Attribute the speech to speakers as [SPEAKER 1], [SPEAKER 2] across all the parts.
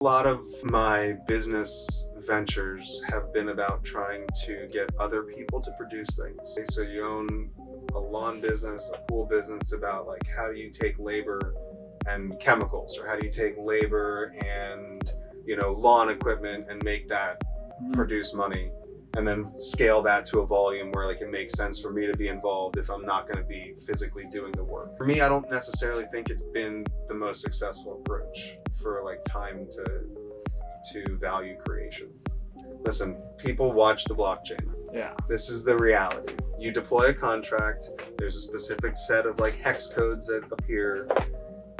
[SPEAKER 1] A lot of my business ventures have been about trying to get other people to produce things. So you own a lawn business, a pool business, about like how do you take labor and chemicals, or how do you take labor and lawn equipment and make that produce money, and then scale that to a volume where like it makes sense for me to be involved if I'm not going to be physically doing the work. For me, I don't necessarily think it's been the most successful approach for like time to value creation. Listen, people watch the blockchain.
[SPEAKER 2] Yeah.
[SPEAKER 1] This is the reality. You deploy a contract, there's a specific set of like hex codes that appear.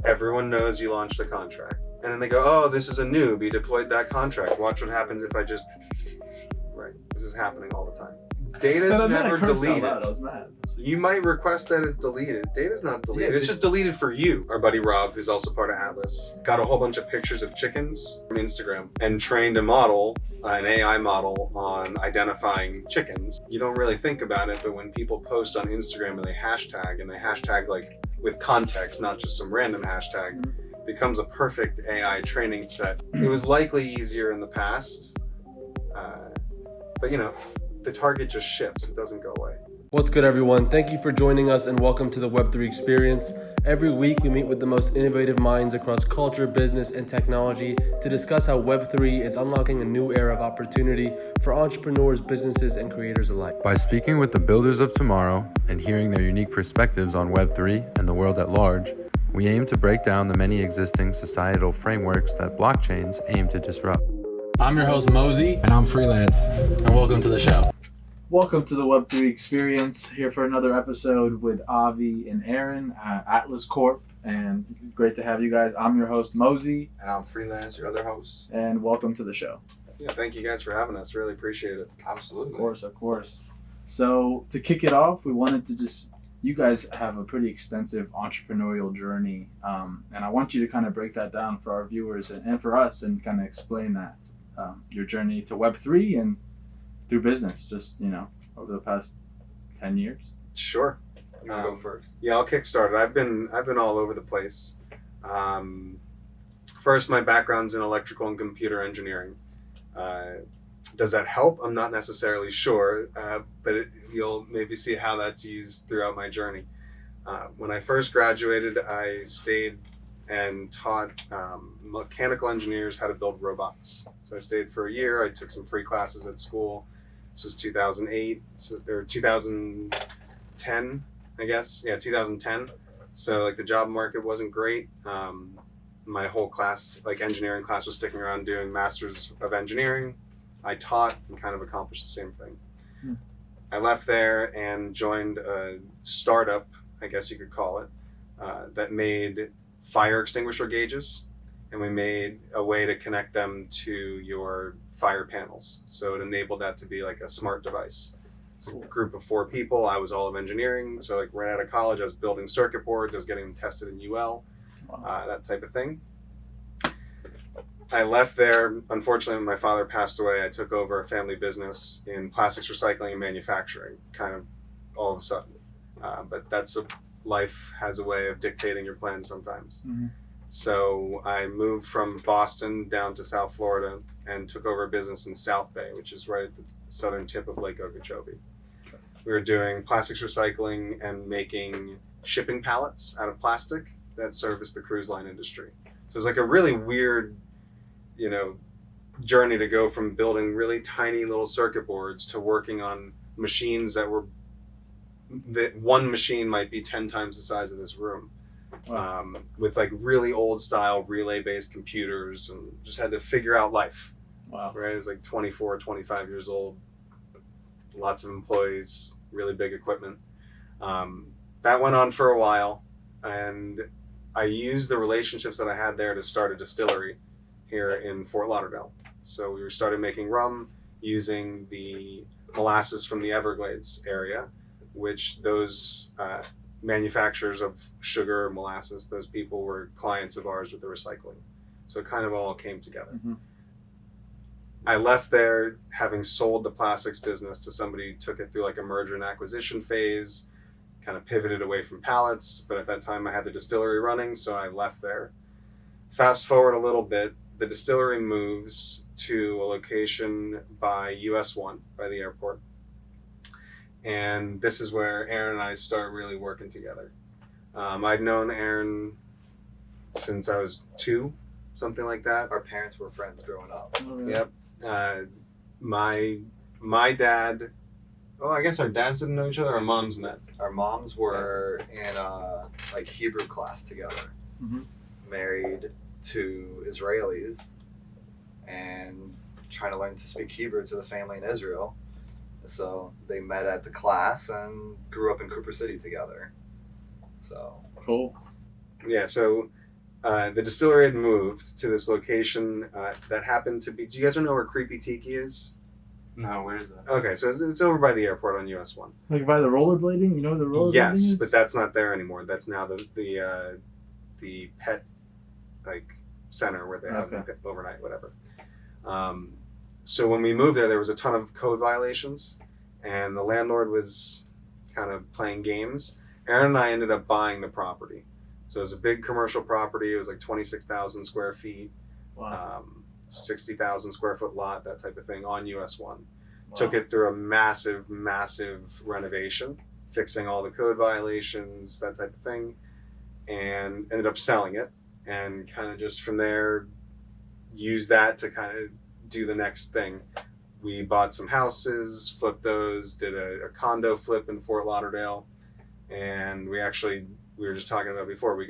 [SPEAKER 1] Everyone knows you launched the contract. And then they go, oh, this is a noob, you deployed that contract. Watch what happens if I just... Right. This is happening all the time. Data's never deleted.
[SPEAKER 2] I was mad.
[SPEAKER 1] You might request that it's deleted. Data's not deleted. It's just deleted for you. Our buddy Rob, who's also part of Atlas, got a whole bunch of pictures of chickens from Instagram and trained a model, an AI model, on identifying chickens. You don't really think about it, but when people post on Instagram and they hashtag like with context, not just some random hashtag, becomes a perfect AI training set. It was likely easier in the past, but the target just shifts. It doesn't go away.
[SPEAKER 3] What's good, everyone? Thank you for joining us and welcome to the Web3 experience. Every week we meet with the most innovative minds across culture, business, and technology to discuss how Web3 is unlocking a new era of opportunity for entrepreneurs, businesses, and creators alike.
[SPEAKER 4] By speaking with the builders of tomorrow and hearing their unique perspectives on Web3 and the world at large, we aim to break down the many existing societal frameworks that blockchains aim to disrupt.
[SPEAKER 5] I'm your host, Mozy.
[SPEAKER 6] And I'm Freelance.
[SPEAKER 5] And welcome to the show.
[SPEAKER 2] Welcome to the Web3 experience, here for another episode with Avi and Aaron at Atlas CORP. And great to have you guys. I'm your host, Mozy.
[SPEAKER 6] And I'm Freelance, your other host.
[SPEAKER 2] And welcome to the show.
[SPEAKER 1] Yeah, thank you guys for having us. Really appreciate it.
[SPEAKER 6] Absolutely.
[SPEAKER 2] Of course. So to kick it off, we wanted to you guys have a pretty extensive entrepreneurial journey. And I want you to kind of break that down for our viewers and for us and kind of explain that. Your journey to Web3 and through business, just, over the past 10 years.
[SPEAKER 1] Sure.
[SPEAKER 6] You want to go first?
[SPEAKER 1] Yeah, I'll kickstart it. I've been all over the place. First, my background's in electrical and computer engineering. Does that help? I'm not necessarily sure, but you'll maybe see how that's used throughout my journey. When I first graduated, I stayed and taught mechanical engineers how to build robots. So I stayed for a year. I took some free classes at school. This was 2008, or 2010, I guess. Yeah, 2010. So like the job market wasn't great. My whole class, like engineering class, was sticking around doing Masters of Engineering. I taught and kind of accomplished the same thing. I left there and joined a startup, I guess you could call it, that made fire extinguisher gauges, and we made a way to connect them to your fire panels. So it enabled that to be like a smart device. So a group of 4 people, I was all of engineering. So like right out of college, I was building circuit boards, I was getting them tested in UL, that type of thing. I left there. Unfortunately, when my father passed away, I took over a family business in plastics recycling and manufacturing, kind of all of a sudden. But life has a way of dictating your plans sometimes. Mm-hmm. So I moved from Boston down to South Florida and took over a business in South Bay, which is right at the southern tip of Lake Okeechobee. Okay. We were doing plastics recycling and making shipping pallets out of plastic that service the cruise line industry. So it was like a really weird, journey to go from building really tiny little circuit boards to working on machines that one machine might be 10 times the size of this room. Wow. With like really old style relay based computers, and just had to figure out life.
[SPEAKER 2] Wow.
[SPEAKER 1] Right. I was like 24, 25 years old, lots of employees, really big equipment. That went on for a while, and I used the relationships that I had there to start a distillery here in Fort Lauderdale. So we started making rum using the molasses from the Everglades area, which those manufacturers of sugar or molasses, those people were clients of ours with the recycling. So it kind of all came together. Mm-hmm. I left there having sold the plastics business to somebody who took it through like a merger and acquisition phase, kind of pivoted away from pallets, but at that time I had the distillery running, so I left there. Fast forward a little bit, the distillery moves to a location by US 1, by the airport. And this is where Aaron and I start really working together. I'd known Aaron since I was 2, something like that.
[SPEAKER 6] Our parents were friends growing up.
[SPEAKER 1] Yep. My dad, well, I guess our dads didn't know each other, our moms met.
[SPEAKER 6] Our moms were in like Hebrew class together, married to Israelis, and trying to learn to speak Hebrew to the family in Israel. So they met at the class and grew up in Cooper City together. So
[SPEAKER 2] Cool.
[SPEAKER 1] Yeah, so the distillery had moved to this location that happened to be, do you guys know where Creepy Tiki is?
[SPEAKER 6] no, where is that?
[SPEAKER 1] Okay, so it's over by the airport on US 1.
[SPEAKER 2] Like by the rollerblading, you know where the rollerblading
[SPEAKER 1] Yes,
[SPEAKER 2] is?
[SPEAKER 1] but that's not there anymore. That's now the pet like center where they have
[SPEAKER 2] Okay.
[SPEAKER 1] overnight, whatever. So when we moved there was a ton of code violations, and the landlord was kind of playing games. Aaron and I ended up buying the property. So it was a big commercial property. It was like 26,000 square feet,
[SPEAKER 2] Wow.
[SPEAKER 1] 60,000 square foot lot, that type of thing on US 1.
[SPEAKER 2] Wow.
[SPEAKER 1] Took it through a massive renovation, fixing all the code violations, that type of thing, and ended up selling it, and kind of just from there use that to kind of do the next thing. We bought some houses, flipped those, did a condo flip in Fort Lauderdale, and we were just talking about before, we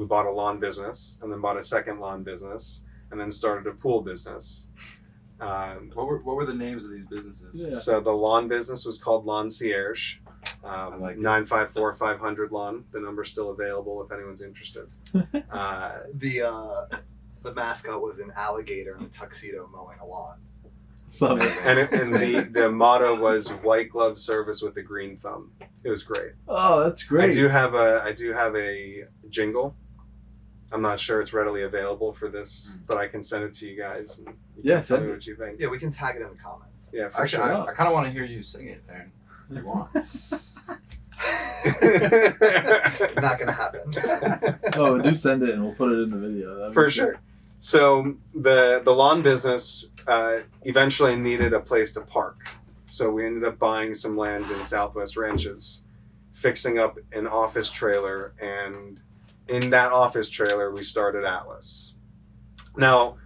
[SPEAKER 1] bought a lawn business, and then bought a second lawn business, and then started a pool business.
[SPEAKER 6] What were the names of these businesses?
[SPEAKER 2] Yeah.
[SPEAKER 1] So the lawn business was called Lawn Cierge.
[SPEAKER 6] I like it.
[SPEAKER 1] 954-500 lawn. The number's still available if anyone's interested.
[SPEAKER 6] The mascot was an alligator in a tuxedo mowing a lawn.
[SPEAKER 2] Love it.
[SPEAKER 1] and the motto was white glove service with a green thumb. It was great.
[SPEAKER 2] Oh, that's great.
[SPEAKER 1] I do have a jingle. I'm not sure it's readily available for this, but I can send it to you guys. And you
[SPEAKER 2] Yeah,
[SPEAKER 1] can tell
[SPEAKER 2] send
[SPEAKER 1] me
[SPEAKER 2] it.
[SPEAKER 1] what you think.
[SPEAKER 6] Yeah, we can tag it in the comments.
[SPEAKER 1] Yeah, for
[SPEAKER 6] Actually,
[SPEAKER 1] sure.
[SPEAKER 6] I kind of want to hear you sing it, Aaron. If you want. Not gonna happen.
[SPEAKER 2] Oh, do send it and we'll put it in the video. That'd
[SPEAKER 1] For
[SPEAKER 2] be
[SPEAKER 1] sure. So the lawn business eventually needed a place to park. So we ended up buying some land in Southwest Ranches, fixing up an office trailer, and in that office trailer we started Atlas. Now,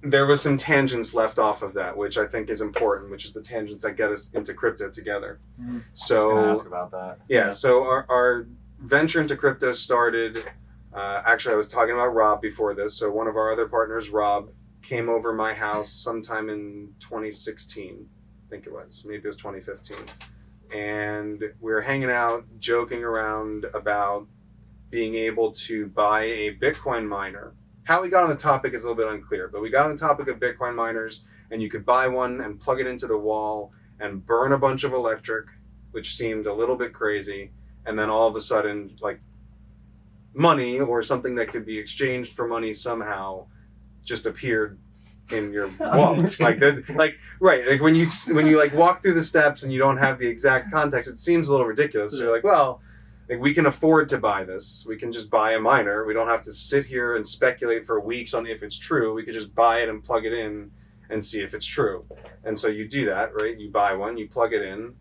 [SPEAKER 1] there was some tangents left off of that, which I think is important, which is the tangents that get us into crypto together.
[SPEAKER 2] Mhm.
[SPEAKER 1] So
[SPEAKER 6] I was gonna ask about that.
[SPEAKER 1] yeah,
[SPEAKER 2] Yeah.
[SPEAKER 1] so our venture into crypto started, actually I was talking about Rob before this, so one of our other partners, Rob, came over my house sometime in 2016, I think it was, maybe it was 2015, and we were hanging out, joking around about being able to buy a Bitcoin miner. How we got on the topic is a little bit unclear, but we got on the topic of Bitcoin miners, and you could buy one and plug it into the wall and burn a bunch of electric, which seemed a little bit crazy, and then all of a sudden, like, money or something that could be exchanged for money somehow just appeared in your wallet. Like when you like walk through the steps and you don't have the exact context, it seems a little ridiculous. So you're like, well, like, we can afford to buy this. We can just buy a miner. We don't have to sit here and speculate for weeks on if it's true. We could just buy it and plug it in and see if it's true. And so you do that, right? You buy one, you plug it in,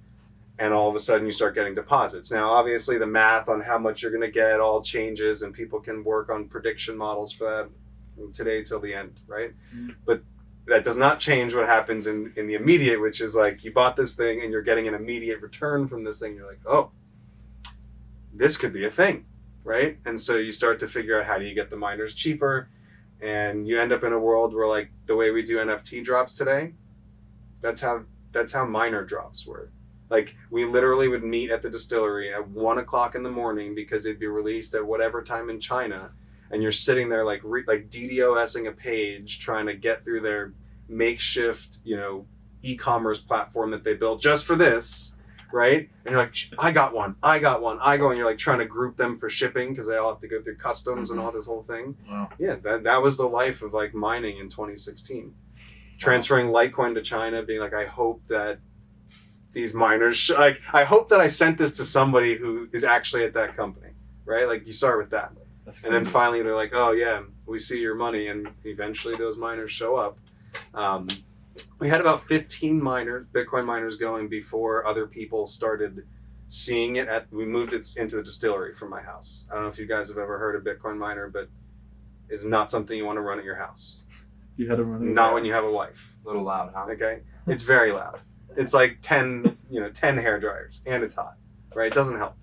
[SPEAKER 1] and all of a sudden you start getting deposits. Now, obviously, the math on how much you're going to get all changes, and people can work on prediction models for that from today till the end, right?
[SPEAKER 2] Mm-hmm.
[SPEAKER 1] But that does not change what happens in the immediate, which is like you bought this thing and you're getting an immediate return from this thing. You're like, oh, this could be a thing, right? And so you start to figure out how do you get the miners cheaper, and you end up in a world where, like, the way we do NFT drops today, that's how miner drops were. Like, we literally would meet at the distillery at 1 o'clock in the morning because it'd be released at whatever time in China, and you're sitting there like DDoSing a page trying to get through their makeshift, e-commerce platform that they built just for this, right? And you're like, I got one, and you're like trying to group them for shipping because they all have to go through customs and all this whole thing.
[SPEAKER 2] Wow.
[SPEAKER 1] Yeah, that was the life of like mining in 2016. Transferring Litecoin to China, being like, I hope that these miners, I hope that I sent this to somebody who is actually at that company, right? Like, you start with that.
[SPEAKER 2] That's
[SPEAKER 1] And then
[SPEAKER 2] crazy.
[SPEAKER 1] finally they're like, oh yeah, we see your money, and eventually those miners show up. We had about 15 Bitcoin miners going before other people started seeing it. We moved it into the distillery from my house. I don't know if you guys have ever heard of Bitcoin miner, but it's not something you want to run at your house.
[SPEAKER 2] You had to run.
[SPEAKER 1] Not when you have a wife.
[SPEAKER 4] A little loud, huh?
[SPEAKER 1] Okay, it's very loud. It's like 10 hair dryers, and it's hot. Right, it doesn't help.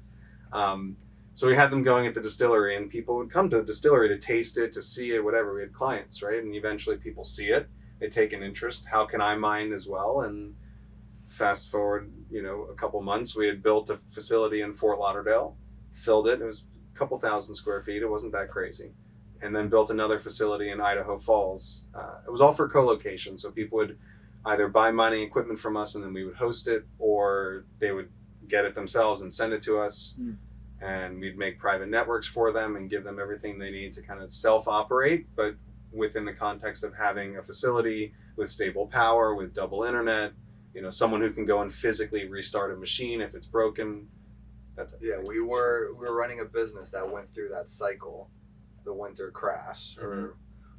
[SPEAKER 1] So we had them going at the distillery, and people would come to the distillery to taste it, to see it, whatever. We had clients, right? And eventually people see it, they take an interest. How can I mine as well? And fast forward, a couple months, we had built a facility in Fort Lauderdale, filled it. It was a couple thousand square feet. It wasn't that crazy. And then built another facility in Idaho Falls. It was all for co-location, so people would either buy mining equipment from us and then we would host it, or they would get it themselves and send it to us. And we'd make private networks for them and give them everything they need to kind of self-operate, but within the context of having a facility with stable power, with double internet, someone who can go and physically restart a machine if it's broken.
[SPEAKER 6] Yeah, we were running a business that went through that cycle, the winter crash, or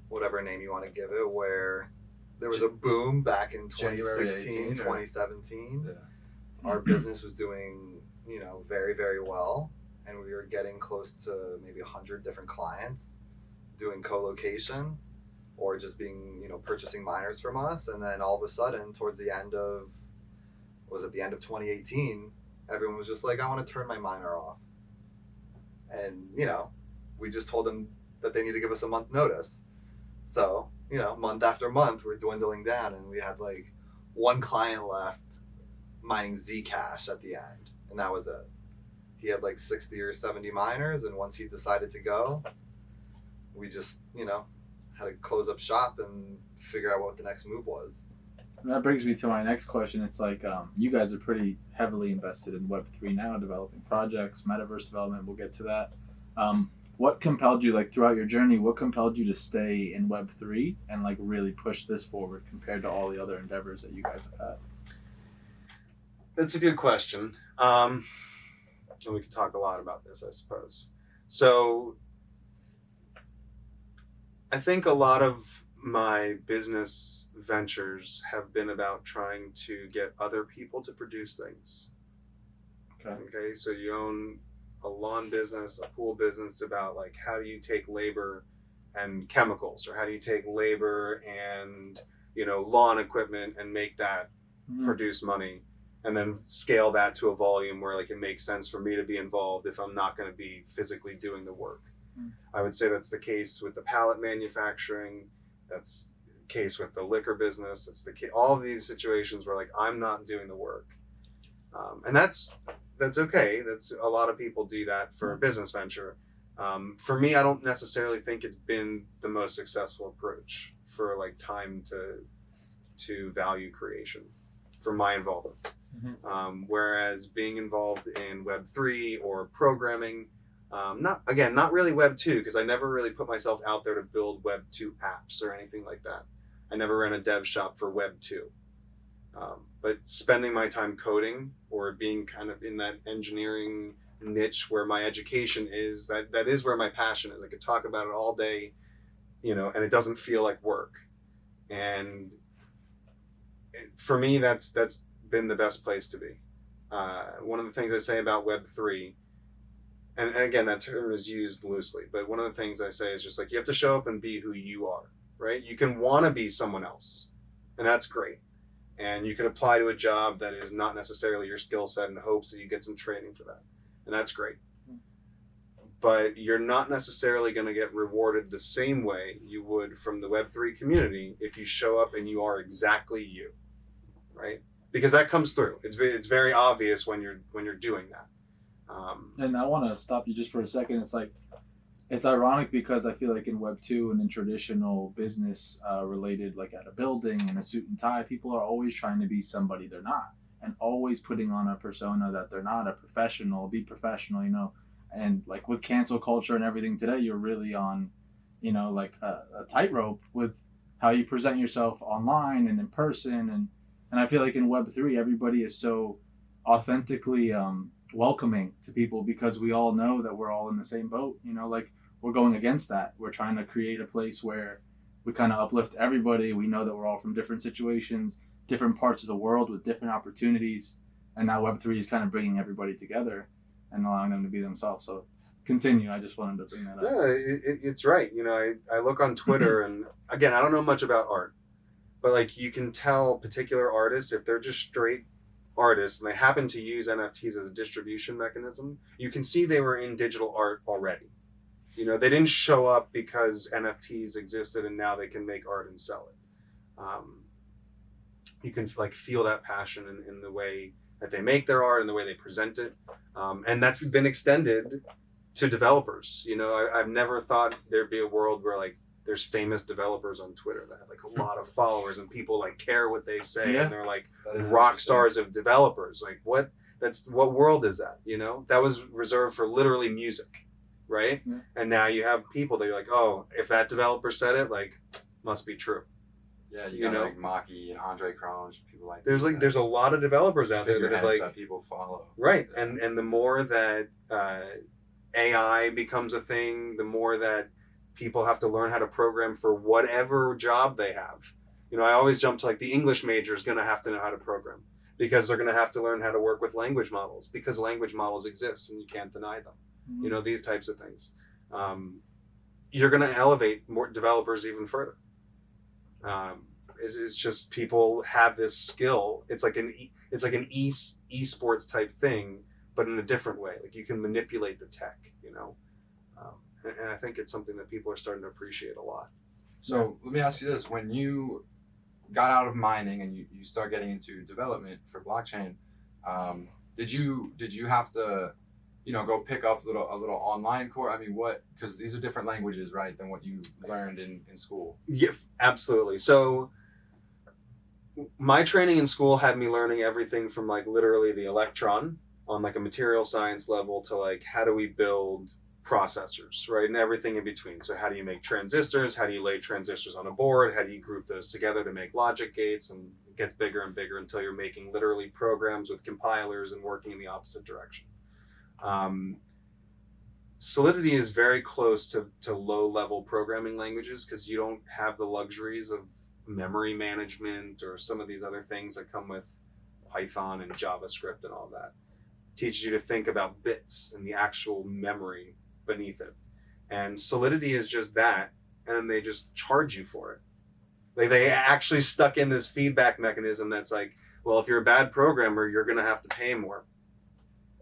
[SPEAKER 6] whatever name you want to give it, where there was a boom back in 2016, 2017.
[SPEAKER 4] Yeah.
[SPEAKER 6] Our business was doing, very, very well. And we were getting close to maybe 100 different clients doing co-location or just being, purchasing miners from us. And then all of a sudden, towards the end of 2018, everyone was just like, I want to turn my miner off. And, we just told them that they need to give us a month notice. So, month after month, we're dwindling down, and we had like one client left mining Zcash at the end, and that was it. He had like 60 or 70 miners, and once he decided to go, we just, had to close up shop and figure out what the next move was.
[SPEAKER 2] That brings me to my next question. It's like you guys are pretty heavily invested in Web3 now, developing projects, metaverse development. We'll get to that. What compelled you, like throughout your journey, what compelled you to stay in Web3 and like really push this forward compared to all the other endeavors that you guys have had?
[SPEAKER 1] That's a good question. And we could talk a lot about this, I suppose. So I think a lot of my business ventures have been about trying to get other people to produce things. Okay, so you own a lawn business, a pool business, about like how do you take labor and chemicals, or how do you take labor and lawn equipment and make that produce money, and then scale that to a volume where like it makes sense for me to be involved if I'm not going to be physically doing the work. I would say that's the case with the pallet manufacturing. That's the case with the liquor business. It's the case, all of these situations where like I'm not doing the work, and that's okay. That's a lot of people do that for a business venture. For me, I don't necessarily think it's been the most successful approach for like time to value creation for my involvement. Whereas being involved in Web3 or programming, not really Web2, because I never really put myself out there to build Web2 apps or anything like that. I never ran a dev shop for Web2. But spending my time coding or being kind of in that engineering niche where my education is, that is where my passion is. I could talk about it all day, and it doesn't feel like work. And for me, that's been the best place to be. One of the things I say about Web3, and again, that term is used loosely, but one of the things I say is just like, you have to show up and be who you are, right? You can want to be someone else, and that's great. And you can apply to a job that is not necessarily your skill set in hopes that you get some training for that. And that's great. But you're not necessarily going to get rewarded the same way you would from the Web3 community if you show up and you are exactly you, right? Because that comes through. It's very obvious when you're doing that.
[SPEAKER 2] And I want to stop you just for a second. It's like, it's ironic because I feel like in Web2 and in traditional business related, like at a building in a suit and tie, people are always trying to be somebody they're not, and always putting on a persona that they're not, a professional, be professional, and like with cancel culture and everything today, you're really on, like a tightrope with how you present yourself online and in person. And I feel like in Web3, everybody is so authentically welcoming to people because we all know that we're all in the same boat. Like we're going against that. We're trying to create a place where we kind of uplift everybody. We know that we're all from different situations, different parts of the world with different opportunities. And now Web3 is kind of bringing everybody together and allowing them to be themselves. So continue. I just wanted to bring that up.
[SPEAKER 1] Yeah, it's right. You know, I look on Twitter and again, I don't know much about art, but like you can tell particular artists, if they're just straight artists and they happen to use NFTs as a distribution mechanism, you can see they were in digital art already. You know, they didn't show up because NFTs existed and now they can make art and sell it. You can like feel that passion in the way that they make their art and the way they present it. And that's been extended to developers. You know, I've never thought there'd be a world where like there's famous developers on Twitter that have like a lot of followers and people like care what they say and they're like rock stars of developers. Like what world is that? You know, that was reserved for literally music, right?
[SPEAKER 2] Yeah.
[SPEAKER 1] And now you have people that you're like, oh, if that developer said it, like must be true.
[SPEAKER 4] Yeah, you got like Maki and Andre Cronje, people like
[SPEAKER 1] there's like there's a lot of developers out there that have like
[SPEAKER 4] that people follow.
[SPEAKER 1] Right.
[SPEAKER 4] Yeah.
[SPEAKER 1] And the more that AI becomes a thing, the more that people have to learn how to program for whatever job they have. You know, I always jump to like the English major is going to have to know how to program because they're going to have to learn how to work with language models because language models exist and you can't deny them. Mm-hmm. You know, these types of things. You're going to elevate more developers even further. It's just people have this skill. It's like an esports type thing, but in a different way. Like you can manipulate the tech, you know. And I think it's something that people are starting to appreciate a lot.
[SPEAKER 4] So let me ask you this: when you got out of mining and you start getting into development for blockchain, did you have to, you know, go pick up a little online course? I mean, what? Because these are different languages, right, than what you learned in school.
[SPEAKER 1] Yeah, absolutely. So my training in school had me learning everything from like literally the electron on like a material science level to like how do we build processors, right? And everything in between. So how do you make transistors? How do you lay transistors on a board? How do you group those together to make logic gates? And it gets bigger and bigger until you're making literally programs with compilers and working in the opposite direction. Solidity is very close to low-level programming languages because you don't have the luxuries of memory management or some of these other things that come with Python and JavaScript and all that. It teaches you to think about bits and the actual memory beneath it. And Solidity is just that, and they just charge you for it. They actually stuck in this feedback mechanism that's like, well, if you're a bad programmer, you're going to have to pay more.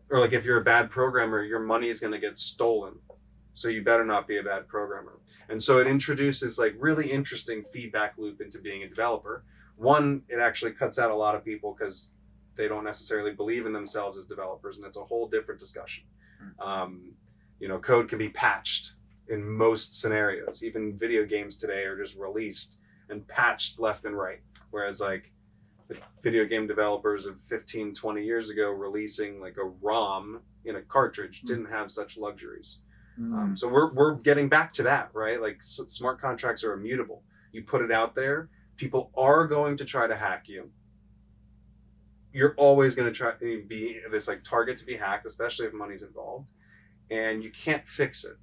[SPEAKER 1] Or like if you're a bad programmer, your money is going to get stolen. So you better not be a bad programmer. And so it introduces like really interesting feedback loop into being a developer. One, it actually cuts out a lot of people because they don't necessarily believe in themselves as developers, and that's a whole different discussion. You know, code can be patched in most scenarios. Even video games today are just released and patched left and right. Whereas like the video game developers of 15, 20 years ago releasing like a ROM in a cartridge didn't have such luxuries. So we're getting back to that, right? Like smart contracts are immutable. You put it out there, people are going to try to hack you. You're always going to try to be this like target to be hacked, especially if money's involved, and you can't fix it.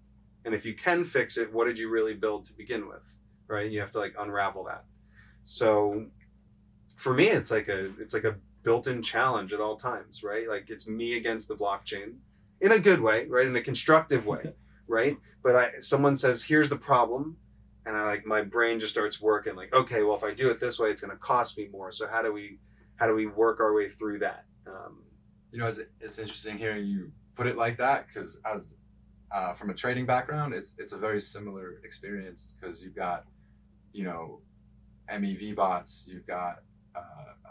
[SPEAKER 1] And if you can fix it, what did you really build to begin with, right? You have to like unravel that. So for me, it's like a built-in challenge at all times, right? Like it's me against the blockchain in a good way, right? In a constructive way, right? But someone says, here's the problem. And my brain just starts working like, okay, well, if I do it this way, it's going to cost me more. So how do we work our way through that?
[SPEAKER 4] You know, it's interesting hearing you put it like that, because as from a trading background, it's a very similar experience, because you've got, you know, MEV bots, you've got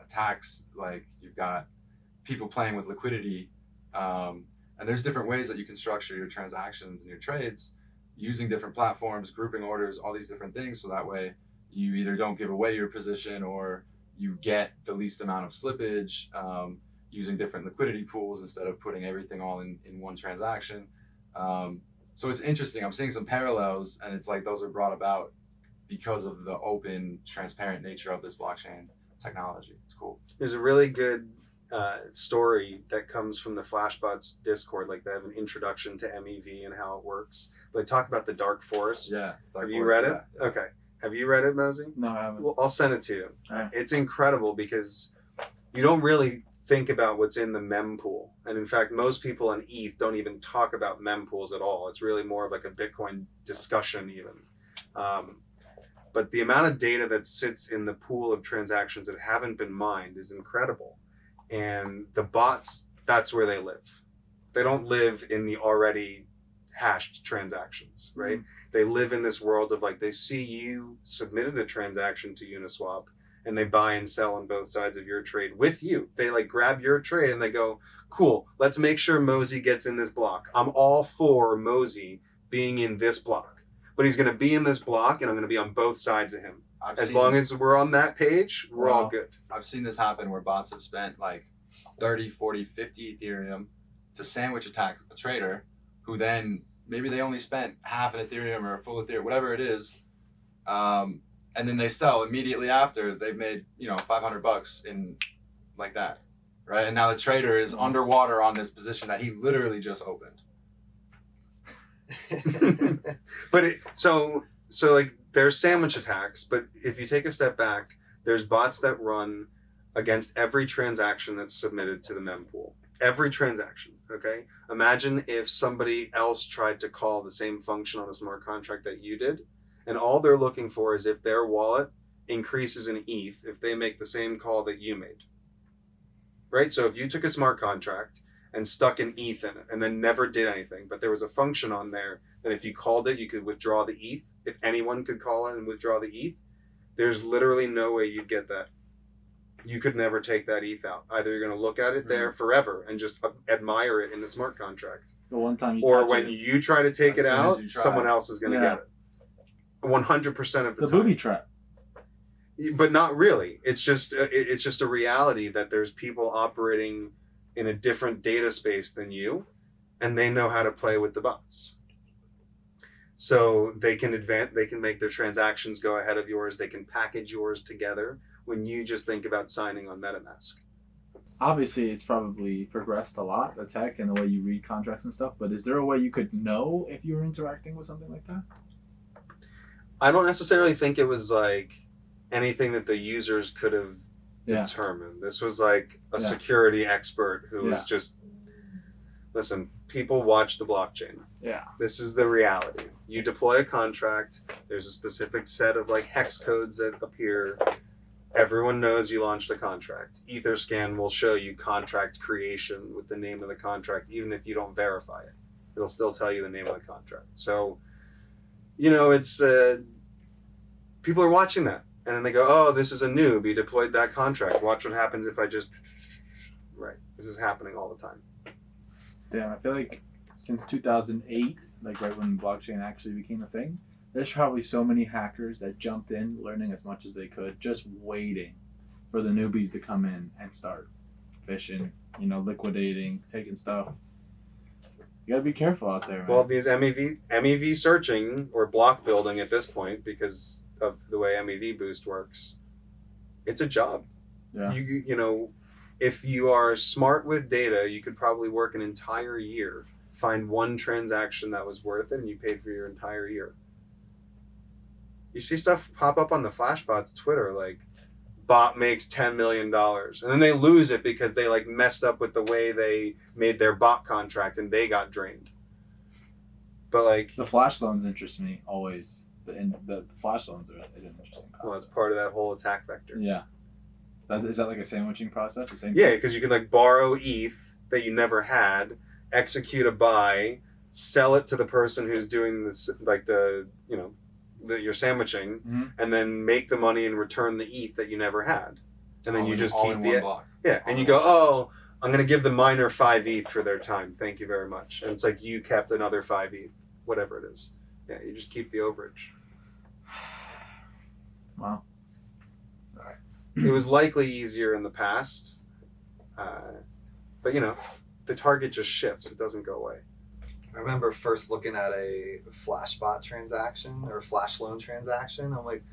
[SPEAKER 4] attacks, like you've got people playing with liquidity, and there's different ways that you can structure your transactions and your trades using different platforms, grouping orders, all these different things, so that way you either don't give away your position or you get the least amount of slippage, using different liquidity pools instead of putting everything all in one transaction. So it's interesting. I'm seeing some parallels, and it's like those are brought about because of the open, transparent nature of this blockchain technology. It's cool.
[SPEAKER 1] There's a really good story that comes from the Flashbots Discord. Like they have an introduction to MEV and how it works. They talk about the Dark Forest.
[SPEAKER 4] Yeah.
[SPEAKER 1] Have you read it?
[SPEAKER 4] Yeah.
[SPEAKER 1] Okay. Have you read it, Mozy?
[SPEAKER 2] No, I haven't.
[SPEAKER 1] Well, I'll send it to you.
[SPEAKER 2] Alright.
[SPEAKER 1] It's incredible because you don't really think about what's in the mempool. And in fact, most people in ETH don't even talk about mempools at all. It's really more of like a Bitcoin discussion even. But the amount of data that sits in the pool of transactions that haven't been mined is incredible. And the bots, that's where they live. They don't live in the already hashed transactions, right? They live in this world of like, they see you submitted a transaction to Uniswap and they buy and sell on both sides of your trade with you. They like grab your trade and they go, cool, let's make sure Mozy gets in this block. I'm all for Mozy being in this block, but he's going to be in this block and I'm going to be on both sides of him. As long as we're on that page, we're all good.
[SPEAKER 4] I've seen this happen where bots have spent like 30, 40, 50 Ethereum to sandwich attack a trader who then maybe they only spent half an Ethereum or a full Ethereum, whatever it is. And then they sell immediately after they've made, $500 in like that. Right. And now the trader is underwater on this position that he literally just opened.
[SPEAKER 1] But so like there's sandwich attacks, but if you take a step back, there's bots that run against every transaction that's submitted to the mempool. Every transaction, okay? Imagine if somebody else tried to call the same function on a smart contract that you did, and all they're looking for is if their wallet increases in ETH if they make the same call that you made. Right? So if you took a smart contract and stuck an ETH in it and then never did anything, but there was a function on there that if you called it, you could withdraw the ETH. If anyone could call it and withdraw the ETH, there's literally no way you'd get that. You could never take that ETH out. Either you're going to look at it there forever and just admire it in the smart contract.
[SPEAKER 2] The one time you
[SPEAKER 1] or
[SPEAKER 2] touch
[SPEAKER 1] when
[SPEAKER 2] it,
[SPEAKER 1] you try to take
[SPEAKER 4] As
[SPEAKER 1] it
[SPEAKER 4] soon
[SPEAKER 1] out,
[SPEAKER 4] as you try.
[SPEAKER 1] someone else is going to
[SPEAKER 2] Yeah.
[SPEAKER 1] get it. 100% of the
[SPEAKER 2] it's a
[SPEAKER 1] time.
[SPEAKER 2] booby trap.
[SPEAKER 1] But not really. It's just a reality that there's people operating in a different data space than you, and they know how to play with the bots. So they can make their transactions go ahead of yours. They can package yours together when you just think about signing on MetaMask.
[SPEAKER 2] Obviously, it's probably progressed a lot, the tech and the way you read contracts and stuff, but is there a way you could know if you were interacting with something like that?
[SPEAKER 1] I don't necessarily think it was like anything that the users could have determined. This was like a security expert who was just, listen, people watch the blockchain.
[SPEAKER 2] Yeah.
[SPEAKER 1] This is the reality. You deploy a contract, there's a specific set of like hex codes that appear. Everyone knows you launched a contract. Etherscan will show you contract creation with the name of the contract, even if you don't verify it. It'll still tell you the name of the contract. So, it's people are watching that. And then they go, oh, this is a noob. He deployed that contract. Watch what happens if I just... Right. This is happening all the time.
[SPEAKER 2] Damn, I feel like since 2008, like right when blockchain actually became a thing, there's probably so many hackers that jumped in learning as much as they could, just waiting for the newbies to come in and start fishing, liquidating, taking stuff. You gotta be careful out there, man.
[SPEAKER 1] Well, these MEV searching or block building at this point, because of the way MEV Boost works, it's a job.
[SPEAKER 2] Yeah.
[SPEAKER 1] If you are smart with data, you could probably work an entire year, find one transaction that was worth it, and you paid for your entire year. You see stuff pop up on the Flashbots Twitter, like, bot makes $10 million. And then they lose it because they like messed up with the way they made their bot contract and they got drained. But like...
[SPEAKER 2] The flash loans interest me always. The flash loans are an interesting concept.
[SPEAKER 1] Well, it's part of that whole attack vector.
[SPEAKER 2] Yeah. Is that like a sandwiching process? The same
[SPEAKER 1] Yeah, because you can like borrow ETH that you never had, execute a buy, sell it to the person who's doing this, like that you're sandwiching, and then make the money and return the ETH that you never had. And then you just keep the...
[SPEAKER 4] block.
[SPEAKER 1] Yeah, and you go, oh, I'm going to give the miner 5 ETH for their time. Thank you very much. And it's like you kept another 5 ETH, whatever it is. Yeah, you just keep the overage.
[SPEAKER 2] Wow.
[SPEAKER 1] It was likely easier in the past, but the target just shifts. It doesn't go away.
[SPEAKER 6] I remember first looking at a Flashbot transaction or Flash loan transaction. I'm like,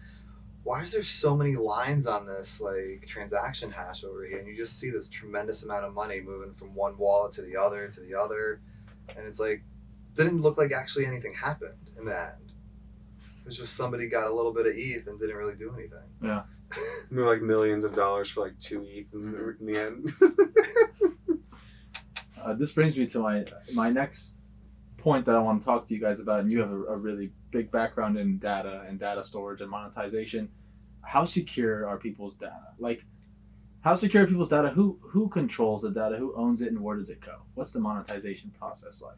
[SPEAKER 6] why is there so many lines on this like transaction hash over here? And you just see this tremendous amount of money moving from one wallet to the other, and it's like didn't look like actually anything happened in the end. It was just somebody got a little bit of ETH and didn't really do anything.
[SPEAKER 2] Yeah.
[SPEAKER 1] Maybe like millions of dollars for like 2 ETH in the end.
[SPEAKER 2] This brings me to my next point that I want to talk to you guys about, and you have a really big background in data and data storage and monetization. How secure are people's data? Like, how secure are people's data? Who controls the data? Who owns it, and where does it go? What's the monetization process like?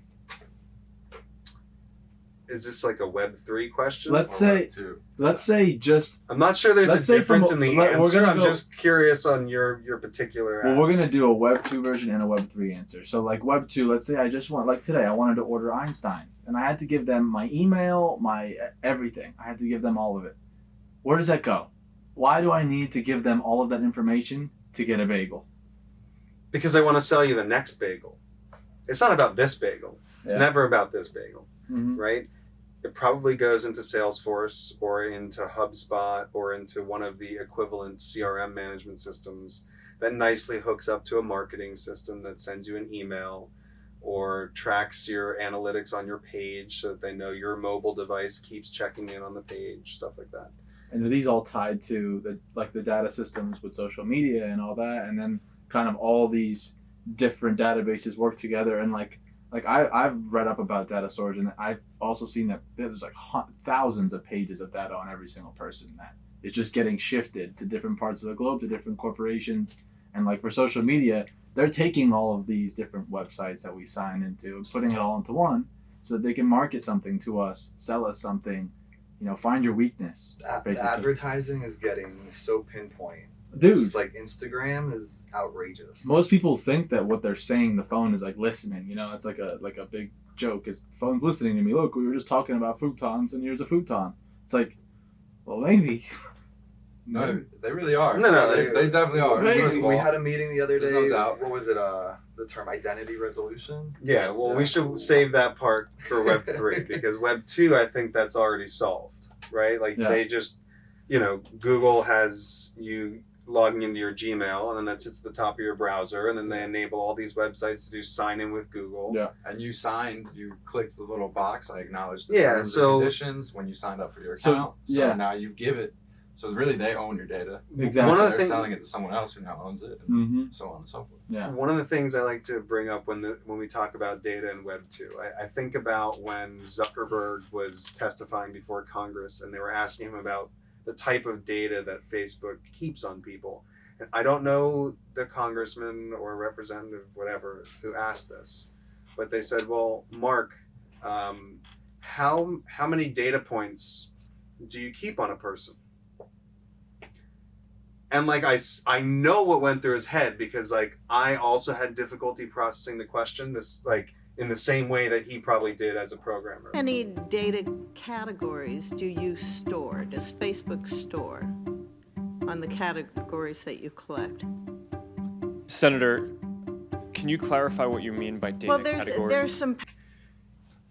[SPEAKER 1] Is this like a Web3 question?
[SPEAKER 2] Let's
[SPEAKER 4] Or
[SPEAKER 2] say,
[SPEAKER 4] Web2.
[SPEAKER 2] let's say just.
[SPEAKER 1] I'm not sure there's
[SPEAKER 2] Let's
[SPEAKER 1] a
[SPEAKER 2] say
[SPEAKER 1] difference
[SPEAKER 2] from-
[SPEAKER 1] in the
[SPEAKER 2] we're
[SPEAKER 1] answer.
[SPEAKER 2] gonna
[SPEAKER 1] I'm
[SPEAKER 2] go-
[SPEAKER 1] just curious on your particular
[SPEAKER 2] Well, we're
[SPEAKER 1] ask.
[SPEAKER 2] gonna do a Web 2 version and a Web 3 answer. So like Web 2, let's say I just want, like today, I wanted to order Einstein's, and I had to give them my email, my everything. I had to give them all of it. Where does that go? Why do I need to give them all of that information to get a bagel?
[SPEAKER 1] Because I want to sell you the next bagel. It's not about this bagel. It's
[SPEAKER 2] Yeah.
[SPEAKER 1] never about this bagel,
[SPEAKER 2] Mm-hmm.
[SPEAKER 1] right? It probably goes into Salesforce or into HubSpot or into one of the equivalent CRM management systems that nicely hooks up to a marketing system that sends you an email or tracks your analytics on your page so that they know your mobile device keeps checking in on the page, stuff like that.
[SPEAKER 2] And are these all tied to the data systems with social media and all that, and then kind of all these different databases work together? And like I've read up about data storage, and I've also seen that there's like thousands of pages of data on every single person that is just getting shifted to different parts of the globe, to different corporations. And like for social media, they're taking all of these different websites that we sign into and putting it all into one so that they can market something to us, sell us something, find your weakness. Basically.
[SPEAKER 6] Advertising is getting so pinpoint.
[SPEAKER 2] Dude,
[SPEAKER 6] Just like Instagram is outrageous.
[SPEAKER 2] most people think that what they're saying, the phone is like listening. It's like a big joke. Is the phone's listening to me? Look, we were just talking about futons, and here's a futon. It's like, well, maybe.
[SPEAKER 4] No, they really are.
[SPEAKER 1] No,
[SPEAKER 4] they definitely are.
[SPEAKER 2] Maybe.
[SPEAKER 4] First of
[SPEAKER 6] We
[SPEAKER 4] all,
[SPEAKER 6] had a meeting the other
[SPEAKER 4] There's
[SPEAKER 6] day.
[SPEAKER 4] no doubt.
[SPEAKER 6] What was it? The term identity resolution.
[SPEAKER 1] Yeah, well, we should save that part for Web3 because Web2, I think that's already solved, right? Like
[SPEAKER 2] Yeah.
[SPEAKER 1] they just, Google has you logging into your Gmail and then that sits at the top of your browser and then they enable all these websites to do sign in with Google.
[SPEAKER 2] Yeah.
[SPEAKER 4] and you clicked the little box, I acknowledge the
[SPEAKER 1] Yeah,
[SPEAKER 4] terms
[SPEAKER 1] so-
[SPEAKER 4] and conditions when you signed up for your
[SPEAKER 2] So,
[SPEAKER 4] account. So,
[SPEAKER 2] yeah.
[SPEAKER 4] now you give it. So really, they own your data.
[SPEAKER 2] Exactly.
[SPEAKER 1] One of the
[SPEAKER 4] They're
[SPEAKER 1] thing-
[SPEAKER 4] selling it to someone else who now owns it, and
[SPEAKER 2] Mm-hmm.
[SPEAKER 4] so on and so forth.
[SPEAKER 2] Yeah.
[SPEAKER 1] One of the things I like to bring up when we talk about data and Web2, I think about when Zuckerberg was testifying before Congress and they were asking him about the type of data that Facebook keeps on people. And I don't know the congressman or representative, whatever, who asked this, but they said, well, Mark, how many data points do you keep on a person? And like I know what went through his head because like I also had difficulty processing the question this like in the same way that he probably did as a programmer.
[SPEAKER 7] How many data categories do you store? Does Facebook store on the categories that you collect?
[SPEAKER 8] Senator, can you clarify what you mean by data
[SPEAKER 7] Well,
[SPEAKER 8] categories?
[SPEAKER 7] there's some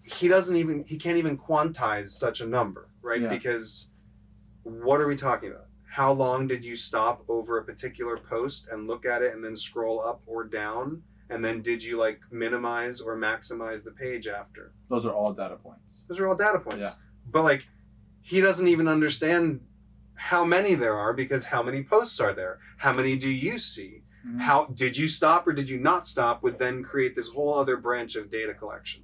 [SPEAKER 1] He can't even quantize such a number, right?
[SPEAKER 2] Yeah.
[SPEAKER 1] Because what are we talking about? How long did you stop over a particular post and look at it and then scroll up or down? And then did you like minimize or maximize the page after?
[SPEAKER 2] Those are all data points.
[SPEAKER 1] Those are all data points.
[SPEAKER 2] Yeah.
[SPEAKER 1] But like he doesn't even understand how many there are because how many posts are there? How many do you see?
[SPEAKER 2] Mhm.
[SPEAKER 1] How did you stop or did you not stop would then create this whole other branch of data collection.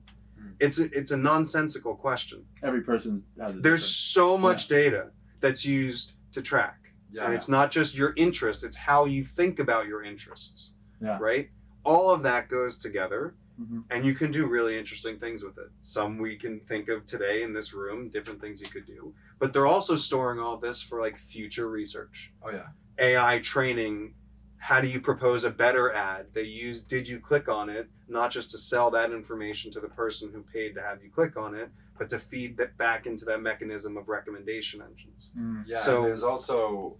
[SPEAKER 1] It's a nonsensical question.
[SPEAKER 2] Every person has a
[SPEAKER 1] There's
[SPEAKER 2] different-
[SPEAKER 1] so much data that's used to track.
[SPEAKER 4] Yeah,
[SPEAKER 1] And it's not just your interest, it's how you think about your interests.
[SPEAKER 2] Yeah.
[SPEAKER 1] Right? All of that goes together
[SPEAKER 2] Mhm.
[SPEAKER 1] and you can do really interesting things with it. Some we can think of today in this room, different things you could do. But they're also storing all this for like future research.
[SPEAKER 4] Oh yeah.
[SPEAKER 1] AI training, how do you propose a better ad? Did you click on it, not just to sell that information to the person who paid to have you click on it, but to feed that back into that mechanism of recommendation engines.
[SPEAKER 2] Mm.
[SPEAKER 4] Yeah,
[SPEAKER 1] So-
[SPEAKER 4] and there's also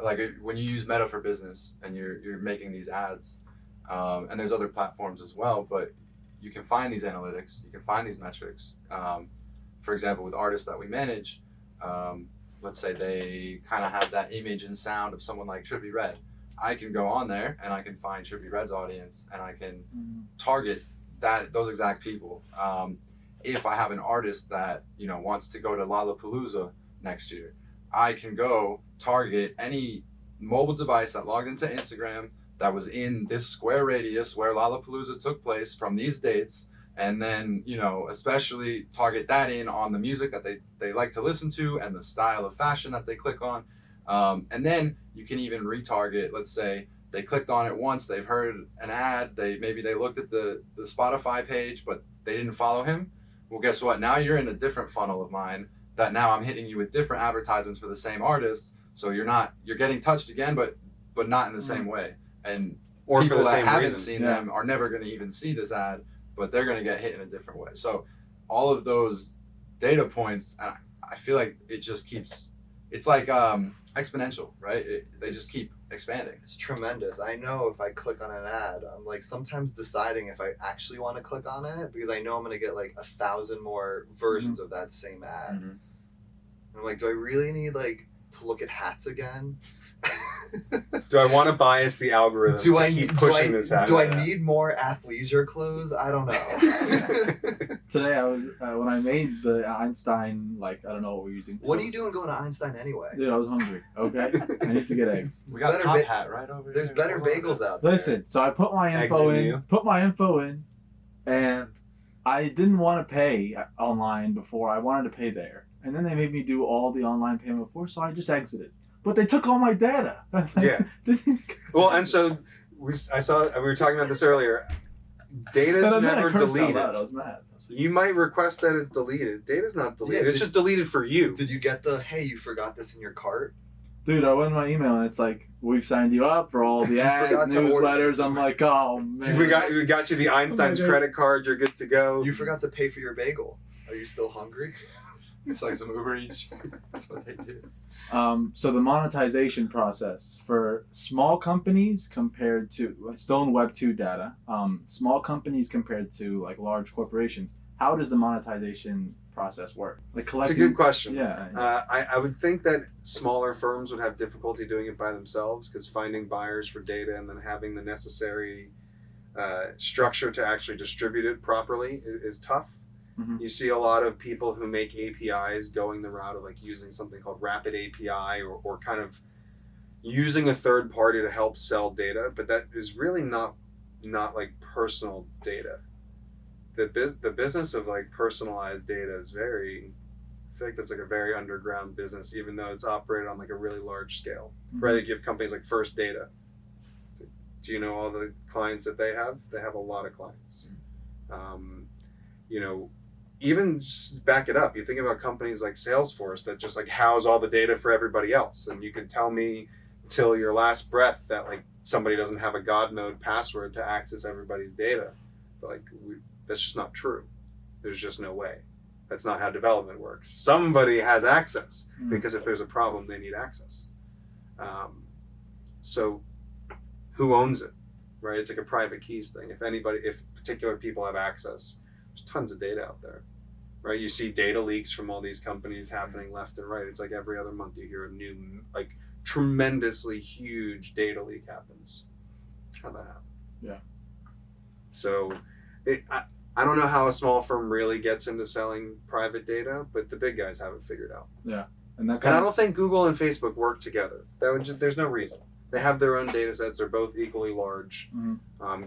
[SPEAKER 4] like when you use Meta for Business and you're making these ads, and there's other platforms as well, but you can find these analytics, you can find these metrics. For example, with artists that we manage, let's say they kind of have that image and sound of someone like Trippie Redd. I can go on there and I can find Trippie Redd's audience and I can target those exact people. If I have an artist that, wants to go to Lollapalooza next year, I can go target any mobile device that logged into Instagram that was in this square radius where Lollapalooza took place from these dates, and then, especially target that in on the music that they like to listen to and the style of fashion that they click on. And then you can even retarget. Let's say they clicked on it once, they've heard an ad, maybe they looked at the Spotify page, but they didn't follow him. Well, guess what? Now you're in a different funnel of mine that now I'm hitting you with different advertisements for the same artist. So you're getting touched again, but not in the same way. And
[SPEAKER 1] Or
[SPEAKER 4] people
[SPEAKER 1] for the
[SPEAKER 4] that
[SPEAKER 1] same
[SPEAKER 4] haven't
[SPEAKER 1] reason.
[SPEAKER 4] seen them are never going to even see this ad, but they're going to get hit in a different way. So all of those data points, I feel like it just keeps, it's like exponential, right? They just keep expanding.
[SPEAKER 6] It's tremendous. I know if I click on an ad, I'm like sometimes deciding if I actually want to click on it because I know I'm going to get like 1,000 more versions of that same ad.
[SPEAKER 4] Mm-hmm.
[SPEAKER 6] And I'm like, do I really need like to look at hats again?
[SPEAKER 1] Do I want to bias the algorithm to keep pushing this ad?
[SPEAKER 6] Do I need more athleisure clothes? I don't know.
[SPEAKER 2] Today I was when I made the Einstein, like I don't know what we're using.
[SPEAKER 6] What are you doing going to Einstein anyway?
[SPEAKER 2] Dude, I was hungry. Okay, I need to get eggs.
[SPEAKER 4] We got
[SPEAKER 6] better
[SPEAKER 4] Top
[SPEAKER 6] ba-
[SPEAKER 4] Hat right over
[SPEAKER 6] There's
[SPEAKER 4] here.
[SPEAKER 6] better bagels out there.
[SPEAKER 2] Listen, so I put my
[SPEAKER 1] Eggs
[SPEAKER 2] info
[SPEAKER 1] in
[SPEAKER 2] in,
[SPEAKER 1] you.
[SPEAKER 2] and I didn't want to pay online before. I wanted to pay there, and then they made me do all the online payment before, so I just exited. But they took all my data.
[SPEAKER 1] Yeah. Well, and so we were talking about this earlier. Data's never deleted.
[SPEAKER 2] I was mad.
[SPEAKER 1] You might request that it's deleted. Data's not deleted.
[SPEAKER 6] Yeah,
[SPEAKER 1] it's just deleted for you.
[SPEAKER 6] Did you get the, hey, you forgot this in your cart?
[SPEAKER 2] Dude, I went in my email and it's like, we've signed you up for all the ads,
[SPEAKER 6] forgot to order.
[SPEAKER 2] newsletters. I'm like, oh man.
[SPEAKER 1] We got you the Einstein's credit card. You're good to go.
[SPEAKER 6] You forgot to pay for your bagel. Are you still hungry?
[SPEAKER 4] It's like some Uber Eats. That's what they do.
[SPEAKER 2] So the monetization process for small companies compared to, still in Web 2 data, small companies compared to like large corporations, how does the monetization process work? Like
[SPEAKER 1] It's a
[SPEAKER 2] collecting.
[SPEAKER 1] good question.
[SPEAKER 2] Yeah.
[SPEAKER 1] I would think that smaller firms would have difficulty doing it by themselves because finding buyers for data and then having the necessary structure to actually distribute it properly is tough.
[SPEAKER 2] Mhm.
[SPEAKER 1] You see a lot of people who make APIs going the route of like using something called Rapid API or kind of using a third party to help sell data, but that is really not like personal data. The business of like personalized data is I feel like that's like a very underground business, even though it's operated on like a really large scale. Right? Like you have companies like First Data. Do you know all the clients that they have? They have a lot of clients. Even just back it up, you think about companies like Salesforce that just like house all the data for everybody else, and you could tell me till your last breath that like somebody doesn't have a God node password to access everybody's data, but like that's just not true. There's just no way. That's not how development works. Somebody has access because if there's a problem, they need access. So who owns it, right? It's like a private keys thing. If particular people have access, there's tons of data out there, right? You see data leaks from all these companies happening left and right. It's like every other month you hear a new, like tremendously huge data leak happens. How'd that happen?
[SPEAKER 2] Yeah.
[SPEAKER 1] So I don't know how a small firm really gets into selling private data, but the big guys have it figured out.
[SPEAKER 2] Yeah. And
[SPEAKER 1] I don't think Google and Facebook work together. There's no reason. They have their own data sets. They're both equally large,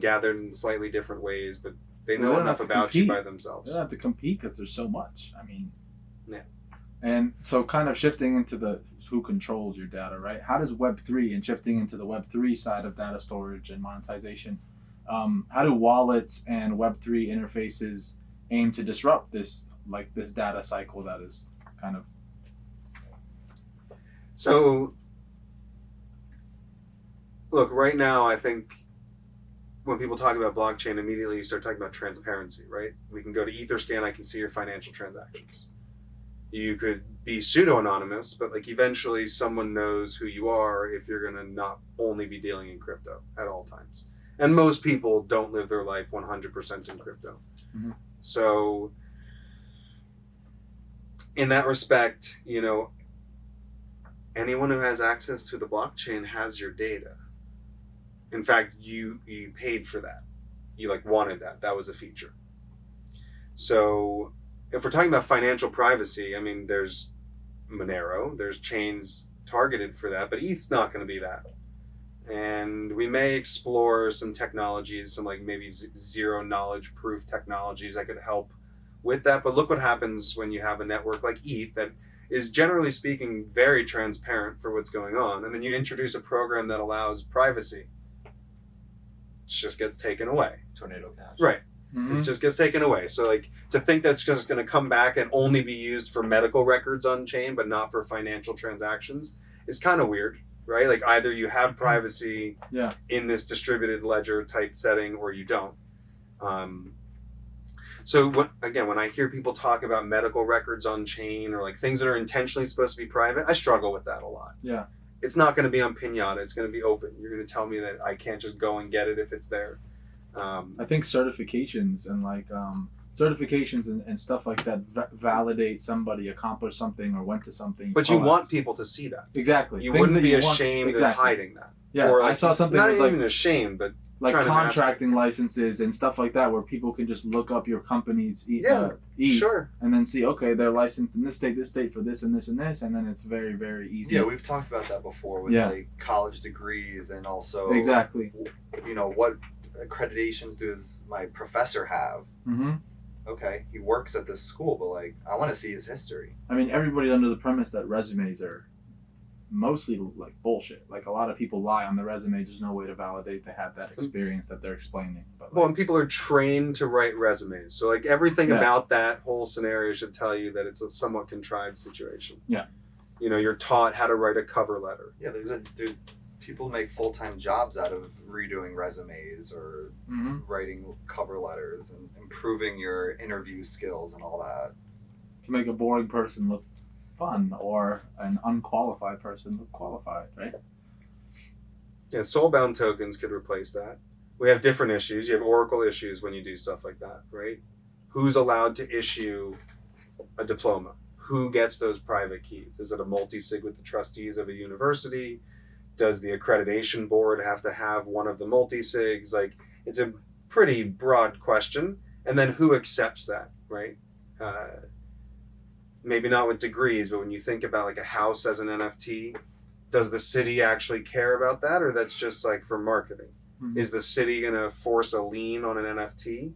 [SPEAKER 1] gathered in slightly different ways, but they know enough about you by themselves.
[SPEAKER 2] They don't have to compete because there's so much. I mean,
[SPEAKER 1] yeah. And
[SPEAKER 2] so kind of shifting into the who controls your data, right? How does Web3 and shifting into the Web3 side of data storage and monetization, how do wallets and Web3 interfaces aim to disrupt this data cycle that is kind of...
[SPEAKER 1] So, look, right now, I think when people talk about blockchain, immediately you start talking about transparency, right? We can go to Etherscan, I can see your financial transactions. You could be pseudo-anonymous, but like eventually someone knows who you are if you're going to not only be dealing in crypto at all times. And most people don't live their life 100% in crypto.
[SPEAKER 2] Mm-hmm.
[SPEAKER 1] So in that respect, anyone who has access to the blockchain has your data. In fact, you paid for that. You like wanted that. That was a feature. So if we're talking about financial privacy, I mean, there's Monero, there's chains targeted for that, but ETH's not going to be that. And we may explore some technologies, some like maybe zero knowledge proof technologies that could help with that. But look what happens when you have a network like ETH that is generally speaking very transparent for what's going on, and then you introduce a program that allows privacy. It just gets taken away.
[SPEAKER 4] Tornado cash.
[SPEAKER 1] Right.
[SPEAKER 2] Mhm.
[SPEAKER 1] It just gets taken away. So like to think that's just going to come back and only be used for medical records on chain, but not for financial transactions, is kind of weird, right? Like either you have privacy in this distributed ledger type setting, or you don't. So when I hear people talk about medical records on chain or like things that are intentionally supposed to be private, I struggle with that a lot.
[SPEAKER 2] Yeah.
[SPEAKER 1] It's not going to be on Pinata. It's going to be open. You're going to tell me that I can't just go and get it if it's there.
[SPEAKER 2] I think certifications and and stuff like that validate somebody accomplished something or went to something.
[SPEAKER 1] But you want people to see that.
[SPEAKER 2] Exactly.
[SPEAKER 1] You
[SPEAKER 2] Things
[SPEAKER 1] wouldn't
[SPEAKER 2] that
[SPEAKER 1] be
[SPEAKER 2] you
[SPEAKER 1] ashamed of hiding that.
[SPEAKER 2] Yeah,
[SPEAKER 1] or like,
[SPEAKER 2] I saw something
[SPEAKER 1] not
[SPEAKER 2] that was
[SPEAKER 1] even ashamed, but
[SPEAKER 2] like
[SPEAKER 1] trying to mask
[SPEAKER 2] contracting licenses and stuff like that, where people can just look up your company's
[SPEAKER 1] sure.
[SPEAKER 2] and then see, okay, they're licensed in this state for this and this and this, and then it's very, very easy.
[SPEAKER 6] Yeah, we've talked about that before with like college degrees and also
[SPEAKER 2] exactly.
[SPEAKER 6] You know, what accreditations does my professor have?
[SPEAKER 2] Mm-hmm.
[SPEAKER 6] Okay, he works at this school, but like I want to see his history.
[SPEAKER 2] I mean, everybody's under the premise that resumes are mostly like bullshit. Like a lot of people lie on the resume. There's no way to validate they have that experience that they're explaining. But
[SPEAKER 1] and people are trained to write resumes, so like everything about that whole scenario should tell you that it's a somewhat contrived situation.
[SPEAKER 2] Yeah,
[SPEAKER 1] you know, you're taught how to write a cover letter.
[SPEAKER 6] Yeah, people make full-time jobs out of redoing resumes or writing cover letters and improving your interview skills and all that.
[SPEAKER 2] To make a boring person look fun or an unqualified person look qualified, right?
[SPEAKER 1] Yeah, soul-bound tokens could replace that. We have different issues. You have Oracle issues when you do stuff like that, right? Who's allowed to issue a diploma? Who gets those private keys? Is it a multi-sig with the trustees of a university? Does the accreditation board have to have one of the multi-sigs? Like, it's a pretty broad question. And then who accepts that, right? Maybe not with degrees, but when you think about like a house as an NFT, does the city actually care about that, or that's just like for marketing? Mm-hmm. Is the city going to force a lien on an NFT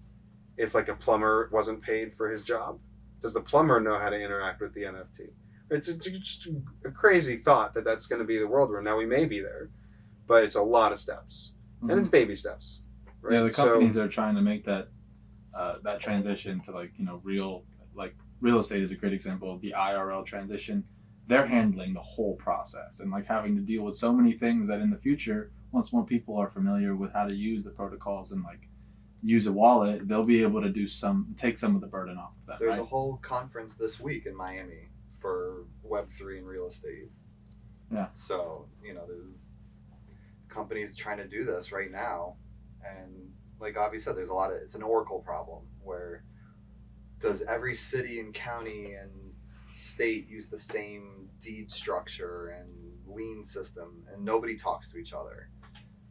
[SPEAKER 1] if like a plumber wasn't paid for his job? Does the plumber know how to interact with the NFT? It's just a crazy thought that that's going to be the world we're in. Now we may be there, but it's a lot of steps, and it's baby steps. Right?
[SPEAKER 2] Yeah, the companies are trying to make that that transition to like, you know, real estate is a great example. The IRL transition, they're handling the whole process and like having to deal with so many things that in the future, once more people are familiar with how to use the protocols and like use a wallet, they'll be able to take some of the burden off of that.
[SPEAKER 6] There's a whole conference this week in Miami for Web3 and real estate.
[SPEAKER 2] Yeah.
[SPEAKER 6] So, you know, there's companies trying to do this right now. And like Avi said, it's an Oracle problem where does every city and county and state use the same deed structure and lien system, and nobody talks to each other?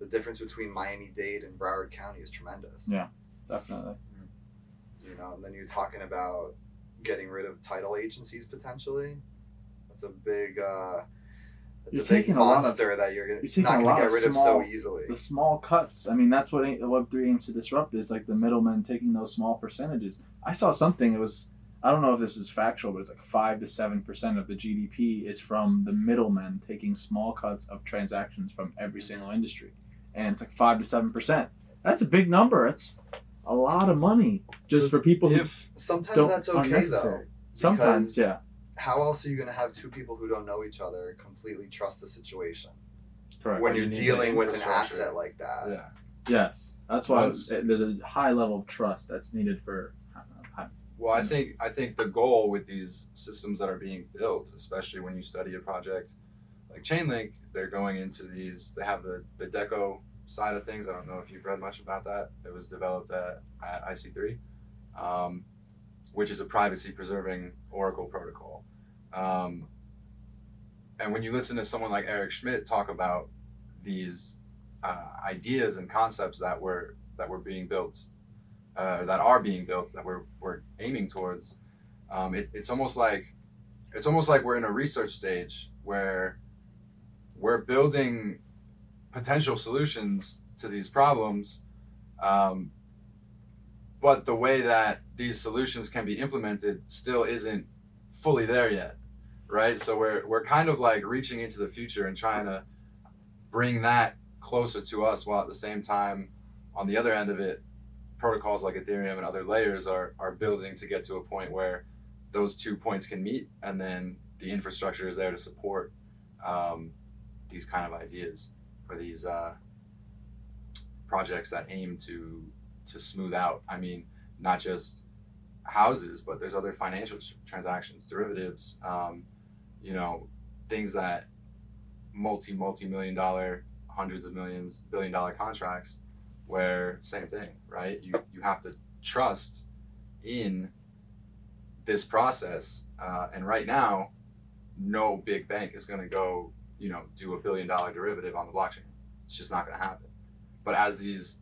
[SPEAKER 6] The difference between Miami-Dade and Broward County is tremendous.
[SPEAKER 2] Yeah, definitely.
[SPEAKER 6] You know, and then you're talking about getting rid of title agencies potentially. That's a big monster that you're not going to get rid of so easily.
[SPEAKER 2] The small cuts. I mean, that's what Web3 aims to disrupt, is like the middlemen taking those small percentages. I saw something, I don't know if this is factual, but it's like 5 to 7% of the GDP is from the middlemen taking small cuts of transactions from every single industry. And it's like 5 to 7%. That's a big number. It's a lot of money just for people who
[SPEAKER 6] sometimes that's okay though.
[SPEAKER 2] Sometimes, yeah.
[SPEAKER 6] How else are you going to have two people who don't know each other completely trust the situation?
[SPEAKER 2] Correct.
[SPEAKER 6] When you're dealing with an asset like that.
[SPEAKER 2] Yeah. Yes. That's why there's a high level of trust that's needed for.
[SPEAKER 4] Well, I think the goal with these systems that are being built, especially when you study a project like Chainlink, they're going into these. They have the deco side of things. I don't know if you've read much about that. It was developed at IC3, which is a privacy preserving Oracle protocol. and when you listen to someone like Eric Schmidt talk about these ideas and concepts that were being built, that are being built, that we're aiming towards, it's almost like we're in a research stage where we're building potential solutions to these problems, but the way that these solutions can be implemented still isn't fully there yet, right? So we're kind of like reaching into the future and trying to bring that closer to us, while at the same time, on the other end of it, protocols like Ethereum and other layers are building to get to a point where those 2 points can meet, and then the infrastructure is there to support these kind of ideas, or these projects that aim to smooth out. I mean, not just houses, but there's other financial transactions, derivatives, things that multi-million dollar, hundreds of millions, billion-dollar contracts, where same thing, right? You have to trust in this process, and right now, no big bank is going to go, do $1 billion derivative on the blockchain. It's just not going to happen. But as these,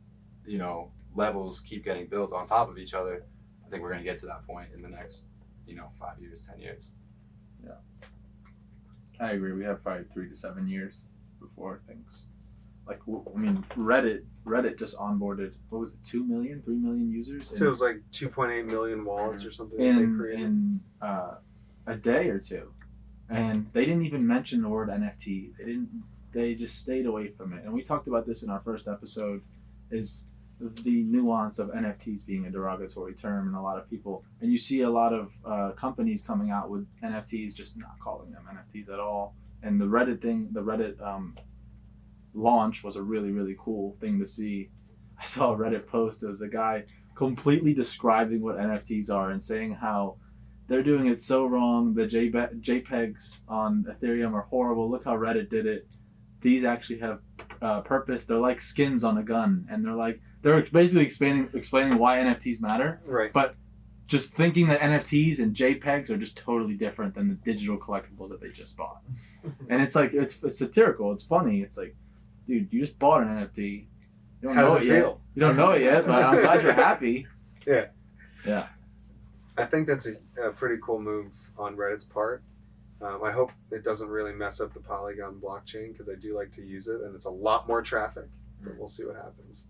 [SPEAKER 4] levels keep getting built on top of each other, I think we're going to get to that point in the next, 5 years, 10 years.
[SPEAKER 2] Yeah, I agree. We have probably 3 to 7 years before things like, I mean, Reddit just onboarded, what was it, 2 million, 3 million users?
[SPEAKER 1] So it was like 2.8 million wallets or something that they
[SPEAKER 2] in
[SPEAKER 1] created.
[SPEAKER 2] in a day or two, and they didn't even mention the word NFT. They just stayed away from it. And we talked about this in our first episode, is the nuance of NFTs being a derogatory term, and a lot of people, and you see a lot of companies coming out with NFTs just not calling them NFTs at all. And the Reddit launch was a really, really cool thing to see. I saw a Reddit post. There was a guy completely describing what NFTs are and saying how they're doing it so wrong. The JPEGs on Ethereum are horrible. Look how Reddit did it. These actually have purpose. They're like skins on a gun, and they're basically explaining why NFTs matter.
[SPEAKER 1] Right.
[SPEAKER 2] But just thinking that NFTs and JPEGs are just totally different than the digital collectibles that they just bought. And it's like, it's satirical. It's funny. It's like, dude, you just bought an NFT. You don't
[SPEAKER 1] How
[SPEAKER 2] know
[SPEAKER 1] does
[SPEAKER 2] it
[SPEAKER 1] it
[SPEAKER 2] yet.
[SPEAKER 1] feel?
[SPEAKER 2] You don't know it yet, but I'm glad you're happy.
[SPEAKER 1] Yeah.
[SPEAKER 2] Yeah.
[SPEAKER 1] I think that's a pretty cool move on Reddit's part. I hope it doesn't really mess up the Polygon blockchain, because I do like to use it, and it's a lot more traffic, but we'll see what happens.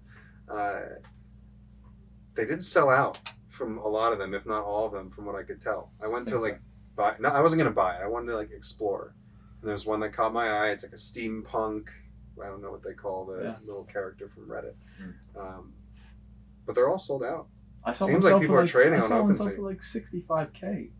[SPEAKER 1] They did sell out from a lot of them, if not all of them, from what I could tell. I went to buy. No, I wasn't gonna buy it. I wanted to explore. And there's one that caught my eye. It's like a steampunk. I don't know what they call the little character from Reddit. But they're all sold out. Seems like people are trading on OpenSea.
[SPEAKER 2] For like $65K.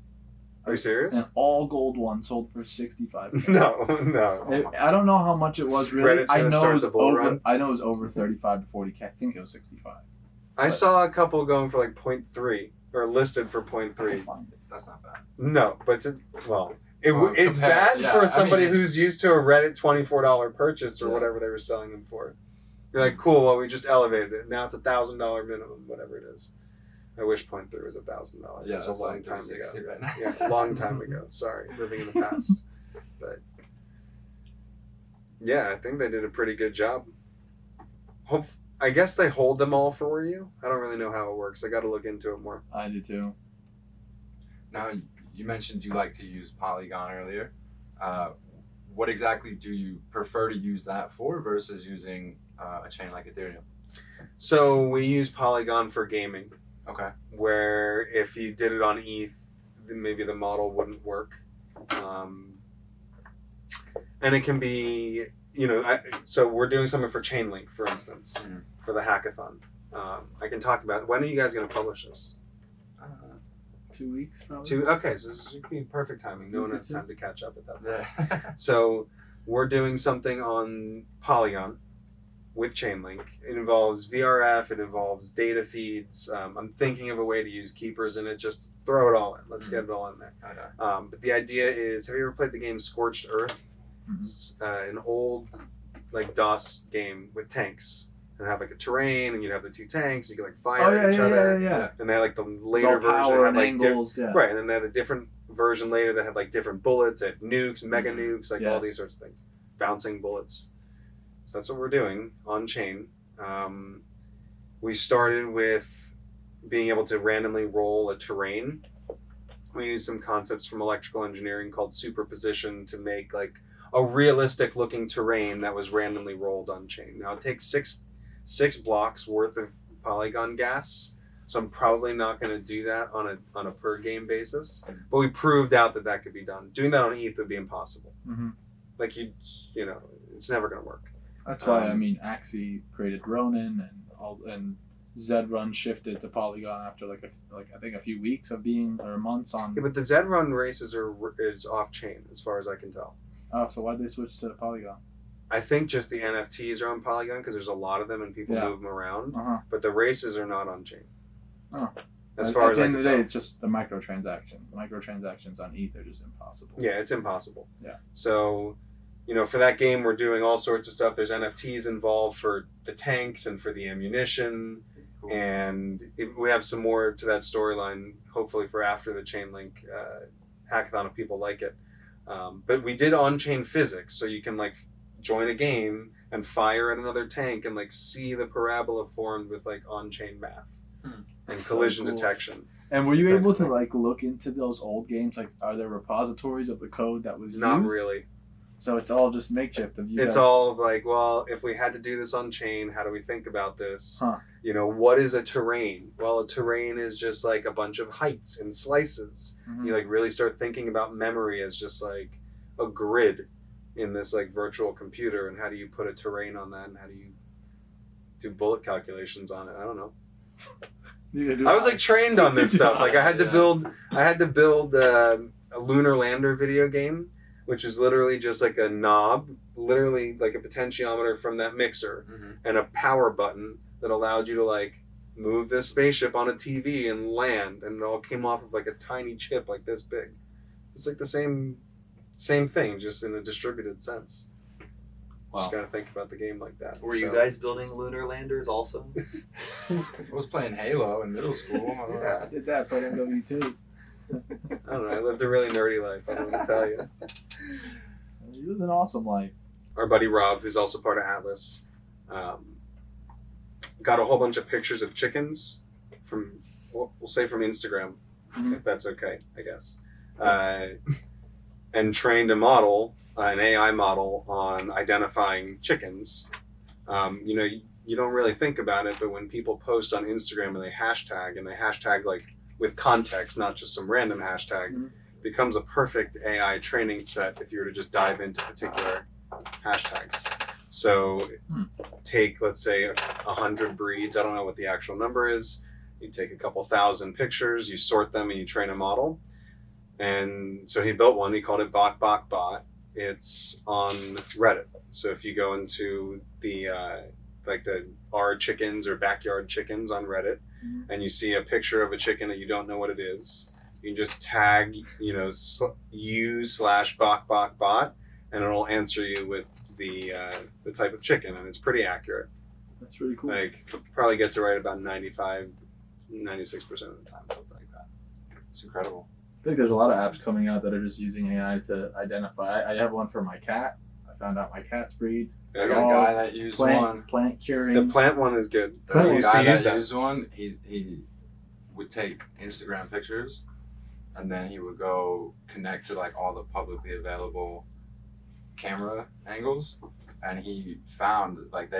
[SPEAKER 1] Are you serious?
[SPEAKER 2] An all gold one sold for $65K.
[SPEAKER 1] No.
[SPEAKER 2] I don't know how much it was really.
[SPEAKER 1] Reddit's gonna start the bull run?
[SPEAKER 2] I know it was over 35 to 40K. I think it was 65.
[SPEAKER 1] I saw a couple going for 0.3, or listed for
[SPEAKER 2] I can
[SPEAKER 1] 0.3.
[SPEAKER 2] find it.
[SPEAKER 4] That's not bad.
[SPEAKER 1] No, but it's
[SPEAKER 4] compared,
[SPEAKER 1] bad for somebody
[SPEAKER 4] it's-
[SPEAKER 1] who's used to a Reddit $24 purchase or whatever they were selling them for. You're like, cool. Well, we just elevated it. Now it's $1,000 minimum, whatever it is. I wish 0.3 was $1,000.
[SPEAKER 4] Yeah,
[SPEAKER 1] it was
[SPEAKER 4] that's
[SPEAKER 1] a long
[SPEAKER 4] like
[SPEAKER 1] time
[SPEAKER 4] 360
[SPEAKER 1] ago.
[SPEAKER 4] right now.
[SPEAKER 1] Yeah, a long time ago. Sorry, living in the past. But yeah, I think they did a pretty good job. I guess they hold them all for you. I don't really know how it works. I got to look into it more.
[SPEAKER 2] I do too.
[SPEAKER 4] Now, you mentioned you like to use Polygon earlier. What exactly do you prefer to use that for versus using a chain like Ethereum?
[SPEAKER 1] So we use Polygon for gaming.
[SPEAKER 4] Okay.
[SPEAKER 1] Where if you did it on ETH, then maybe the model wouldn't work. And it can be, so we're doing something for Chainlink, for instance, for the hackathon. I can talk about, when are you guys going to publish this?
[SPEAKER 2] 2 weeks probably.
[SPEAKER 1] Okay, so this would be perfect timing. No one has time to catch up at that point.
[SPEAKER 4] Yeah.
[SPEAKER 1] So we're doing something on Polygon with Chainlink. It involves VRF, it involves data feeds. I'm thinking of a way to use keepers in it. Just throw it all in. Let's get it all in there.
[SPEAKER 4] Okay.
[SPEAKER 1] But the idea is, have you ever played the game Scorched Earth? It's an old DOS game with tanks. And have a terrain, and you'd have the two tanks, and you could fire at each other.
[SPEAKER 2] Yeah.
[SPEAKER 1] And they had the later version had
[SPEAKER 2] angles,
[SPEAKER 1] right, and then they had the different version later that had like different bullets, at nukes, mega nukes, like all
[SPEAKER 2] Yes.
[SPEAKER 1] these sorts of things, bouncing bullets. So that's what we're doing on chain. We started with being able to randomly roll a terrain. We used some concepts from electrical engineering called superposition to make like a realistic looking terrain that was randomly rolled on chain. Now it takes six blocks worth of polygon gas, so I'm probably not going to do that on a per game basis. But we proved out that could be done. Doing that on ETH would be impossible.
[SPEAKER 2] Mm-hmm.
[SPEAKER 1] Like you know, it's never going to work.
[SPEAKER 2] That's why Axie created Ronin and Zrun shifted to Polygon after like I think a few weeks of being or months on.
[SPEAKER 1] Yeah, but the Zrun races is off chain as far as I can tell.
[SPEAKER 2] Oh, so why'd they switch to the Polygon?
[SPEAKER 1] I think just the NFTs are on Polygon because there's a lot of them and people move them around.
[SPEAKER 2] Uh-huh.
[SPEAKER 1] But the races are not on chain.
[SPEAKER 2] Oh.
[SPEAKER 1] As far as
[SPEAKER 2] at the
[SPEAKER 1] I
[SPEAKER 2] end
[SPEAKER 1] can
[SPEAKER 2] of the
[SPEAKER 1] tell.
[SPEAKER 2] day, it's just the microtransactions. The microtransactions on ETH are just impossible.
[SPEAKER 1] Yeah, it's impossible.
[SPEAKER 2] Yeah.
[SPEAKER 1] So, you know, for that game, we're doing all sorts of stuff. There's NFTs involved for the tanks and for the ammunition.
[SPEAKER 4] Cool.
[SPEAKER 1] And we have some more to that storyline, hopefully for after the Chainlink hackathon if people like it. But we did on-chain physics, so you can like join a game and fire at another tank and like see the parabola formed with like on-chain math and
[SPEAKER 2] That's
[SPEAKER 1] collision
[SPEAKER 2] so cool.
[SPEAKER 1] detection.
[SPEAKER 2] And were you
[SPEAKER 1] That's
[SPEAKER 2] able to
[SPEAKER 1] cool.
[SPEAKER 2] like look into those old games? Like, are there repositories of the code that was
[SPEAKER 1] Not
[SPEAKER 2] used?
[SPEAKER 1] really.
[SPEAKER 2] So it's all just makeshift of you.
[SPEAKER 1] It's
[SPEAKER 2] guys.
[SPEAKER 1] all like, well, if we had to do this on chain, how do we think about this?
[SPEAKER 2] Huh.
[SPEAKER 1] You know, what is a terrain? Well, a terrain is just like a bunch of heights and slices.
[SPEAKER 2] Mhm.
[SPEAKER 1] You like really start thinking about memory as just like a grid in this like virtual computer, and how do you put a terrain on that, and how do you do bullet calculations on it? I don't know. I was like trained on this stuff. Like I had to build a lunar lander video game, which is literally just like a knob, literally like a potentiometer from that mixer, and a power button that allowed you to like move this spaceship on a TV and land, and it all came off of like a tiny chip like this big. It's like the same thing, just in a distributed sense.
[SPEAKER 2] Wow.
[SPEAKER 1] Just gotta think about the game like that.
[SPEAKER 6] Were you guys building lunar landers also?
[SPEAKER 4] I was playing Halo in middle school. I don't know.
[SPEAKER 2] I did that for MW2.
[SPEAKER 1] I don't know. I lived a really nerdy life. I don't know what to tell you.
[SPEAKER 2] You lived an awesome life.
[SPEAKER 1] Our buddy Rob, who's also part of Atlas, got a whole bunch of pictures of chickens from, we'll say from Instagram,
[SPEAKER 2] Mhm.
[SPEAKER 1] if that's okay, I guess, and trained a model, an AI model, on identifying chickens. You know, you don't really think about it, but when people post on Instagram and they hashtag like with context, not just some random hashtag,
[SPEAKER 2] Mhm.
[SPEAKER 1] becomes a perfect AI training set if you were to just dive into particular hashtags. So take, let's say, 100 breeds. I don't know what the actual number is. You take a couple thousand pictures, you sort them, and you train a model. And so he built one. He called it Bot. It's on Reddit. So if you go into the like the R chickens or backyard chickens on Reddit,
[SPEAKER 2] Mhm.
[SPEAKER 1] and you see a picture of a chicken that you don't know what it is, you can just tag, you know, u/bot, and it'll answer you with the type of chicken, and it's pretty accurate.
[SPEAKER 2] That's really cool.
[SPEAKER 1] Like probably gets it right about 96% of the time, something like that.
[SPEAKER 4] It's incredible.
[SPEAKER 2] I think there's a lot of apps coming out that are just using AI to identify. I have one for my cat. I found out my cat's breed.
[SPEAKER 4] There's a
[SPEAKER 2] Dog,
[SPEAKER 4] guy that used one.
[SPEAKER 2] Plant curing.
[SPEAKER 1] The plant one is good.
[SPEAKER 4] The
[SPEAKER 1] I used to
[SPEAKER 4] guy
[SPEAKER 1] use
[SPEAKER 4] that
[SPEAKER 1] that.
[SPEAKER 4] used one, he would take Instagram pictures, and then he would go connect to like all the publicly available camera angles, and he found like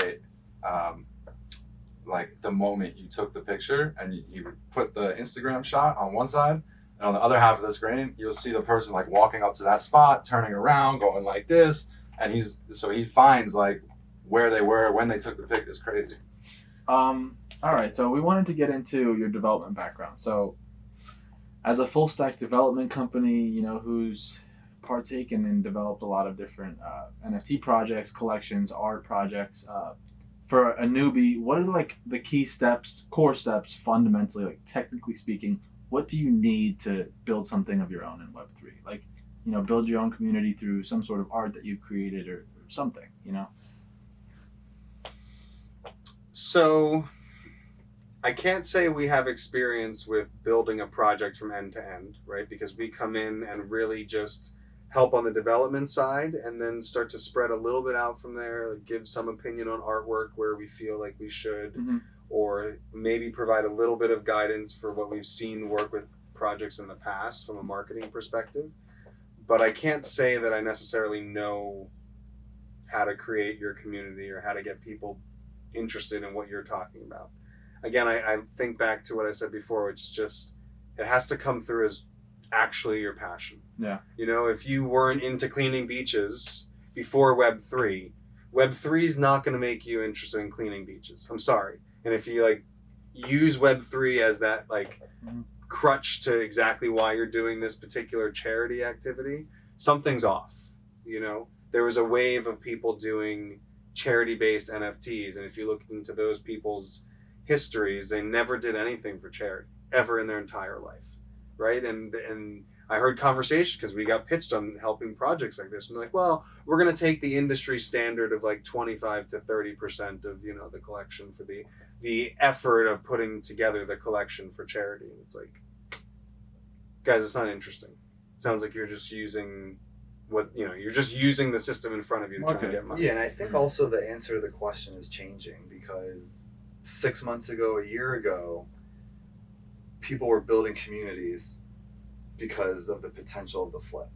[SPEAKER 4] like the moment you took the picture, and he would put the Instagram shot on one side, and on the other half of the screen, you'll see the person like walking up to that spot, turning around, going like this, and he finds like where they were when they took the pic. It's crazy.
[SPEAKER 2] All right, so we wanted to get into your development background. So, as a full stack development company, you know, who's partaken and developed a lot of different NFT projects, collections, art projects. For a newbie, what are like the key steps, core steps, fundamentally, like technically speaking? What do you need to build something of your own in Web3? Like, you know, build your own community through some sort of art that you've created or something, you know?
[SPEAKER 1] So I can't say we have experience with building a project from end to end, right? Because we come in and really just help on the development side and then start to spread a little bit out from there, like give some opinion on artwork where we feel like we should, or maybe provide a little bit of guidance for what we've seen work with projects in the past from a marketing perspective. But I can't say that I necessarily know how to create your community or how to get people interested in what you're talking about. Again, I think back to what I said before, which is just, it has to come through as actually your passion.
[SPEAKER 2] Yeah.
[SPEAKER 1] You know, if you weren't into cleaning beaches before Web3, Web3 is not going to make you interested in cleaning beaches. I'm sorry. And if you like use Web3 as that like crutch to exactly why you're doing this particular charity activity, something's off. You know, there was a wave of people doing charity-based NFTs, and if you look into those people's histories, they never did anything for charity ever in their entire life, right? And I heard conversation because we got pitched on helping projects like this, and like, well, we're going to take the industry standard of like 25 to 30% of, you know, the collection for the effort of putting together the collection for charity. And it's like, guys, it's not interesting. It sounds like you're just using you're just using the system in front of you to try and get money.
[SPEAKER 6] Yeah, and I think also the answer to the question is changing, because 6 months ago, a year ago, people were building communities because of the potential of the flip,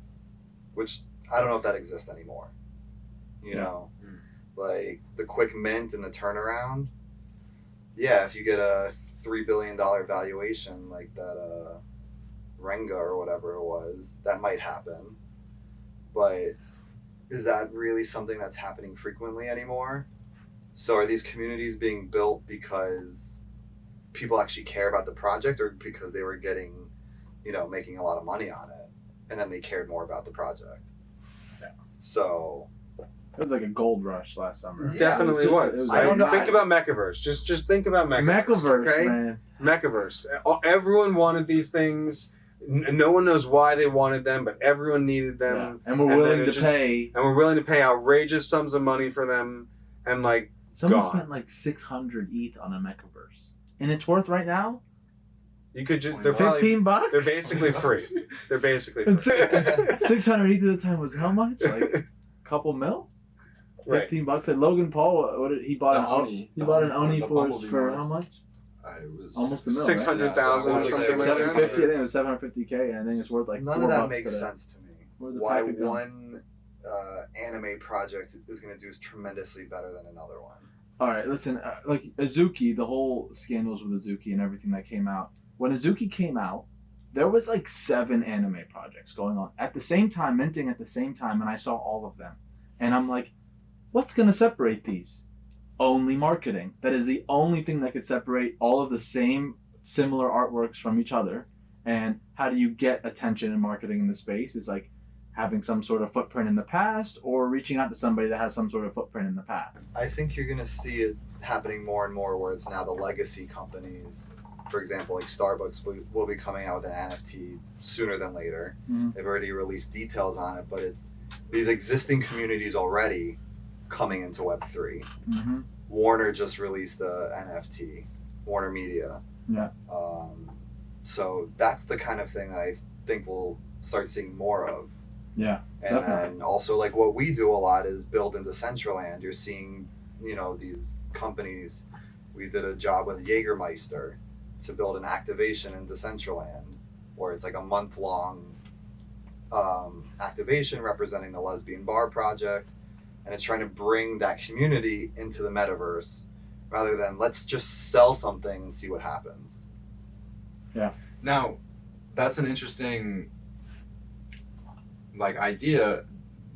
[SPEAKER 6] which I don't know if that exists anymore. You know, like the quick mint and the turnaround. Yeah, if you get a $3 billion valuation like that Renga or whatever it was, that might happen. But is that really something that's happening frequently anymore? So are these communities being built because people actually care about the project, or because they were getting, you know, making a lot of money on it, and then they cared more about the project? Yeah. So
[SPEAKER 2] it was like a gold rush last summer.
[SPEAKER 1] Yeah, definitely
[SPEAKER 2] it
[SPEAKER 1] was.
[SPEAKER 6] I don't know.
[SPEAKER 1] Think about Mechaverse. Just think about Mechaverse. Okay?
[SPEAKER 2] Man.
[SPEAKER 1] Mechaverse. Everyone wanted these things. No one knows why they wanted them, but everyone needed them.
[SPEAKER 2] Yeah. And we're willing to pay.
[SPEAKER 1] And we're willing to pay outrageous sums of money for them. And like,
[SPEAKER 2] someone spent like 600 ETH on a Mechaverse, and it's worth right now.
[SPEAKER 1] You could just
[SPEAKER 2] they're $15.
[SPEAKER 1] They're basically free. They're basically free.
[SPEAKER 2] 600 ETH at the time was how much? Like a couple mil. $15. And Logan Paul, he bought an Oni for how much?
[SPEAKER 4] It was
[SPEAKER 2] almost a mil.
[SPEAKER 1] 600,000 or something like that.
[SPEAKER 2] 750. I think it was 750K. I think it's worth like
[SPEAKER 6] none
[SPEAKER 2] $4
[SPEAKER 6] of that makes sense to me. Why
[SPEAKER 2] one
[SPEAKER 6] anime project is going to do tremendously better than another one?
[SPEAKER 2] All right, listen. Like Azuki, the whole scandals with Azuki and everything that came out. When Azuki came out, there was like 7 anime projects going on at the same time, minting at the same time, and I saw all of them. And I'm like, what's going to separate these? Only marketing. That is the only thing that could separate all of the same similar artworks from each other. And how do you get attention and marketing in the space is like having some sort of footprint in the past, or reaching out to somebody that has some sort of footprint in the past.
[SPEAKER 6] I think you're going to see it happening more and more where it's now the legacy companies. For example, like Starbucks will be coming out with an NFT sooner than later. Mm-hmm. They've already released details on it, but it's these existing communities already coming into Web3. Mm-hmm. Warner just released the NFT, Warner Media.
[SPEAKER 2] Yeah.
[SPEAKER 6] So that's the kind of thing that I think we'll start seeing more of.
[SPEAKER 2] Yeah.
[SPEAKER 6] And then also like what we do a lot is build in Decentraland. You're seeing, you know, these companies. We did a job with Jägermeister to build an activation in Decentraland where it's like a month-long activation representing the Lesbian Bar Project. And it's trying to bring that community into the metaverse rather than let's just sell something and see what happens.
[SPEAKER 2] Yeah.
[SPEAKER 4] Now, that's an interesting idea.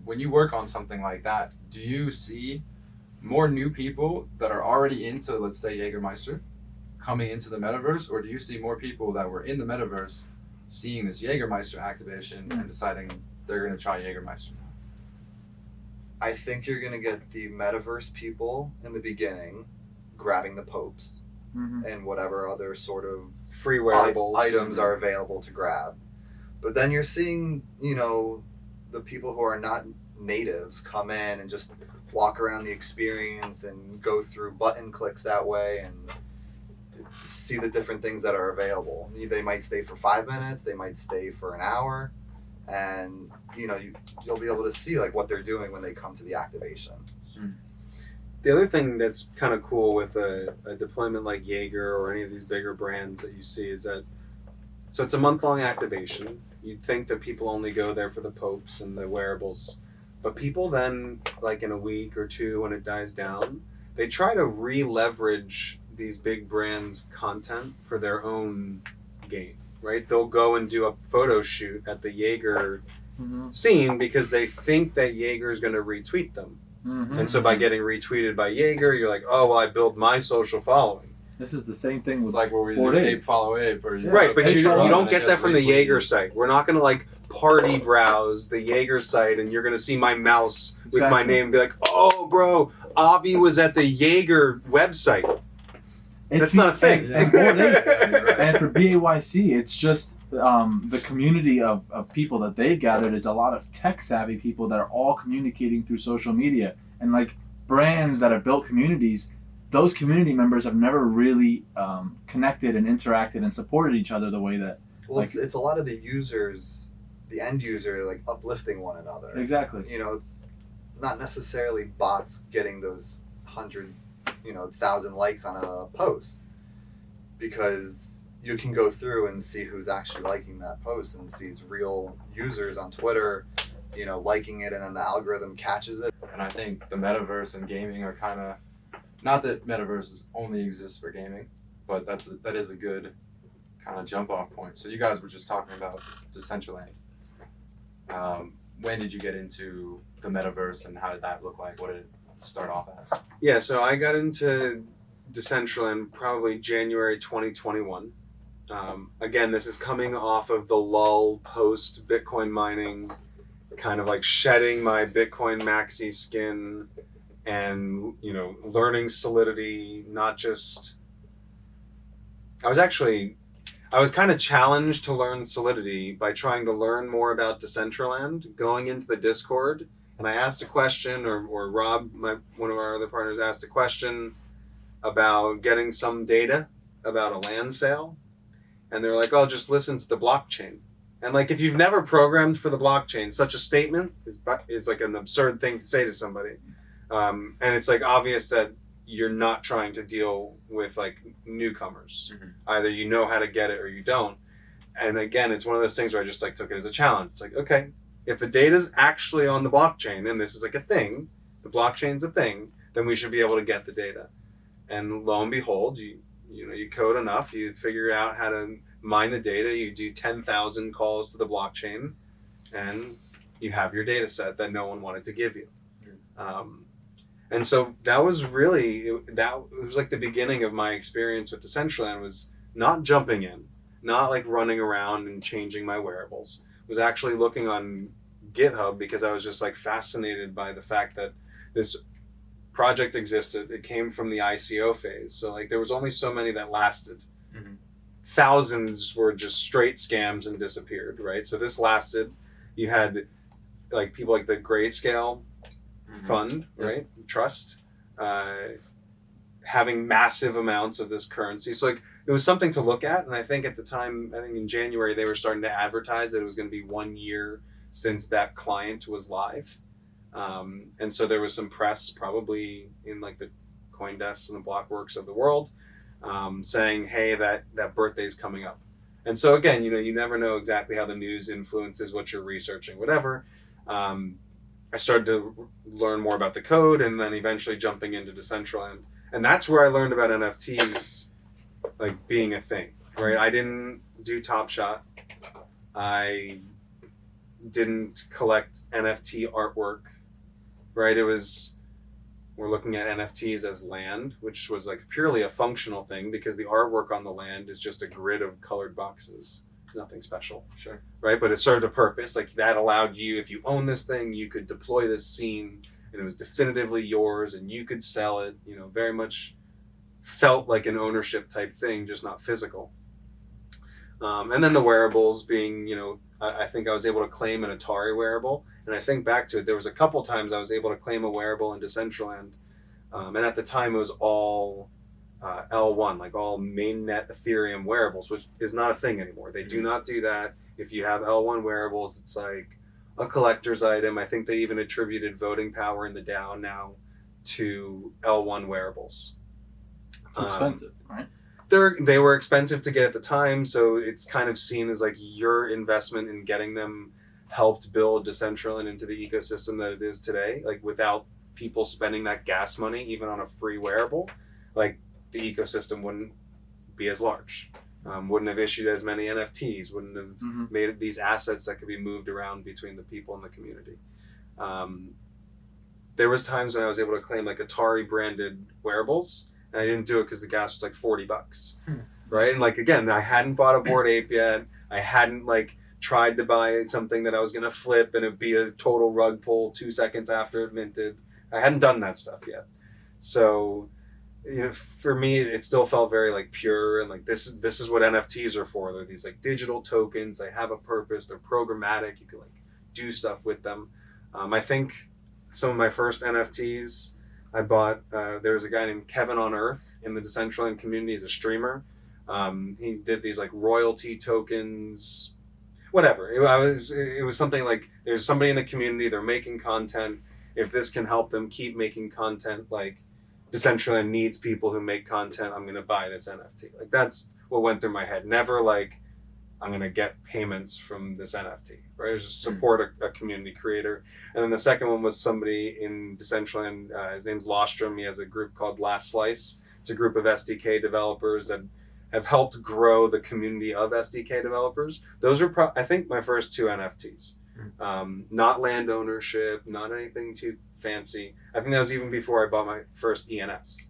[SPEAKER 4] When you work on something like that, do you see more new people that are already into, let's say, Jägermeister coming into the metaverse, or do you see more people that were in the metaverse seeing this Jägermeister activation and deciding they're going to try Jägermeister?
[SPEAKER 6] I think you're going to get the metaverse people in the beginning grabbing the popes and whatever other sort of
[SPEAKER 1] free wearables
[SPEAKER 6] items are available to grab. But then you're seeing, you know, the people who are not natives come in and just walk around the experience and go through button clicks that way. And see the different things that are available. They might stay for 5 minutes, they might stay for an hour, and you'll be able to see like what they're doing when they come to the activation.
[SPEAKER 1] The other thing that's kind of cool with a deployment like Jaeger or any of these bigger brands that you see is that, so it's a month-long activation. You'd think that people only go there for the popes and the wearables, but people then, like in a week or two when it dies down, they try to re-leverage these big brands' content for their own game, right? They'll go and do a photo shoot at the Jaeger scene because they think that Jaeger is going to retweet them. And so by getting retweeted by Jaeger, you're like, oh, well, I build my social following.
[SPEAKER 2] This is the same thing with
[SPEAKER 4] It's like what we
[SPEAKER 2] Bored
[SPEAKER 4] do,
[SPEAKER 2] Ape.
[SPEAKER 4] ape follow ape, or
[SPEAKER 1] Right, but you
[SPEAKER 2] Patreon,
[SPEAKER 1] don't get that from the Jaeger site. We're not going to like party browse the Jaeger site and you're going to see my mouse with my
[SPEAKER 2] Exactly.
[SPEAKER 1] name and be like, oh, bro, Avi was at the Jaeger website. That's not a thing.
[SPEAKER 2] And Bored Ape.
[SPEAKER 4] Right.
[SPEAKER 2] And for BAYC, it's just the community of people that they've gathered is a lot of tech savvy people that are all communicating through social media. And like brands that have built communities, those community members have never really connected and interacted and supported each other the way that.
[SPEAKER 6] Well,
[SPEAKER 2] Like-
[SPEAKER 6] it's a lot of the users, the end user, like uplifting one another.
[SPEAKER 2] Exactly.
[SPEAKER 6] It's not necessarily bots getting those 1,000 likes on a post, because you can go through and see who's actually liking that post and see it's real users on Twitter, liking it, and then the algorithm catches it.
[SPEAKER 4] And I think the metaverse and gaming are kind of, not that metaverses only exist for gaming, but that is a good kind of jump off point. So you guys were just talking about Decentraland. When did you get into the metaverse and how did that look like? What did it start off as?
[SPEAKER 1] Yeah, so I got into Decentraland probably January 2021. Again, this is coming off of the lull post Bitcoin mining, kind of like shedding my Bitcoin maxi skin and, learning Solidity, not just... I was kind of challenged to learn Solidity by trying to learn more about Decentraland, going into the Discord, and I asked a question, or Rob, one of our other partners, asked a question about getting some data about a land sale, and they're like, oh, just listen to the blockchain. And like, if you've never programmed for the blockchain, such a statement is like an absurd thing to say to somebody. And it's like obvious that you're not trying to deal with like newcomers. Either you know how to get it or you don't. And again, it's one of those things where I just like took it as a challenge. It's like, okay, if the data's actually on the blockchain and this is like a thing, the blockchain's a thing, then we should be able to get the data. And lo and behold, you code enough, you figure out how to mine the data, you do 10,000 calls to the blockchain, and you have your data set that no one wanted to give you. And so that was really, it was like the beginning of my experience with Decentraland, was not jumping in, not like running around and changing my wearables, was actually looking on GitHub because I was just like fascinated by the fact that this project existed. It came from the ICO phase. So like there was only so many that lasted. Thousands were just straight scams and disappeared, right? So this lasted. You had like people like the Grayscale fund, right? Trust, having massive amounts of this currency. So like it was something to look at. And I think at the time, I think in January, they were starting to advertise that it was going to be 1 year since that client was live. And so there was some press probably in like the CoinDesk and the Blockworks of the world saying, hey, that birthday's coming up. And so again, you never know exactly how the news influences what you're researching, whatever. I started to learn more about the code and then eventually jumping into Decentraland. And that's where I learned about NFTs like being a thing, right? I didn't do Top Shot. I didn't collect NFT artwork, right? We're looking at NFTs as land, which was like purely a functional thing because the artwork on the land is just a grid of colored boxes. It's nothing special.
[SPEAKER 4] Sure.
[SPEAKER 1] Right? But it served a purpose. Like that allowed you, if you own this thing, you could deploy this scene and it was definitively yours and you could sell it, very much felt like an ownership type thing, just not physical. And then the wearables being, I think I was able to claim an Atari wearable. And I think back to it, there was a couple times I was able to claim a wearable in Decentraland. And at the time it was all L1, like all mainnet Ethereum wearables, which is not a thing anymore. They do not do that. If you have L1 wearables, it's like a collector's item. I think they even attributed voting power in the DAO now to L1 wearables.
[SPEAKER 2] Expensive, right?
[SPEAKER 1] They were expensive to get at the time, so it's kind of seen as like your investment in getting them helped build Decentraland into the ecosystem that it is today. Like without people spending that gas money, even on a free wearable, like the ecosystem wouldn't be as large. Wouldn't have issued as many NFTs, wouldn't have made these assets that could be moved around between the people in the community. There was times when I was able to claim like Atari branded wearables, and I didn't do it because the gas was like $40, right? And like, again, I hadn't bought a Bored Ape yet. I hadn't like tried to buy something that I was going to flip and it'd be a total rug pull 2 seconds after it minted. I hadn't done that stuff yet. So, you know, for me, it still felt very like pure, and like this is what NFTs are for. They're these like digital tokens. They have a purpose. They're programmatic. You can like do stuff with them. I think some of my first NFTs I bought, there was a guy named Kevin on Earth in the Decentraland community. He's a streamer. He did these like royalty tokens, whatever. It was something like there's somebody in the community, they're making content. If this can help them keep making content, like Decentraland needs people who make content, I'm going to buy this NFT. Like that's what went through my head. Never like, I'm going to get payments from this NFT, right? It was just support a community creator. And then the second one was somebody in Decentraland, his name's Lostrom. He has a group called Last Slice. It's a group of SDK developers that have helped grow the community of SDK developers. Those are, I think, my first 2 NFTs. Not land ownership, not anything too fancy. I think that was even before I bought my first ENS.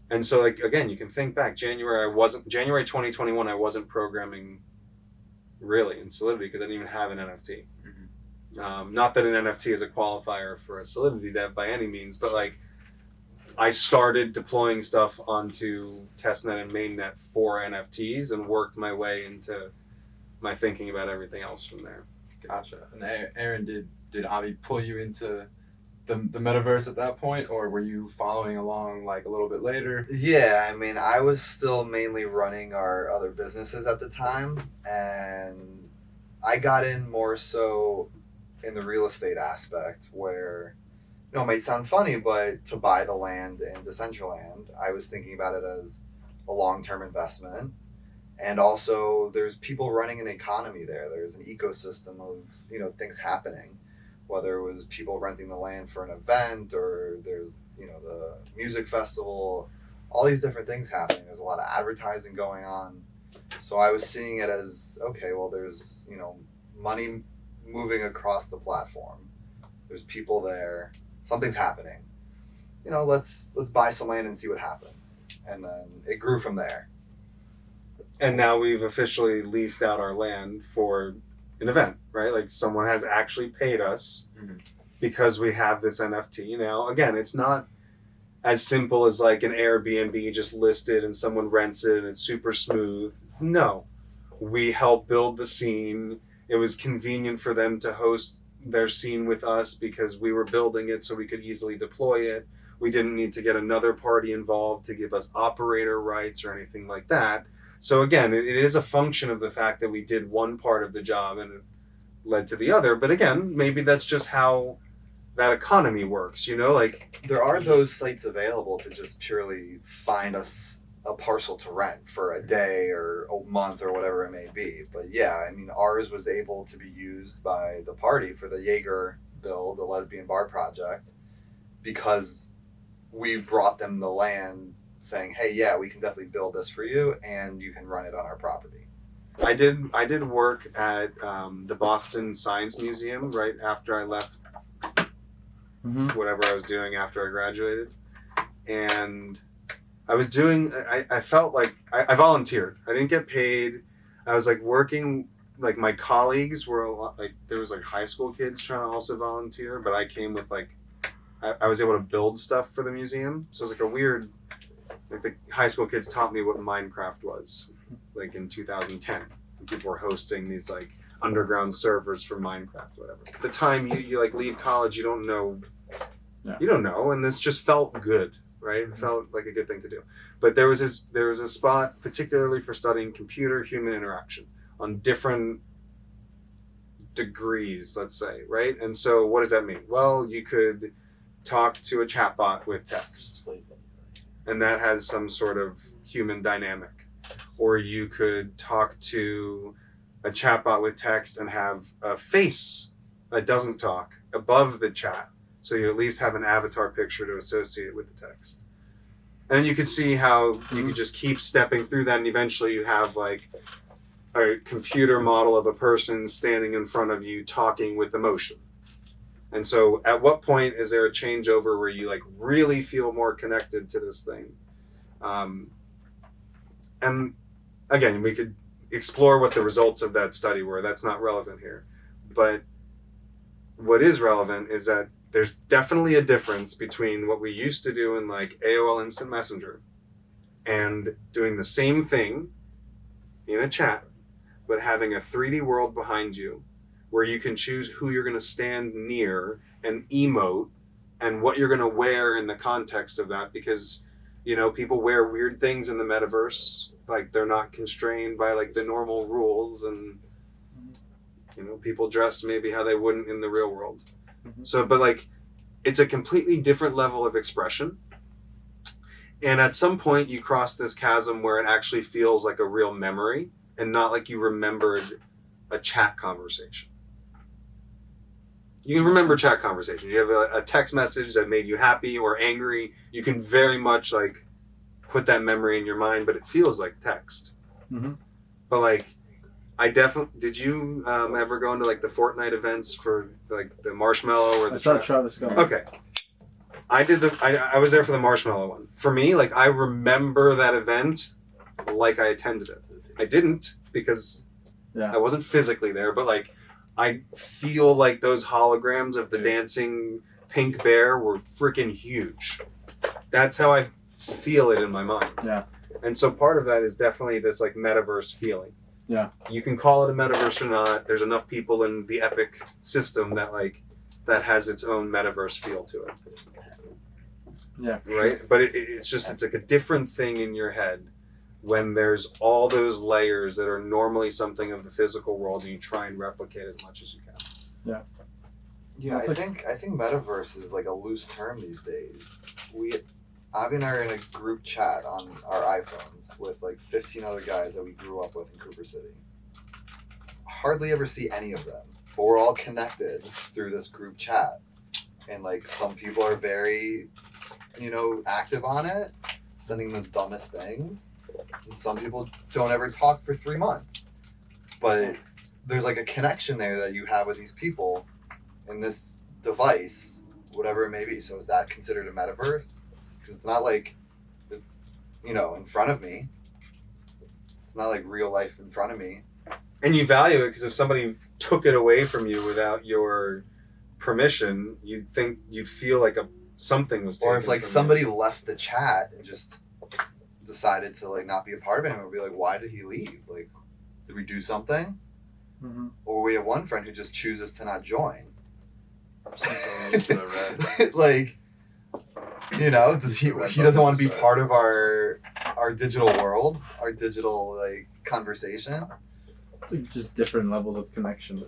[SPEAKER 1] And so, like, again, you can think back, January 2021, I wasn't programming really in Solidity because I didn't even have an NFT. Not that an NFT is a qualifier for a Solidity dev by any means, but like I started deploying stuff onto testnet and mainnet for NFTs and worked my way into my thinking about everything else from there.
[SPEAKER 4] Gotcha. And Aaron, did Avi pull you into the metaverse at that point, or were you following along like a little bit later?
[SPEAKER 6] Yeah, I mean, I was still mainly running our other businesses at the time, and I got in more so in the real estate aspect where, you know, it might sound funny, but to buy the land in Decentraland, I was thinking about it as a long-term investment. And also there's people running an economy there. There's an ecosystem of, you know, things happening, whether it was people renting the land for an event or there's, you know, the music festival, all these different things happening. There's a lot of advertising going on. So I was seeing it as, okay, well, there's, you know, money moving across the platform. There's people there. Something's happening. You know, let's buy some land and see what happens. And then it grew from there.
[SPEAKER 1] And now we've officially leased out our land for an event, right? Like someone has actually paid us because we have this NFT. Now, again, it's not as simple as like an Airbnb just listed and someone rents it and it's super smooth. No, we help build the scene. It was convenient for them to host their scene with us because we were building it so we could easily deploy it. We didn't need to get another party involved to give us operator rights or anything like that. So again, it is a function of the fact that we did one part of the job and it led to the other. But again, maybe that's just how that economy works, you know? Like
[SPEAKER 6] there are those sites available to just purely find us a parcel to rent for a day or a month or whatever it may be. But yeah, I mean, ours was able to be used by the party for the Jaeger build, the lesbian bar project, because we brought them the land saying, hey, yeah, we can definitely build this for you and you can run it on our property.
[SPEAKER 1] I did work at the Boston Science Museum right after I left whatever I was doing after I graduated. And I was doing, I felt like I volunteered. I didn't get paid. I was like working, like my colleagues were a lot, like there was like high school kids trying to also volunteer, but I came with like, I was able to build stuff for the museum. So it was like a weird, like the high school kids taught me what Minecraft was, like in 2010. People were hosting these like underground servers for Minecraft, whatever. At the time you like leave college, you don't know, and this just felt good. right? It felt like a good thing to do. But there was a spot particularly for studying computer-human interaction on different degrees, let's say, right? And so what does that mean? Well, you could talk to a chatbot with text, and that has some sort of human dynamic. Or you could talk to a chatbot with text and have a face that doesn't talk above the chat, so you at least have an avatar picture to associate with the text. And you could see how you could just keep stepping through that, and eventually you have like a computer model of a person standing in front of you talking with emotion. And so at what point is there a changeover where you like really feel more connected to this thing? And again, we could explore what the results of that study were. That's not relevant here. But what is relevant is that there's definitely a difference between what we used to do in like AOL Instant Messenger and doing the same thing in a chat, but having a 3D world behind you where you can choose who you're going to stand near and emote and what you're going to wear in the context of that. Because, you know, people wear weird things in the metaverse. Like they're not constrained by like the normal rules, and, you know, people dress maybe how they wouldn't in the real world. So, but like, it's a completely different level of expression. And at some point you cross this chasm where it actually feels like a real memory and not like you remembered a chat conversation. You can remember chat conversation. You have a text message that made you happy or angry. You can very much like put that memory in your mind, but it feels like text.
[SPEAKER 2] Mm-hmm.
[SPEAKER 1] But like, I definitely, did you ever go into like the Fortnite events for like the marshmallow or the
[SPEAKER 2] I saw Travis go.
[SPEAKER 1] Okay. I was there for the marshmallow one. For me, like I remember that event like I attended it. I didn't because I wasn't physically there, but like I feel like those holograms of the dancing pink bear were freaking huge. That's how I feel it in my mind.
[SPEAKER 2] Yeah.
[SPEAKER 1] And so part of that is definitely this like metaverse feeling.
[SPEAKER 2] Yeah.
[SPEAKER 1] You can call it a metaverse or not. There's enough people in the Epic system that like that has its own metaverse feel to it.
[SPEAKER 2] Yeah.
[SPEAKER 1] Right? But it's just, it's like a different thing in your head when there's all those layers that are normally something of the physical world and you try and replicate as much as you can.
[SPEAKER 2] Yeah.
[SPEAKER 6] Yeah, I think metaverse is like a loose term these days. Avi and I are in a group chat on our iPhones with like 15 other guys that we grew up with in Cooper City. Hardly ever see any of them, but we're all connected through this group chat. And like some people are very, you know, active on it, sending the dumbest things. And some people don't ever talk for 3 months. But there's like a connection there that you have with these people in this device, whatever it may be. So is that considered a metaverse? Because it's not like, you know, in front of me. It's not like real life in front of me.
[SPEAKER 1] And you value it because if somebody took it away from you without your permission, you'd feel like something was taken.
[SPEAKER 6] Or if like somebody left the chat and just decided to like not be a part of it, it would be like, why did he leave? Like, did we do something?
[SPEAKER 2] Mm-hmm.
[SPEAKER 6] Or we have one friend who just chooses to not join.
[SPEAKER 4] Red.
[SPEAKER 6] Like, you know, he doesn't want to be part of our digital world, our digital like conversation.
[SPEAKER 2] It's like just different levels of connection,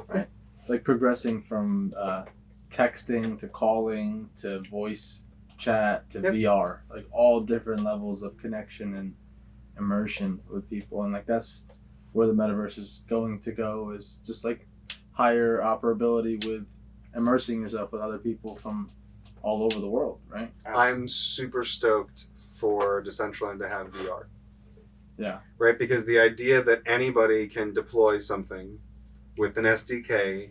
[SPEAKER 2] right? It's like progressing from texting to calling to voice chat to VR, like all different levels of connection and immersion with people. And like that's where the metaverse is going to go, is just like higher operability with immersing yourself with other people from all over the world, right?
[SPEAKER 1] I'm super stoked for Decentraland to have VR.
[SPEAKER 2] Yeah.
[SPEAKER 1] Right? Because the idea that anybody can deploy something with an SDK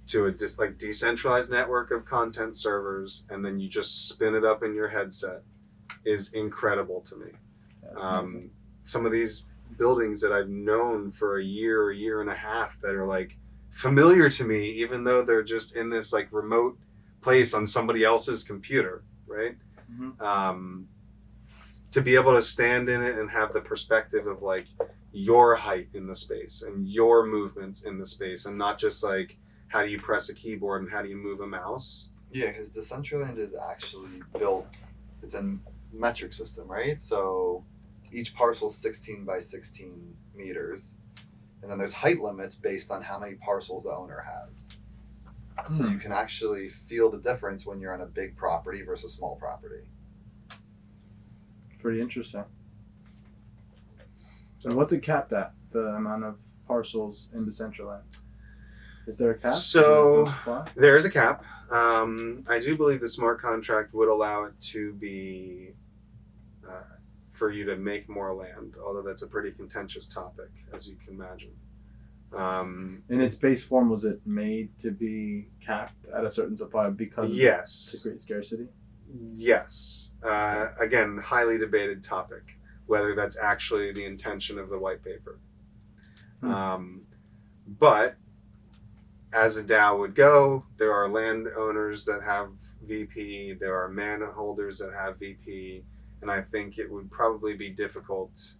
[SPEAKER 1] to a decentralized network of content servers and then you just spin it up in your headset is incredible to me. Some of these buildings that I've known for a year and a half that are like familiar to me, even though they're just in this like remote place on somebody else's computer, right?
[SPEAKER 2] Mm-hmm.
[SPEAKER 1] To be able to stand in it and have the perspective of like your height in the space and your movements in the space and not just like how do you press a keyboard and how do you move a mouse.
[SPEAKER 6] Yeah, because Decentraland is actually built it's a metric system, right? So each parcel is 16 by 16 meters. And then there's height limits based on how many parcels the owner has. So you can actually feel the difference when you're on a big property versus small property.
[SPEAKER 2] Pretty interesting. So what's it capped at, the amount of parcels in Decentraland? Is there a cap?
[SPEAKER 1] So
[SPEAKER 2] Does that apply?
[SPEAKER 1] there is a cap. I do believe the smart contract would allow it to be for you to make more land, although that's a pretty contentious topic, as you can imagine.
[SPEAKER 2] In its base form, was it made to be capped at a certain supply because
[SPEAKER 1] Yes.
[SPEAKER 2] to create scarcity?
[SPEAKER 1] Yes. Again, highly debated topic, whether that's actually the intention of the white paper. But as a DAO would go, there are landowners that have VP, there are manholders that have VP, and I think it would probably be difficult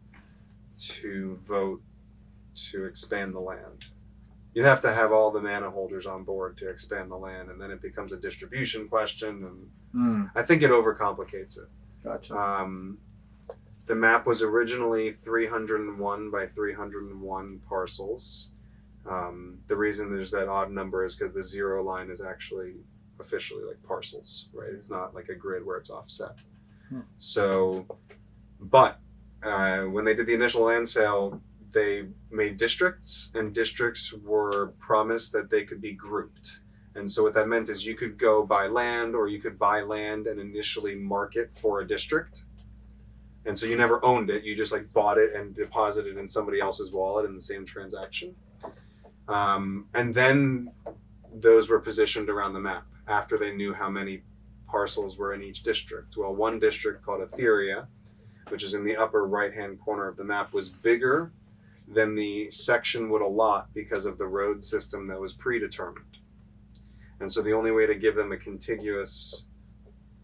[SPEAKER 1] to vote to expand the land. You'd have to have all the manholders on board to expand the land, and then it becomes a distribution question, and I think it overcomplicates it.
[SPEAKER 2] Gotcha.
[SPEAKER 1] The map was originally 301 by 301 parcels. The reason there's that odd number is because the 0 line is actually officially like parcels, right? It's not like a grid where it's offset. So, but when they did the initial land sale, they made districts, and districts were promised that they could be grouped. And so what that meant is you could go buy land, or you could buy land and initially mark it for a district. And so you never owned it, you just like bought it and deposited it in somebody else's wallet in the same transaction. And then those were positioned around the map after they knew how many parcels were in each district. Well, one district called Etheria, which is in the upper right-hand corner of the map, was bigger than the section would allot because of the road system that was predetermined. And so the only way to give them a contiguous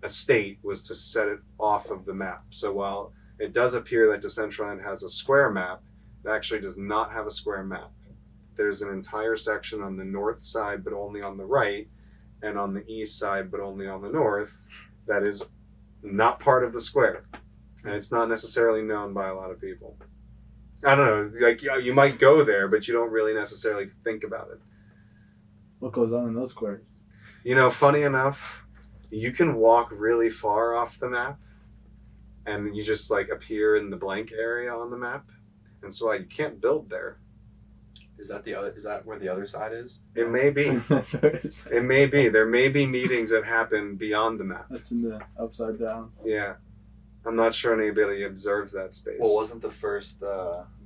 [SPEAKER 1] estate was to set it off of the map. So while it does appear that Decentraland has a square map, it actually does not have a square map. There's an entire section on the north side, but only on the right, and on the east side, but only on the north, that is not part of the square. And it's not necessarily known by a lot of people. I don't know, like you might go there, but you don't really necessarily think about it.
[SPEAKER 2] What goes on in those squares?
[SPEAKER 1] You know, funny enough, you can walk really far off the map, and you just like appear in the blank area on the map, and so you can't build there.
[SPEAKER 4] Is that where the other side is?
[SPEAKER 1] It may be.
[SPEAKER 2] That's what it's
[SPEAKER 1] It may be. There may be meetings that happen beyond the map.
[SPEAKER 2] That's in the upside down.
[SPEAKER 1] Yeah. I'm not sure anybody observes that space.
[SPEAKER 6] Well, wasn't the first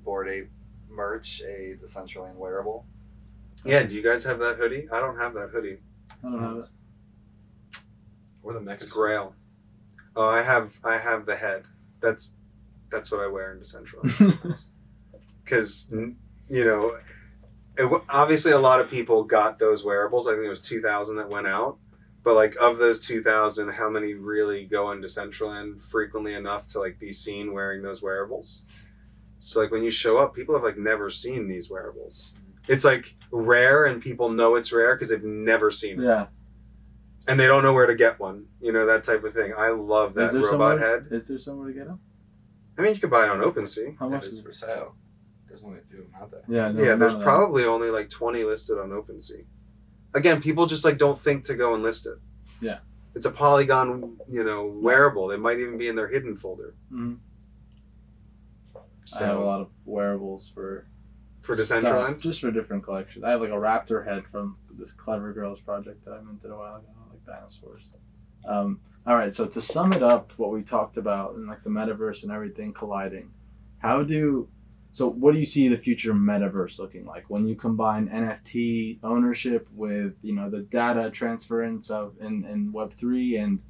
[SPEAKER 6] Bored Ape merch a Decentraland wearable?
[SPEAKER 1] Yeah, do you guys have that hoodie? I don't have that hoodie.
[SPEAKER 2] I don't know.
[SPEAKER 4] Or the
[SPEAKER 1] It's
[SPEAKER 4] Mexican.
[SPEAKER 1] Grail. Oh, I have the head. That's what I wear in Decentraland. Because, you know, obviously a lot of people got those wearables. I think it was 2,000 that went out. But like of those 2,000, how many really go into Decentraland frequently enough to like be seen wearing those wearables? So like when you show up, people have like never seen these wearables. It's like rare, and people know it's rare because they've never seen it.
[SPEAKER 2] Yeah.
[SPEAKER 1] And they don't know where to get one. You know, that type of thing. I love that robot head.
[SPEAKER 2] Is there somewhere to get them?
[SPEAKER 1] I mean, you could buy it on OpenSea.
[SPEAKER 2] How much
[SPEAKER 4] If it's
[SPEAKER 2] is it?
[SPEAKER 4] for sale. There's only a few of them out there.
[SPEAKER 2] Yeah, no,
[SPEAKER 1] Yeah,
[SPEAKER 2] none
[SPEAKER 1] there's
[SPEAKER 2] of that.
[SPEAKER 1] probably only like 20 listed on OpenSea. Again, people just like don't think to go and list it.
[SPEAKER 2] Yeah.
[SPEAKER 1] It's a Polygon, you know, wearable. It might even be in their hidden folder.
[SPEAKER 2] Mhm.
[SPEAKER 1] So
[SPEAKER 2] I have a lot of wearables for
[SPEAKER 1] Decentraland.
[SPEAKER 2] stuff, just for different collections. I have like a raptor head from this Clever Girls project that I minted a while ago, like dinosaurs. All right, so to sum it up, what we talked about and like the metaverse and everything colliding, what do you see the future metaverse looking like when you combine NFT ownership with, you know, the data transference of in Web3 and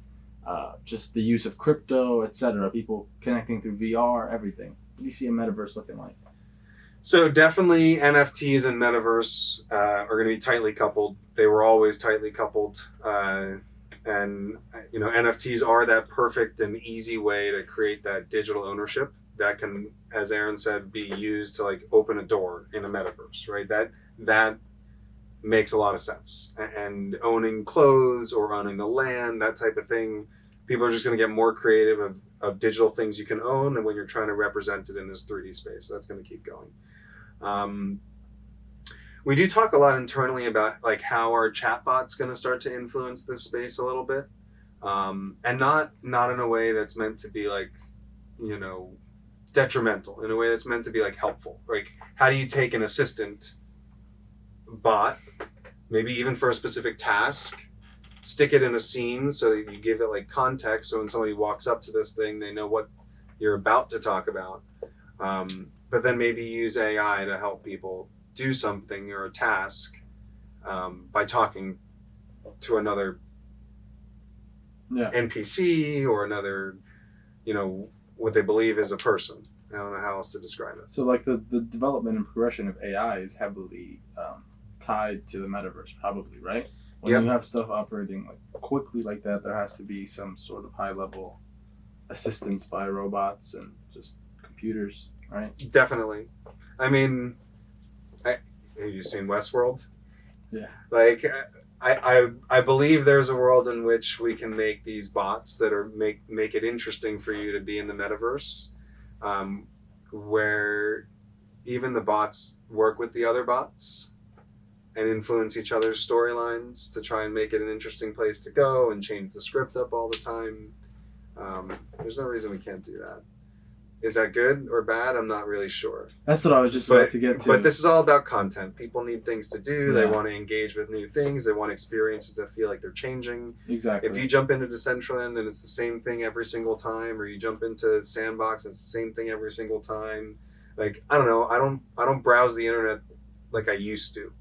[SPEAKER 2] just the use of crypto, etc. People connecting through VR, everything. What do you see a metaverse looking like?
[SPEAKER 1] So definitely NFTs and metaverse are going to be tightly coupled. They were always tightly coupled. And, you know, NFTs are that perfect and easy way to create that digital ownership that can, as Aaron said, be used to like open a door in a metaverse, right? That makes a lot of sense. And owning clothes or owning the land, that type of thing, people are just going to get more creative of digital things you can own, and when you're trying to represent it in this 3D space. So that's going to keep going. We do talk a lot internally about like how our chatbot's going to start to influence this space a little bit, and not in a way that's meant to be like, detrimental. In a way that's meant to be like helpful. Like, how do you take an assistant bot, maybe even for a specific task, stick it in a scene so that you give it like context, so when somebody walks up to this thing, they know what you're about to talk about. But then maybe use AI to help people do something or a task by talking to another NPC or another, what they believe is a person. I don't know how else to describe it.
[SPEAKER 2] So like the development and progression of AI is heavily tied to the metaverse, probably, right? When you have stuff operating like quickly like that, there has to be some sort of high level assistance by robots and just computers, right?
[SPEAKER 1] Definitely. I mean, have you seen Westworld?
[SPEAKER 2] Yeah.
[SPEAKER 1] Like, I believe there's a world in which we can make these bots that are make it interesting for you to be in the metaverse, where even the bots work with the other bots and influence each other's storylines to try and make it an interesting place to go and change the script up all the time. There's no reason we can't do that. Is that good or bad? I'm not really sure.
[SPEAKER 2] That's what I was just about to get to.
[SPEAKER 1] But this is all about content. People need things to do. They want to engage with new things. They want experiences that feel like they're changing.
[SPEAKER 2] Exactly.
[SPEAKER 1] If you jump into Decentraland and it's the same thing every single time, or you jump into Sandbox and it's the same thing every single time, like, I don't know. I don't browse the internet like I used to.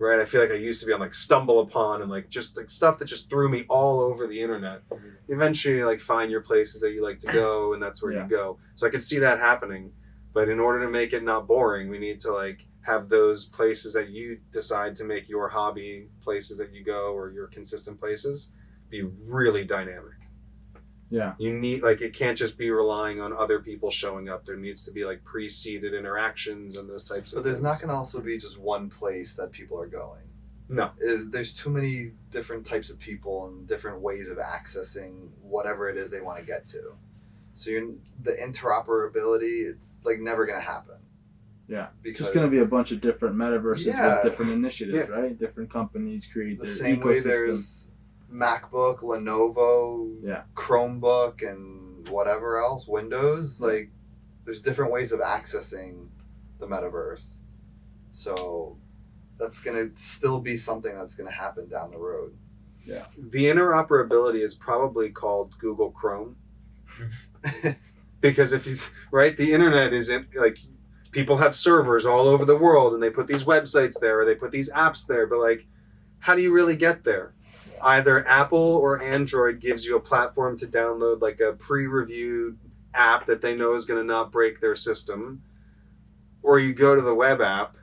[SPEAKER 1] Right? I feel like I used to be on like Stumble Upon and like just like stuff that just threw me all over the internet. Eventually, like, find your places that you like to go, and that's where you go. So I could see that happening, but in order to make it not boring, we need to like have those places that you decide to make your hobby places that you go, or your consistent places, be really dynamic.
[SPEAKER 2] Yeah.
[SPEAKER 1] You need, like, it can't just be relying on other people showing up. There needs to be like pre-seeded interactions and those types of things.
[SPEAKER 6] But there's not going to also be just one place that people are going.
[SPEAKER 1] No.
[SPEAKER 6] There's too many different types of people and different ways of accessing whatever it is they want to get to. So the interoperability, it's like never going to happen.
[SPEAKER 2] Yeah.
[SPEAKER 6] Because
[SPEAKER 2] it's just going to be a bunch of different metaverses with different initiatives, right? Different companies create
[SPEAKER 6] the
[SPEAKER 2] their
[SPEAKER 6] same
[SPEAKER 2] ecosystem.
[SPEAKER 6] way there's MacBook, Lenovo, Chromebook, and whatever else, Windows. Like, there's different ways of accessing the metaverse. So that's going to still be something that's going to happen down the road.
[SPEAKER 2] Yeah.
[SPEAKER 1] The interoperability is probably called Google Chrome. Because the internet isn't like, people have servers all over the world and they put these websites there or they put these apps there, but like, how do you really get there? Either Apple or Android gives you a platform to download like a pre-reviewed app that they know is going to not break their system, or you go to the web app,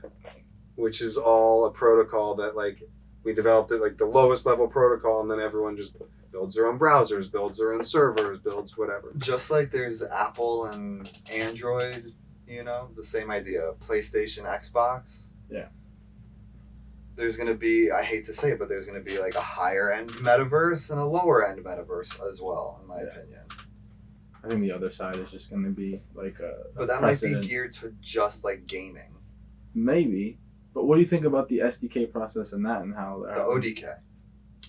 [SPEAKER 1] which is all a protocol that like we developed at like the lowest level protocol, and then everyone just builds their own browsers, builds their own servers, builds whatever.
[SPEAKER 6] Just like there's Apple and Android, the same idea. PlayStation, Xbox.
[SPEAKER 2] Yeah.
[SPEAKER 6] There's going to be, I hate to say it, but there's going to be like a higher end metaverse and a lower end metaverse as well, in my opinion.
[SPEAKER 2] I think the other side is just going to be like
[SPEAKER 6] But that might be geared to just like gaming.
[SPEAKER 2] Maybe. But what do you think about the SDK process and that, and how...
[SPEAKER 6] The ODK.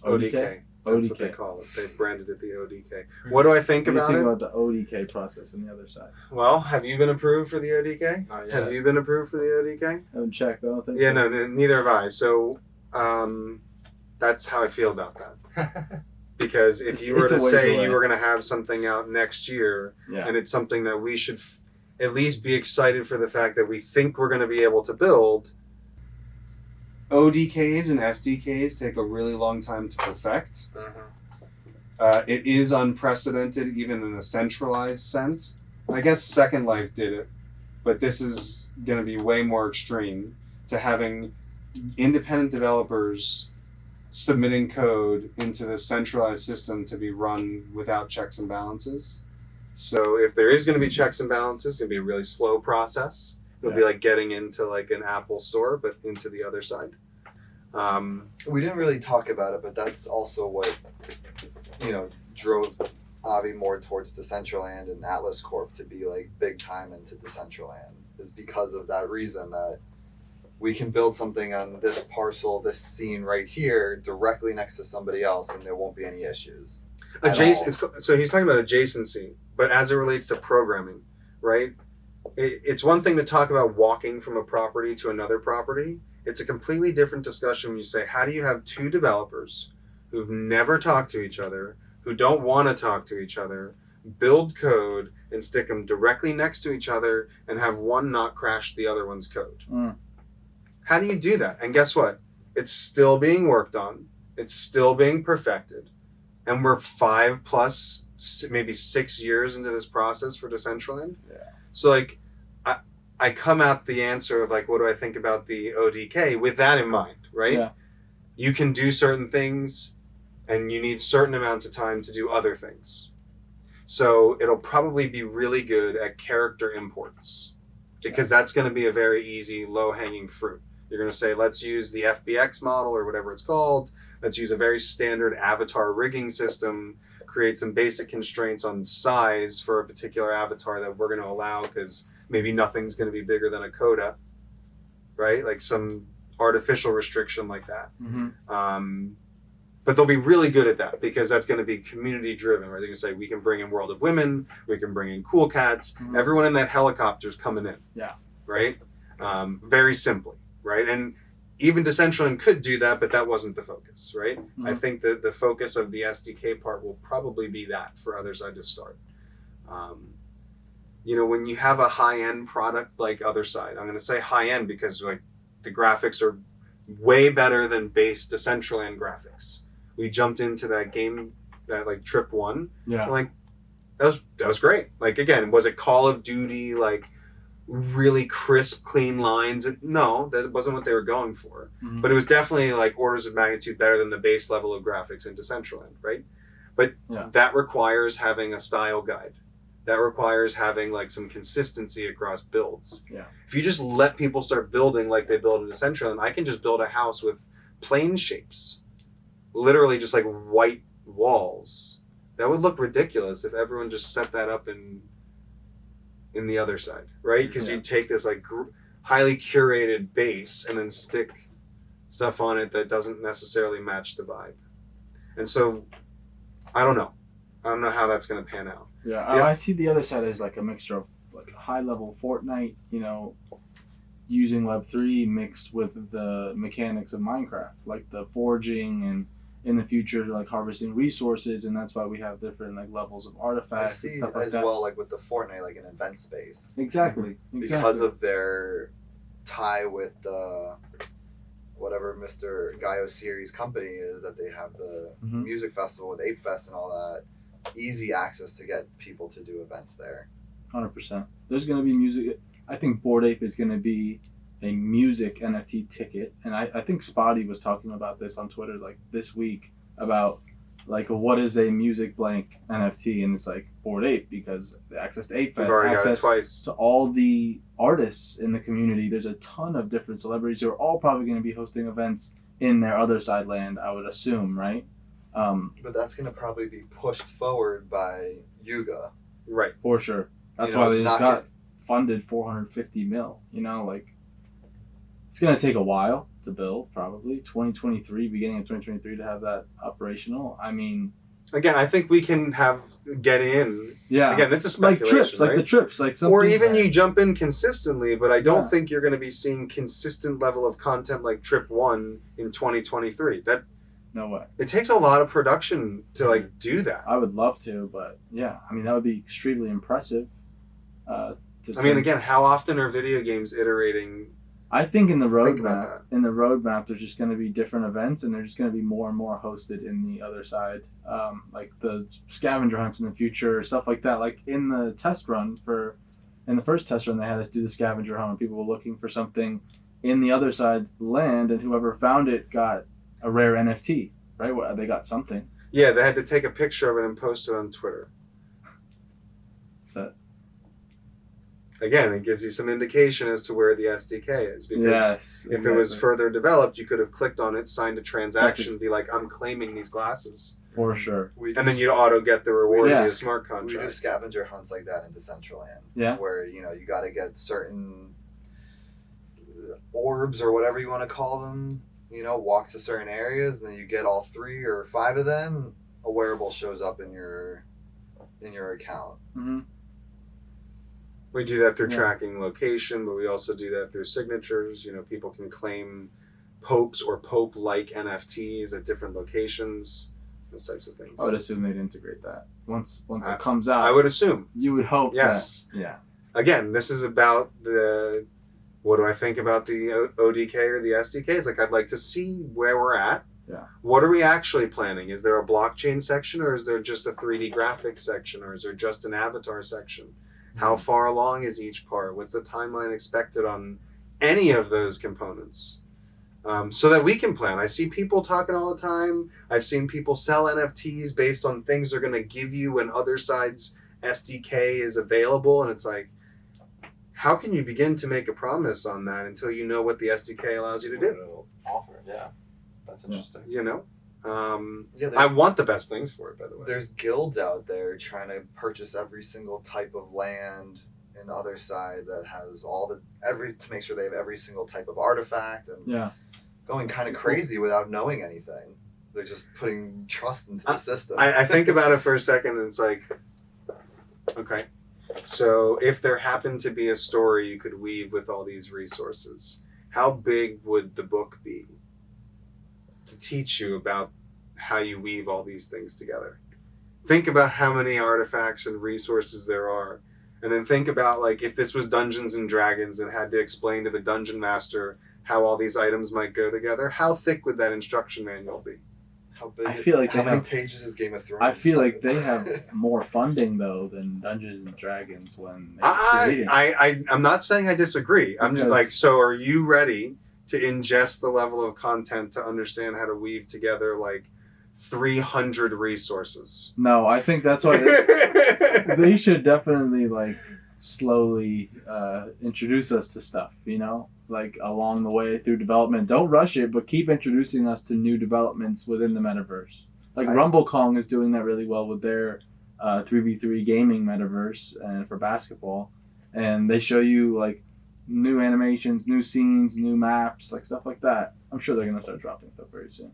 [SPEAKER 1] ODK. That's what they call it. They've branded it the ODK. What do I think about it?
[SPEAKER 2] What do you think about the ODK process and the other side?
[SPEAKER 1] Well, have you been approved for the ODK?
[SPEAKER 4] Not yet.
[SPEAKER 1] Have you been approved for the ODK?
[SPEAKER 2] I haven't checked. I don't think
[SPEAKER 1] Yeah,
[SPEAKER 2] so.
[SPEAKER 1] no, neither have I. So that's how I feel about that. Because if you were to say you were going to have something out next year, and it's something that we should at least be excited for the fact that we think we're going to be able to build, ODKs and SDKs take a really long time to perfect. It is unprecedented even in a centralized sense. I guess Second Life did it, but this is going to be way more extreme, to having independent developers submitting code into the centralized system to be run without checks and balances. So if there is going to be checks and balances, it's going to be a really slow process. It'll be like getting into like an Apple store, but into the other side.
[SPEAKER 6] We didn't really talk about it, but that's also what, drove Avi more towards Decentraland and Atlas Corp to be like big time into Decentraland is because of that reason, that we can build something on this parcel, this scene right here, directly next to somebody else, and there won't be any issues.
[SPEAKER 1] So he's talking about adjacency, but as it relates to programming, right? It's one thing to talk about walking from a property to another property. It's a completely different discussion when you say, how do you have two developers who've never talked to each other, who don't want to talk to each other, build code and stick them directly next to each other and have one not crash the other one's code? How do you do that? And guess what? It's still being worked on. It's still being perfected. And we're 5+, maybe 6 years into this process for Decentraland.
[SPEAKER 2] Yeah.
[SPEAKER 1] So like, I come at the answer of like, what do I think about the ODK with that in mind, right?
[SPEAKER 2] Yeah.
[SPEAKER 1] You can do certain things and you need certain amounts of time to do other things. So it'll probably be really good at character imports, because that's going to be a very easy, low-hanging fruit. You're going to say, let's use the FBX model or whatever it's called. Let's use a very standard avatar rigging system, create some basic constraints on size for a particular avatar that we're going to allow, because maybe nothing's going to be bigger than a coda, right? Like some artificial restriction like that. But they'll be really good at that, because that's going to be community driven, right? They're going to say, we can bring in World of Women, we can bring in Cool Cats, everyone in that helicopter's coming in.
[SPEAKER 2] Yeah.
[SPEAKER 1] Right? Very simply, right? And even Decentraland could do that, but that wasn't the focus, right? I think that the focus of the SDK part will probably be that for Otherside to start. When you have a high-end product like Otherside, I'm going to say high-end because like the graphics are way better than base Decentraland graphics. We jumped into that game, that like Trip 1.
[SPEAKER 2] Yeah.
[SPEAKER 1] Like, that was great. Like, again, was it Call of Duty, like, really crisp, clean lines? No, that wasn't what they were going for. But it was definitely like orders of magnitude better than the base level of graphics in Decentraland, right? But that requires having a style guide. That requires having like some consistency across builds.
[SPEAKER 2] Yeah.
[SPEAKER 1] If you just let people start building like they build in Decentraland, I can just build a house with plane shapes, literally just like white walls. That would look ridiculous if everyone just set that up in the other side, right? Because you take this like highly curated base and then stick stuff on it that doesn't necessarily match the vibe. And so, I don't know how that's going to pan out.
[SPEAKER 2] Yeah, I see the other side as like a mixture of like a high level Fortnite, using Web3 mixed with the mechanics of Minecraft, like the forging and in the future like harvesting resources, and that's why we have different like levels of artifacts and stuff like
[SPEAKER 6] as
[SPEAKER 2] that.
[SPEAKER 6] well, like with the Fortnite, like an event space.
[SPEAKER 2] Exactly.
[SPEAKER 6] Because of their tie with the whatever Mr. Gaio series company is, that they have the music festival with Ape Fest and all that. Easy access to get people to do events there.
[SPEAKER 2] 100%. There's going to be music. I think Bored Ape is going to be a music NFT ticket, and I think Spotty was talking about this on Twitter like this week about like what is a music blank NFT, and it's like Bored Ape, because the access to Ape Fest, access to all the artists in the community. There's a ton of different celebrities who are all probably going to be hosting events in their Otherside land, I would assume, right?
[SPEAKER 6] But that's going to probably be pushed forward by Yuga.
[SPEAKER 1] Right.
[SPEAKER 2] For sure. That's why they just got funded 450 mil. It's going to take a while to build, probably 2023, beginning of 2023, to have that operational. I mean,
[SPEAKER 1] again, I think we can get in.
[SPEAKER 2] Yeah.
[SPEAKER 1] Again, this is speculation,
[SPEAKER 2] like trips,
[SPEAKER 1] right?
[SPEAKER 2] like the trips, like something.
[SPEAKER 1] Or even you jump in consistently, but I don't think you're going to be seeing consistent level of content like Trip 1 in 2023.
[SPEAKER 2] No way.
[SPEAKER 1] It takes a lot of production to like do that.
[SPEAKER 2] I would love to, but yeah, I mean that would be extremely impressive.
[SPEAKER 1] Again, how often are video games iterating?
[SPEAKER 2] I think in the roadmap, there's just going to be different events, and they're just going to be more and more hosted in the other side, like the scavenger hunts in the future, stuff like that. Like in the first test run, they had us do the scavenger hunt. People were looking for something in the other side land, and whoever found it got a rare NFT, right? They got something.
[SPEAKER 1] Yeah, they had to take a picture of it and post it on Twitter.
[SPEAKER 2] What's that?
[SPEAKER 1] again, it gives you some indication as to where the SDK is. Because
[SPEAKER 2] Yes.
[SPEAKER 1] if it was
[SPEAKER 2] exactly.
[SPEAKER 1] further developed, you could have clicked on it, signed a transaction,
[SPEAKER 2] That's
[SPEAKER 1] be like, I'm claiming these glasses.
[SPEAKER 2] For sure.
[SPEAKER 1] And then you'd auto get the reward
[SPEAKER 2] Yeah.
[SPEAKER 1] via smart
[SPEAKER 6] We do
[SPEAKER 1] contract.
[SPEAKER 6] scavenger hunts like that in Decentraland.
[SPEAKER 2] Yeah.
[SPEAKER 6] Where, you got to get certain orbs or whatever you want to call them, walk to certain areas, and then you get all 3 or 5 of them, a wearable shows up in your account.
[SPEAKER 2] Mm-hmm.
[SPEAKER 1] We do that through
[SPEAKER 2] Yeah.
[SPEAKER 1] tracking location, but we also do that through signatures. People can claim popes or pope-like NFTs at different locations, those types of things.
[SPEAKER 2] I would assume they'd integrate that once
[SPEAKER 1] I-
[SPEAKER 2] it comes out.
[SPEAKER 1] I would assume.
[SPEAKER 2] You would hope.
[SPEAKER 1] Yes.
[SPEAKER 2] That, yeah.
[SPEAKER 1] Again, this is about what do I think about the ODK or the SDK? It's like, I'd like to see where we're at.
[SPEAKER 2] Yeah.
[SPEAKER 1] What are we actually planning? Is there a blockchain section, or is there just a 3D graphics section, or is there just an avatar section? How far along is each part? What's the timeline expected on any of those components? So that we can plan. I see people talking all the time. I've seen people sell NFTs based on things they're going to give you when other side's SDK is available. And it's like, how can you begin to make a promise on that until you know what the SDK allows you to do?
[SPEAKER 4] It'll offer, yeah. That's interesting.
[SPEAKER 6] Yeah,
[SPEAKER 1] I want the best things for it, by the way.
[SPEAKER 6] There's guilds out there trying to purchase every single type of land in other side that has to make sure they have every single type of artifact, and
[SPEAKER 2] Yeah.
[SPEAKER 6] going kind of crazy without knowing anything. They're just putting trust into the system.
[SPEAKER 1] I think about it for a second, and it's like, okay, so if there happened to be a story you could weave with all these resources, how big would the book be to teach you about how you weave all these things together? Think about how many artifacts and resources there are, and then think about, like, if this was Dungeons and Dragons and had to explain to the dungeon master how all these items might go together, how thick would that instruction manual be?
[SPEAKER 6] How big?
[SPEAKER 2] I feel like
[SPEAKER 6] how
[SPEAKER 2] they
[SPEAKER 6] many
[SPEAKER 2] have-
[SPEAKER 6] pages is Game of Thrones?
[SPEAKER 2] I feel like they have more funding though than Dungeons and Dragons when they created.
[SPEAKER 1] I'm not saying I disagree. I'm just
[SPEAKER 2] Because-
[SPEAKER 1] like, so are you ready to ingest the level of content to understand how to weave together like 300 resources?
[SPEAKER 2] No, I think that's why they should definitely like slowly introduce us to stuff, like along the way through development. Don't rush it, but keep introducing us to new developments within the metaverse. Like Rumble Kong is doing that really well with their 3v3 gaming metaverse and for basketball, and they show you like new animations, new scenes, new maps, like stuff like that. I'm sure they're gonna start dropping stuff very soon.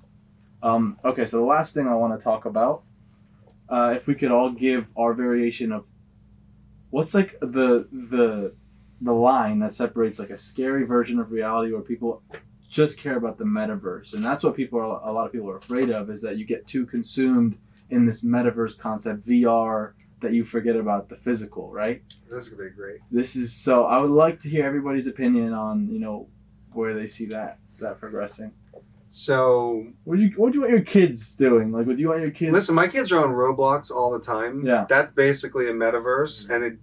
[SPEAKER 2] Okay, so the last thing I want to talk about, if we could all give our variation of what's like the line that separates like a scary version of reality where people just care about the metaverse, and that's what a lot of people are afraid of, is that you get too consumed in this metaverse concept, VR, that you forget about the physical, right?
[SPEAKER 1] This is gonna be great.
[SPEAKER 2] So I would like to hear everybody's opinion on where they see that progressing.
[SPEAKER 1] So
[SPEAKER 2] What do you want your kids doing? Like, what do you want your kids?
[SPEAKER 1] listen, my kids are on Roblox all the time.
[SPEAKER 2] Yeah.
[SPEAKER 1] That's basically a metaverse, and it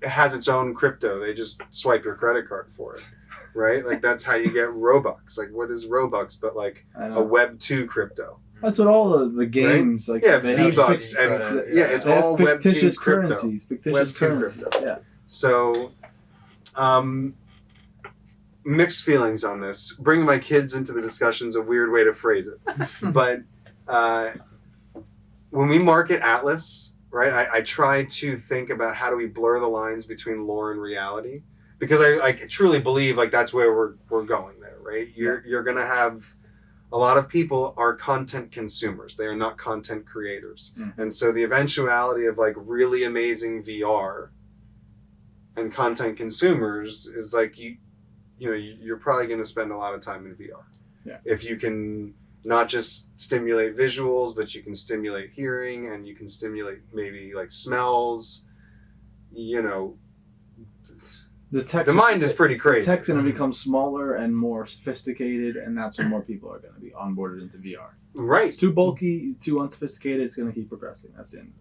[SPEAKER 1] has its own crypto. They just swipe your credit card for it, right? Like, that's how you get Robux. Like, what is Robux but like
[SPEAKER 2] I
[SPEAKER 1] a
[SPEAKER 2] know.
[SPEAKER 1] Web 2 crypto?
[SPEAKER 2] That's what all the games like.
[SPEAKER 1] Yeah,
[SPEAKER 2] they have
[SPEAKER 1] V-Bucks
[SPEAKER 2] fixed-
[SPEAKER 1] and
[SPEAKER 4] credit,
[SPEAKER 1] yeah,
[SPEAKER 4] yeah.
[SPEAKER 1] it's
[SPEAKER 2] they have
[SPEAKER 1] all Web 2
[SPEAKER 2] fictitious
[SPEAKER 1] crypto.
[SPEAKER 2] currencies. Fictitious
[SPEAKER 1] Web 2
[SPEAKER 2] currencies.
[SPEAKER 1] crypto.
[SPEAKER 2] Yeah.
[SPEAKER 1] So, mixed feelings on this. Bringing my kids into the discussion is a weird way to phrase it. But when we market Atlas, right, I try to think about how do we blur the lines between lore and reality. Because I truly believe like that's where we're going there, right? You're going to have a lot of people are content consumers. They are not content creators.
[SPEAKER 2] Mm-hmm.
[SPEAKER 1] And so the eventuality of like really amazing VR and content consumers is like you're probably going to spend a lot of time in VR.
[SPEAKER 2] Yeah.
[SPEAKER 1] If you can not just stimulate visuals, but you can stimulate hearing, and you can stimulate maybe like smells. The mind is pretty crazy.
[SPEAKER 2] The tech's going to become smaller and more sophisticated, and that's when more people are going to be onboarded into VR.
[SPEAKER 1] Right.
[SPEAKER 2] It's too bulky, too unsophisticated. It's going to keep progressing. That's the end.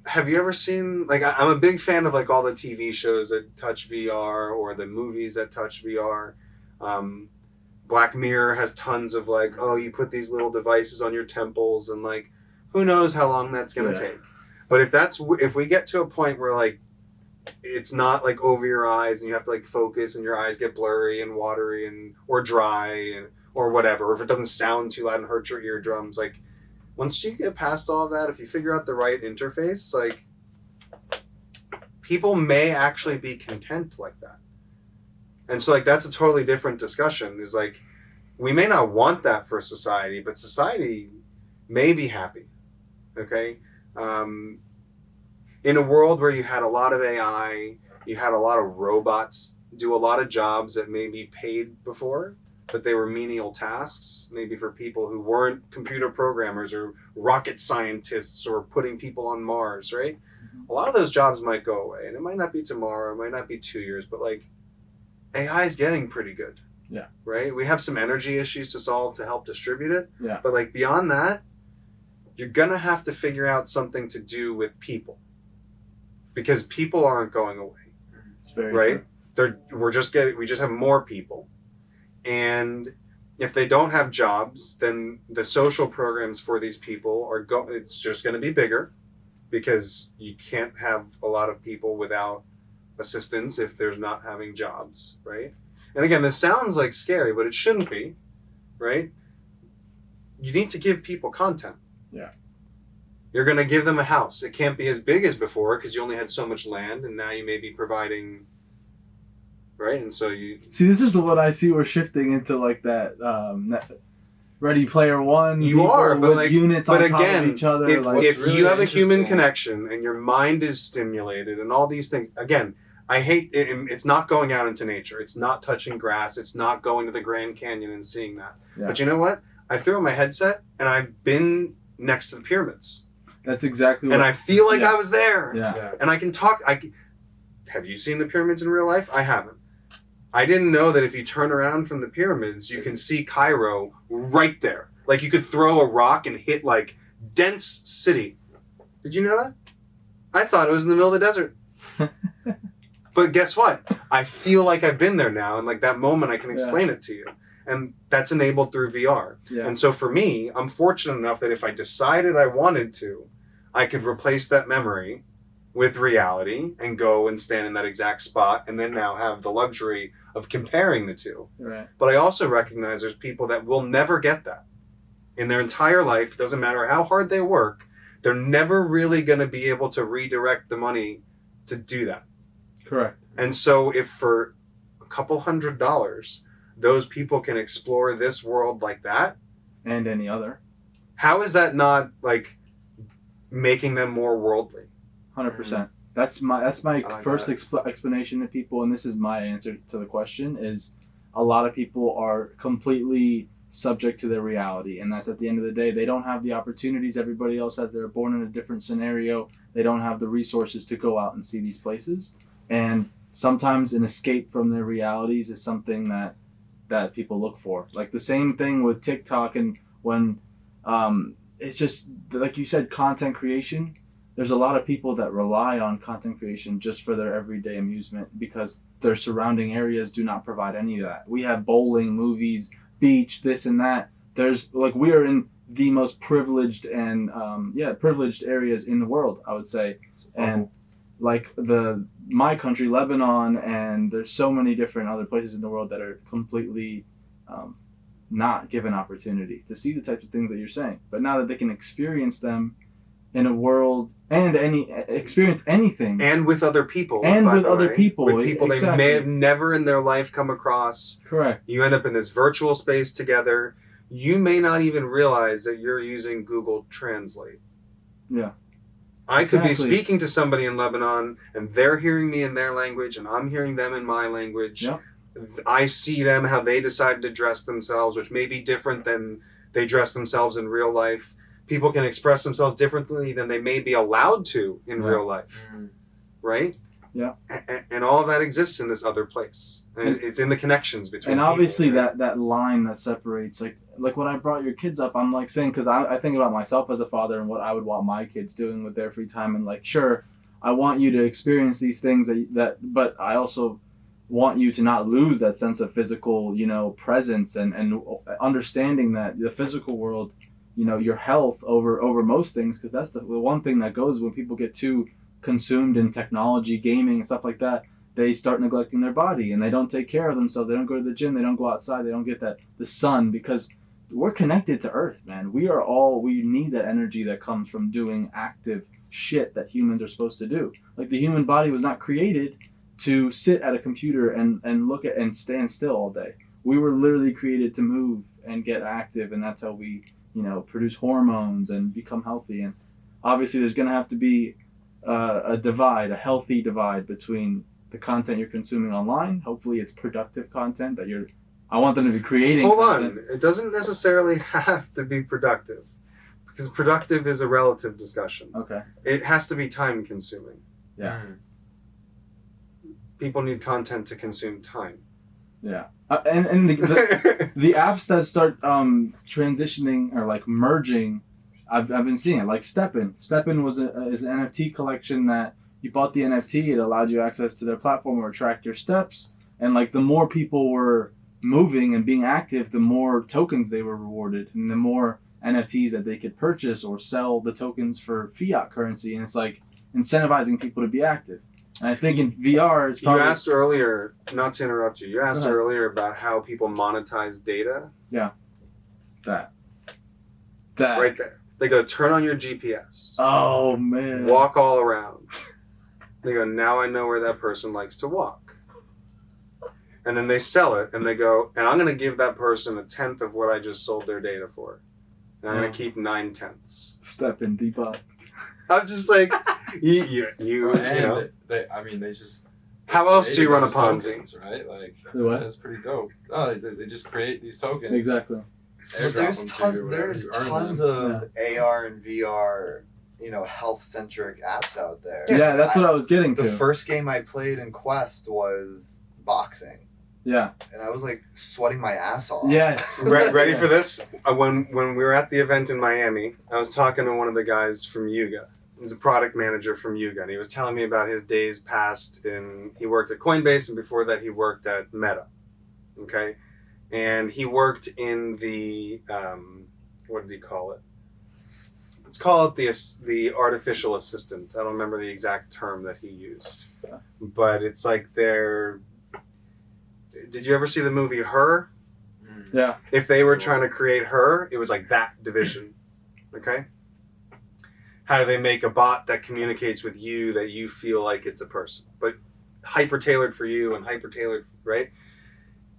[SPEAKER 1] Have you ever seen, like, I'm a big fan of like all the TV shows that touch VR or the movies that touch VR. Black Mirror has tons of like, oh, you put these little devices on your temples, and like, who knows how long that's going to take. But if we get to a point where like it's not like over your eyes and you have to like focus and your eyes get blurry and watery and or dry and or whatever, or if it doesn't sound too loud and hurt your eardrums. Like once you get past all of that, if you figure out the right interface, like people may actually be content like that. And so like that's a totally different discussion, is like we may not want that for society, but society may be happy. Okay? In a world where you had a lot of AI, you had a lot of robots do a lot of jobs that may be paid before, but they were menial tasks, maybe for people who weren't computer programmers or rocket scientists or putting people on Mars, right? A lot of those jobs might go away, and it might not be tomorrow, it might not be 2 years, but like AI is getting pretty good.
[SPEAKER 2] Yeah.
[SPEAKER 1] Right? We have some energy issues to solve to help distribute it.
[SPEAKER 2] Yeah.
[SPEAKER 1] But like beyond that, you're gonna have to figure out something to do with people. Because people aren't going away.
[SPEAKER 2] It's very
[SPEAKER 1] right?
[SPEAKER 2] true.
[SPEAKER 1] We just have more people. And if they don't have jobs, then the social programs for these people it's just going to be bigger, because you can't have a lot of people without assistance if they're not having jobs, right? And again, this sounds like scary, but it shouldn't be, right? You need to give people content.
[SPEAKER 2] Yeah.
[SPEAKER 1] You're going to give them a house. It can't be as big as before because you only had so much land, and now you may be providing, right? And so you
[SPEAKER 2] see, this is what I see. We're shifting into like that Ready Player One.
[SPEAKER 1] You are, but
[SPEAKER 2] with
[SPEAKER 1] like
[SPEAKER 2] units
[SPEAKER 1] but
[SPEAKER 2] on top
[SPEAKER 1] again,
[SPEAKER 2] of each other.
[SPEAKER 1] if
[SPEAKER 4] really
[SPEAKER 1] you have a human
[SPEAKER 4] interesting-
[SPEAKER 1] connection and your mind is stimulated and all these things, again, I hate it. It's not going out into nature. It's not touching grass. It's not going to the Grand Canyon and seeing that.
[SPEAKER 2] Yeah.
[SPEAKER 1] But you know what? I threw on my headset and I've been next to the pyramids.
[SPEAKER 2] That's exactly what.
[SPEAKER 1] And I feel like
[SPEAKER 2] yeah.
[SPEAKER 1] I was there.
[SPEAKER 2] Yeah.
[SPEAKER 1] And I can talk. Have you seen the pyramids in real life? I haven't. I didn't know that if you turn around from the pyramids, you can see Cairo right there. Like you could throw a rock and hit like dense city. Did you know that? I thought it was in the middle of the desert. But guess what? I feel like I've been there now, and like that moment I can explain it to you. And that's enabled through VR.
[SPEAKER 2] Yeah.
[SPEAKER 1] And so for me, I'm fortunate enough that if I decided I wanted to, I could replace that memory with reality and go and stand in that exact spot, and then now have the luxury of comparing the two.
[SPEAKER 2] Right.
[SPEAKER 1] But I also recognize there's people that will never get that. In their entire life, it doesn't matter how hard they work, they're never really going to be able to redirect the money to do that.
[SPEAKER 2] Correct.
[SPEAKER 1] And so if for a couple $100, those people can explore this world like that,
[SPEAKER 2] And any other.
[SPEAKER 1] how is that not like making them more worldly?
[SPEAKER 2] 100%. That's my
[SPEAKER 4] like
[SPEAKER 2] first
[SPEAKER 4] that.
[SPEAKER 2] explanation to people, and this is my answer to the question, is a lot of people are completely subject to their reality, and that's at the end of the day, they don't have the opportunities everybody else has. They're born in a different scenario. They don't have the resources to go out and see these places, and sometimes an escape from their realities is something that people look for. Like the same thing with TikTok, and when it's just like you said, content creation. There's a lot of people that rely on content creation just for their everyday amusement because their surrounding areas do not provide any of that. We have bowling, movies, beach, this and that. There's like we are in the most privileged and privileged areas in the world, I would say. And like my country, Lebanon, and there's so many different other places in the world that are completely not given opportunity to see the types of things that you're saying. But now that they can experience them in a world and experience anything,
[SPEAKER 1] And with other people.
[SPEAKER 2] And
[SPEAKER 1] by
[SPEAKER 2] with
[SPEAKER 1] the
[SPEAKER 2] other
[SPEAKER 1] way.
[SPEAKER 2] people,
[SPEAKER 1] With people they
[SPEAKER 2] exactly.
[SPEAKER 1] may have never in their life come across.
[SPEAKER 2] correct.
[SPEAKER 1] You end up in this virtual space together. You may not even realize that you're using Google Translate.
[SPEAKER 2] Yeah.
[SPEAKER 1] I could be
[SPEAKER 2] Exactly.
[SPEAKER 1] speaking to somebody in Lebanon and they're hearing me in their language and I'm hearing them in my language.
[SPEAKER 2] Yep.
[SPEAKER 1] I see them, how they decided to dress themselves, which may be different than they dress themselves in real life. People can express themselves differently than they may be allowed to in
[SPEAKER 2] Yeah.
[SPEAKER 1] real life. Right?
[SPEAKER 2] Yeah.
[SPEAKER 1] And all of that exists in this other place. And
[SPEAKER 2] And-
[SPEAKER 1] it's in the connections between
[SPEAKER 2] And
[SPEAKER 1] people,
[SPEAKER 2] obviously
[SPEAKER 1] right?
[SPEAKER 2] that line that separates, like when I brought your kids up, I'm like saying, because I think about myself as a father and what I would want my kids doing with their free time, and like, sure, I want you to experience these things that but I also want you to not lose that sense of physical, presence and understanding that the physical world, your health over most things, because that's the one thing that goes when people get too consumed in technology, gaming, and stuff like that, they start neglecting their body and they don't take care of themselves. They don't go to the gym. They don't go outside. They don't get the sun, because we're connected to Earth, man. We need that energy that comes from doing active shit that humans are supposed to do. Like, the human body was not created to sit at a computer and look at and stand still all day. We were literally created to move and get active, and that's how we, produce hormones and become healthy. And obviously there's going to have to be a healthy divide between the content you're consuming online. Hopefully it's productive content that I want them to be creating.
[SPEAKER 1] Hold
[SPEAKER 2] content.
[SPEAKER 1] on. It doesn't necessarily have to be productive, because productive is a relative discussion.
[SPEAKER 2] Okay.
[SPEAKER 1] It has to be time consuming.
[SPEAKER 2] Yeah.
[SPEAKER 1] People need content to consume time.
[SPEAKER 2] Yeah. And the apps that start transitioning or like merging, I've been seeing it. Like Steppen. Steppen is an NFT collection that you bought the NFT. It allowed you access to their platform or track your steps. And like, the more people were moving and being active, the more tokens they were rewarded, and the more NFTs that they could purchase or sell the tokens for fiat currency. And it's like incentivizing people to be active. And I think in VR, it's probably...
[SPEAKER 1] You asked earlier, not to interrupt you, earlier about how people monetize data.
[SPEAKER 2] Yeah. That.
[SPEAKER 1] Right there. They go, turn on your GPS.
[SPEAKER 2] Oh, man.
[SPEAKER 1] Walk all around. They go, now I know where that person likes to walk. And then they sell it, and they go, and I'm going to give that person 1/10 of what I just sold their data for. And I'm going to keep 9/10.
[SPEAKER 2] Steppen debug.
[SPEAKER 1] I'm just like, you know.
[SPEAKER 4] They just.
[SPEAKER 1] How else do you run a
[SPEAKER 4] those
[SPEAKER 1] Ponzi?
[SPEAKER 4] tokens, right? Like,
[SPEAKER 2] What?
[SPEAKER 4] that's pretty dope. Oh, they just create these tokens.
[SPEAKER 2] Exactly.
[SPEAKER 6] But there's tons of AR and VR, health-centric apps out there.
[SPEAKER 2] Yeah, that's what I was getting to.
[SPEAKER 6] The first game I played in Quest was boxing.
[SPEAKER 2] Yeah.
[SPEAKER 6] And I was like sweating my ass off.
[SPEAKER 2] Yes.
[SPEAKER 1] Ready for this? When we were at the event in Miami, I was talking to one of the guys from Yuga. He's a product manager from Yuga, and he was telling me about his days past he worked at Coinbase, and before that he worked at Meta. Okay? And he worked in the, what did he call it? Let's call it the artificial assistant. I don't remember the exact term that he used. But it's like did you ever see the movie Her?
[SPEAKER 2] Yeah.
[SPEAKER 1] If they were trying to create Her, it was like that division. Okay? How do they make a bot that communicates with you that you feel like it's a person, but hyper-tailored for you and hyper-tailored, right?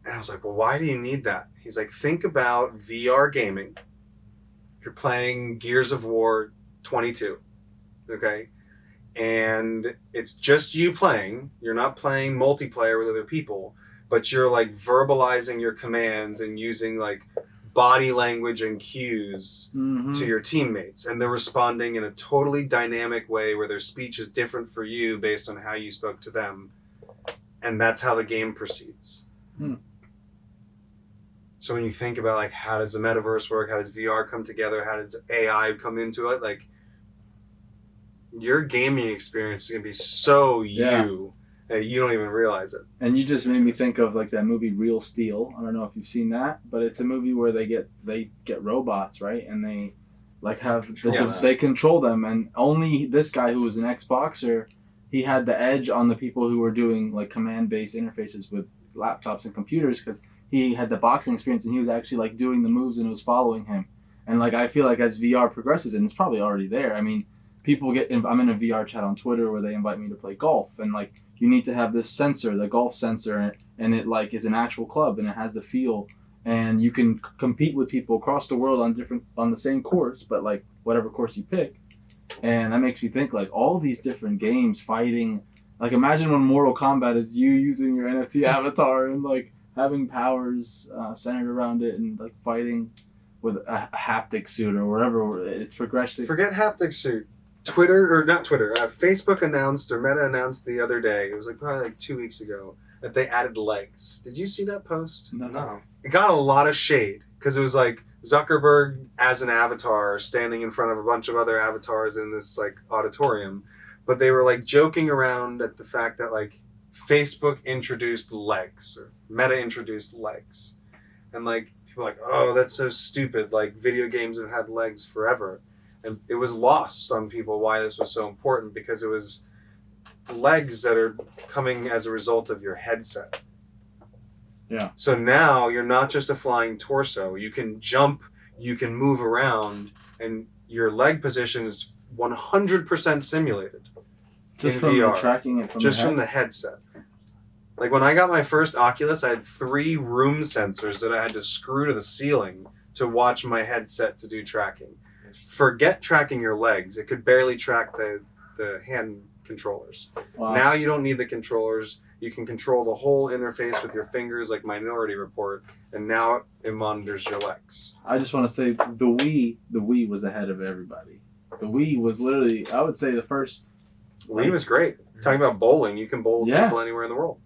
[SPEAKER 1] And I was like, well, why do you need that? He's like, think about VR gaming. You're playing Gears of War 22, okay? And it's just you playing. You're not playing multiplayer with other people, but you're like verbalizing your commands and using like body language and cues to your teammates, and they're responding in a totally dynamic way where their speech is different for you based on how you spoke to them, and that's how the game proceeds. So when you think about like, how does the metaverse work, how does VR come together, how does AI come into it, like, your gaming experience is going to be so you that you don't even realize it.
[SPEAKER 2] And you just made me think of like that movie Real Steel. I don't know if you've seen that, but it's a movie where they get robots, right? And they like they control them, and only this guy who was an ex-boxer, he had the edge on the people who were doing like command-based interfaces with laptops and computers, because he had the boxing experience and he was actually like doing the moves and it was following him. And like, I feel like as VR progresses, and it's probably already there, I mean, I'm in a VR chat on Twitter where they invite me to play golf, and like, you need to have this sensor, the golf sensor, and it like is an actual club and it has the feel, and you can compete with people across the world on the same course, but like whatever course you pick. And that makes me think like all these different games fighting, like imagine when Mortal Kombat is you using your NFT avatar and like having powers centered around it and like fighting with a haptic suit or whatever. It's progressive.
[SPEAKER 1] Forget haptic suit. Facebook announced, or Meta announced the other day, it was like probably like 2 weeks ago, that they added legs. Did you see that post?
[SPEAKER 2] No.
[SPEAKER 1] It got a lot of shade because it was like Zuckerberg as an avatar standing in front of a bunch of other avatars in this like auditorium, but they were like joking around at the fact that like Facebook introduced legs, or Meta introduced legs, and like people were like, oh, that's so stupid, like video games have had legs forever. And it was lost on people why this was so important, because it was legs that are coming as a result of your headset.
[SPEAKER 2] Yeah.
[SPEAKER 1] So now you're not just a flying torso. You can jump, you can move around, and your leg position is 100% simulated.
[SPEAKER 2] Just
[SPEAKER 1] in
[SPEAKER 2] from
[SPEAKER 1] VR.
[SPEAKER 2] the tracking it from
[SPEAKER 1] Just
[SPEAKER 2] the head?
[SPEAKER 1] from the headset. Like when I got my first Oculus, I had 3 room sensors that I had to screw to the ceiling to watch my headset to do tracking. Forget tracking your legs. It could barely track the hand controllers.
[SPEAKER 2] Wow.
[SPEAKER 1] Now you don't need the controllers. You can control the whole interface with your fingers like Minority Report, and now it monitors your legs.
[SPEAKER 2] I just want to say the Wii was ahead of everybody. The Wii was literally, I would say, the first.
[SPEAKER 1] Wii was great. Talking about bowling, you can bowl with
[SPEAKER 2] Yeah.
[SPEAKER 1] people anywhere in the world.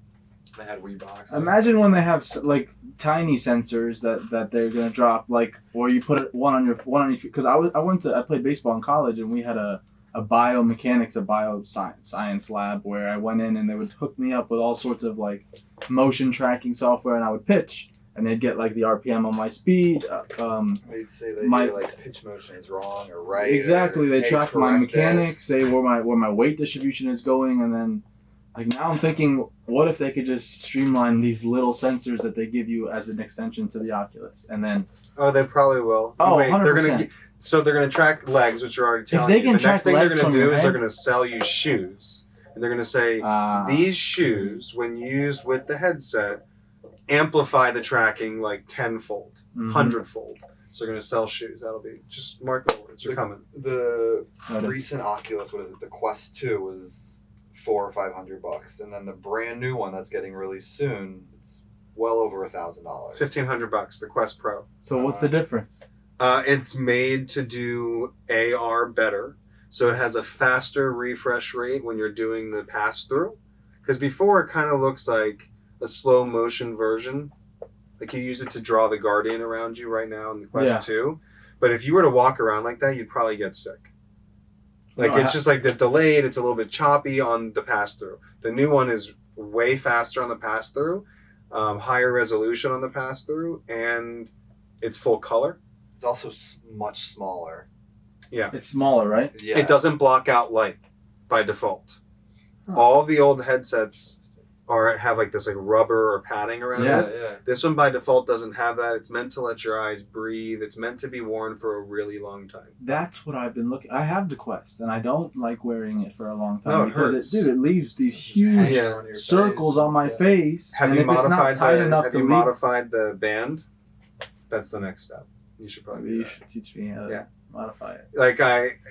[SPEAKER 4] They had Wii box.
[SPEAKER 2] Imagine when they have like tiny sensors that they're gonna drop, like, or you put it one on each. Because I played baseball in college, and we had a biomechanics, a bioscience lab where I went in and they would hook me up with all sorts of like motion tracking software, and I would pitch, and they'd get like the RPM on my speed.
[SPEAKER 6] They'd say that
[SPEAKER 2] My-
[SPEAKER 6] your like pitch motion is wrong or right.
[SPEAKER 2] Exactly,
[SPEAKER 6] or,
[SPEAKER 2] they
[SPEAKER 6] hey,
[SPEAKER 2] track my
[SPEAKER 6] correct
[SPEAKER 2] mechanics,
[SPEAKER 6] this.
[SPEAKER 2] say where my weight distribution is going, and then like now I'm thinking, what if they could just streamline these little sensors that they give you as an extension to the Oculus, and then
[SPEAKER 1] Oh, they probably will.
[SPEAKER 2] Oh,
[SPEAKER 1] Wait, they're
[SPEAKER 2] 100%.
[SPEAKER 1] gonna so they're gonna track legs, which are already telling
[SPEAKER 2] they
[SPEAKER 1] you.
[SPEAKER 2] can
[SPEAKER 1] The
[SPEAKER 2] track
[SPEAKER 1] next thing they're
[SPEAKER 2] legs
[SPEAKER 1] gonna
[SPEAKER 2] from
[SPEAKER 1] do
[SPEAKER 2] your
[SPEAKER 1] is they're
[SPEAKER 2] head-
[SPEAKER 1] gonna sell you shoes, and they're gonna say these shoes, when used with the headset, amplify the tracking like tenfold,
[SPEAKER 2] Mhm.
[SPEAKER 1] 100-fold. So they're gonna sell shoes. That'll be just mark the words. They're coming.
[SPEAKER 6] The
[SPEAKER 2] Got it.
[SPEAKER 6] recent Oculus, what is it? The Quest 2 was $400 or $500, and then the brand new one that's getting released soon, it's well over $1,000.
[SPEAKER 1] $1,500. The Quest Pro.
[SPEAKER 2] So what's the difference?
[SPEAKER 1] It's made to do AR better, so it has a faster refresh rate when you're doing the pass through. Because before it kind of looks like a slow motion version, like you use it to draw the Guardian around you right now in the Quest
[SPEAKER 2] Yeah.
[SPEAKER 1] 2. But if you were to walk around like that, you'd probably get sick. Like
[SPEAKER 2] No,
[SPEAKER 1] it's just like the delayed. It's a little bit choppy on the pass through. The new one is way faster on the pass through, higher resolution on the pass through, and it's full color.
[SPEAKER 6] It's also much smaller.
[SPEAKER 1] Yeah.
[SPEAKER 2] It's smaller, right?
[SPEAKER 6] Yeah.
[SPEAKER 1] It doesn't block out light by default.
[SPEAKER 2] Huh.
[SPEAKER 1] All the old headsets have like this like rubber or padding around
[SPEAKER 2] Yeah.
[SPEAKER 1] it.
[SPEAKER 4] Yeah.
[SPEAKER 1] This one by default doesn't have that. It's meant to let your eyes breathe. It's meant to be worn for a really long time.
[SPEAKER 2] That's what I've been looking. I have the Quest, and I don't like wearing it for a long time
[SPEAKER 1] No, it
[SPEAKER 2] because
[SPEAKER 1] hurts.
[SPEAKER 2] it leaves these
[SPEAKER 4] Just
[SPEAKER 2] huge
[SPEAKER 4] hanging
[SPEAKER 1] Yeah.
[SPEAKER 4] on your
[SPEAKER 2] circles
[SPEAKER 4] face.
[SPEAKER 2] on my
[SPEAKER 4] Yeah.
[SPEAKER 2] face.
[SPEAKER 1] Have
[SPEAKER 2] and
[SPEAKER 1] you
[SPEAKER 2] if it's not
[SPEAKER 1] modified
[SPEAKER 2] tight enough
[SPEAKER 1] have
[SPEAKER 2] to
[SPEAKER 1] you
[SPEAKER 2] leave,
[SPEAKER 1] modified the band? That's the next step. You should probably
[SPEAKER 2] maybe
[SPEAKER 1] do
[SPEAKER 2] you
[SPEAKER 1] that.
[SPEAKER 2] should teach me how to
[SPEAKER 1] Yeah.
[SPEAKER 2] modify it.
[SPEAKER 1] Like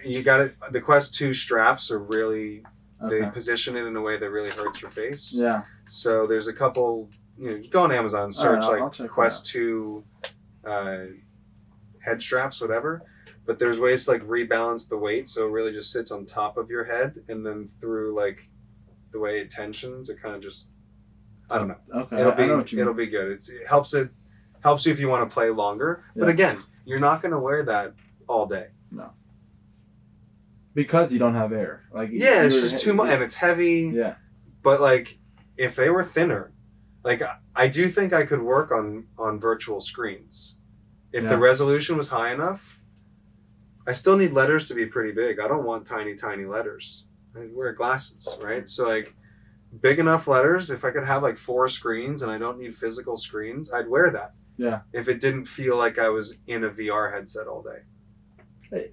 [SPEAKER 1] you got it. The Quest 2 straps are really they
[SPEAKER 2] Okay.
[SPEAKER 1] position it in a way that really hurts your face.
[SPEAKER 2] Yeah.
[SPEAKER 1] So there's a couple. You go on Amazon, and search
[SPEAKER 2] I'll
[SPEAKER 1] like
[SPEAKER 2] check it
[SPEAKER 1] Quest 2 head straps, whatever. But there's ways to like rebalance the weight so it really just sits on top of your head, and then through like the way it tensions, it kind of just I don't know.
[SPEAKER 2] Okay.
[SPEAKER 1] It'll
[SPEAKER 2] I know what
[SPEAKER 1] be
[SPEAKER 2] you
[SPEAKER 1] it'll
[SPEAKER 2] mean.
[SPEAKER 1] be good. It helps you if you want to play longer. But
[SPEAKER 2] Yeah.
[SPEAKER 1] again, you're not going to wear that all day.
[SPEAKER 2] Because you don't have air. Like
[SPEAKER 1] Yeah, it's
[SPEAKER 2] you're-
[SPEAKER 1] just too much, and it's heavy.
[SPEAKER 2] Yeah.
[SPEAKER 1] But like, if they were thinner, like I do think I could work on virtual screens. If
[SPEAKER 2] Yeah.
[SPEAKER 1] the resolution was high enough, I still need letters to be pretty big. I don't want tiny letters. I wear glasses, right? So like, big enough letters. If I could have like 4 screens and I don't need physical screens, I'd wear that.
[SPEAKER 2] Yeah.
[SPEAKER 1] If it didn't feel like I was in a VR headset all day.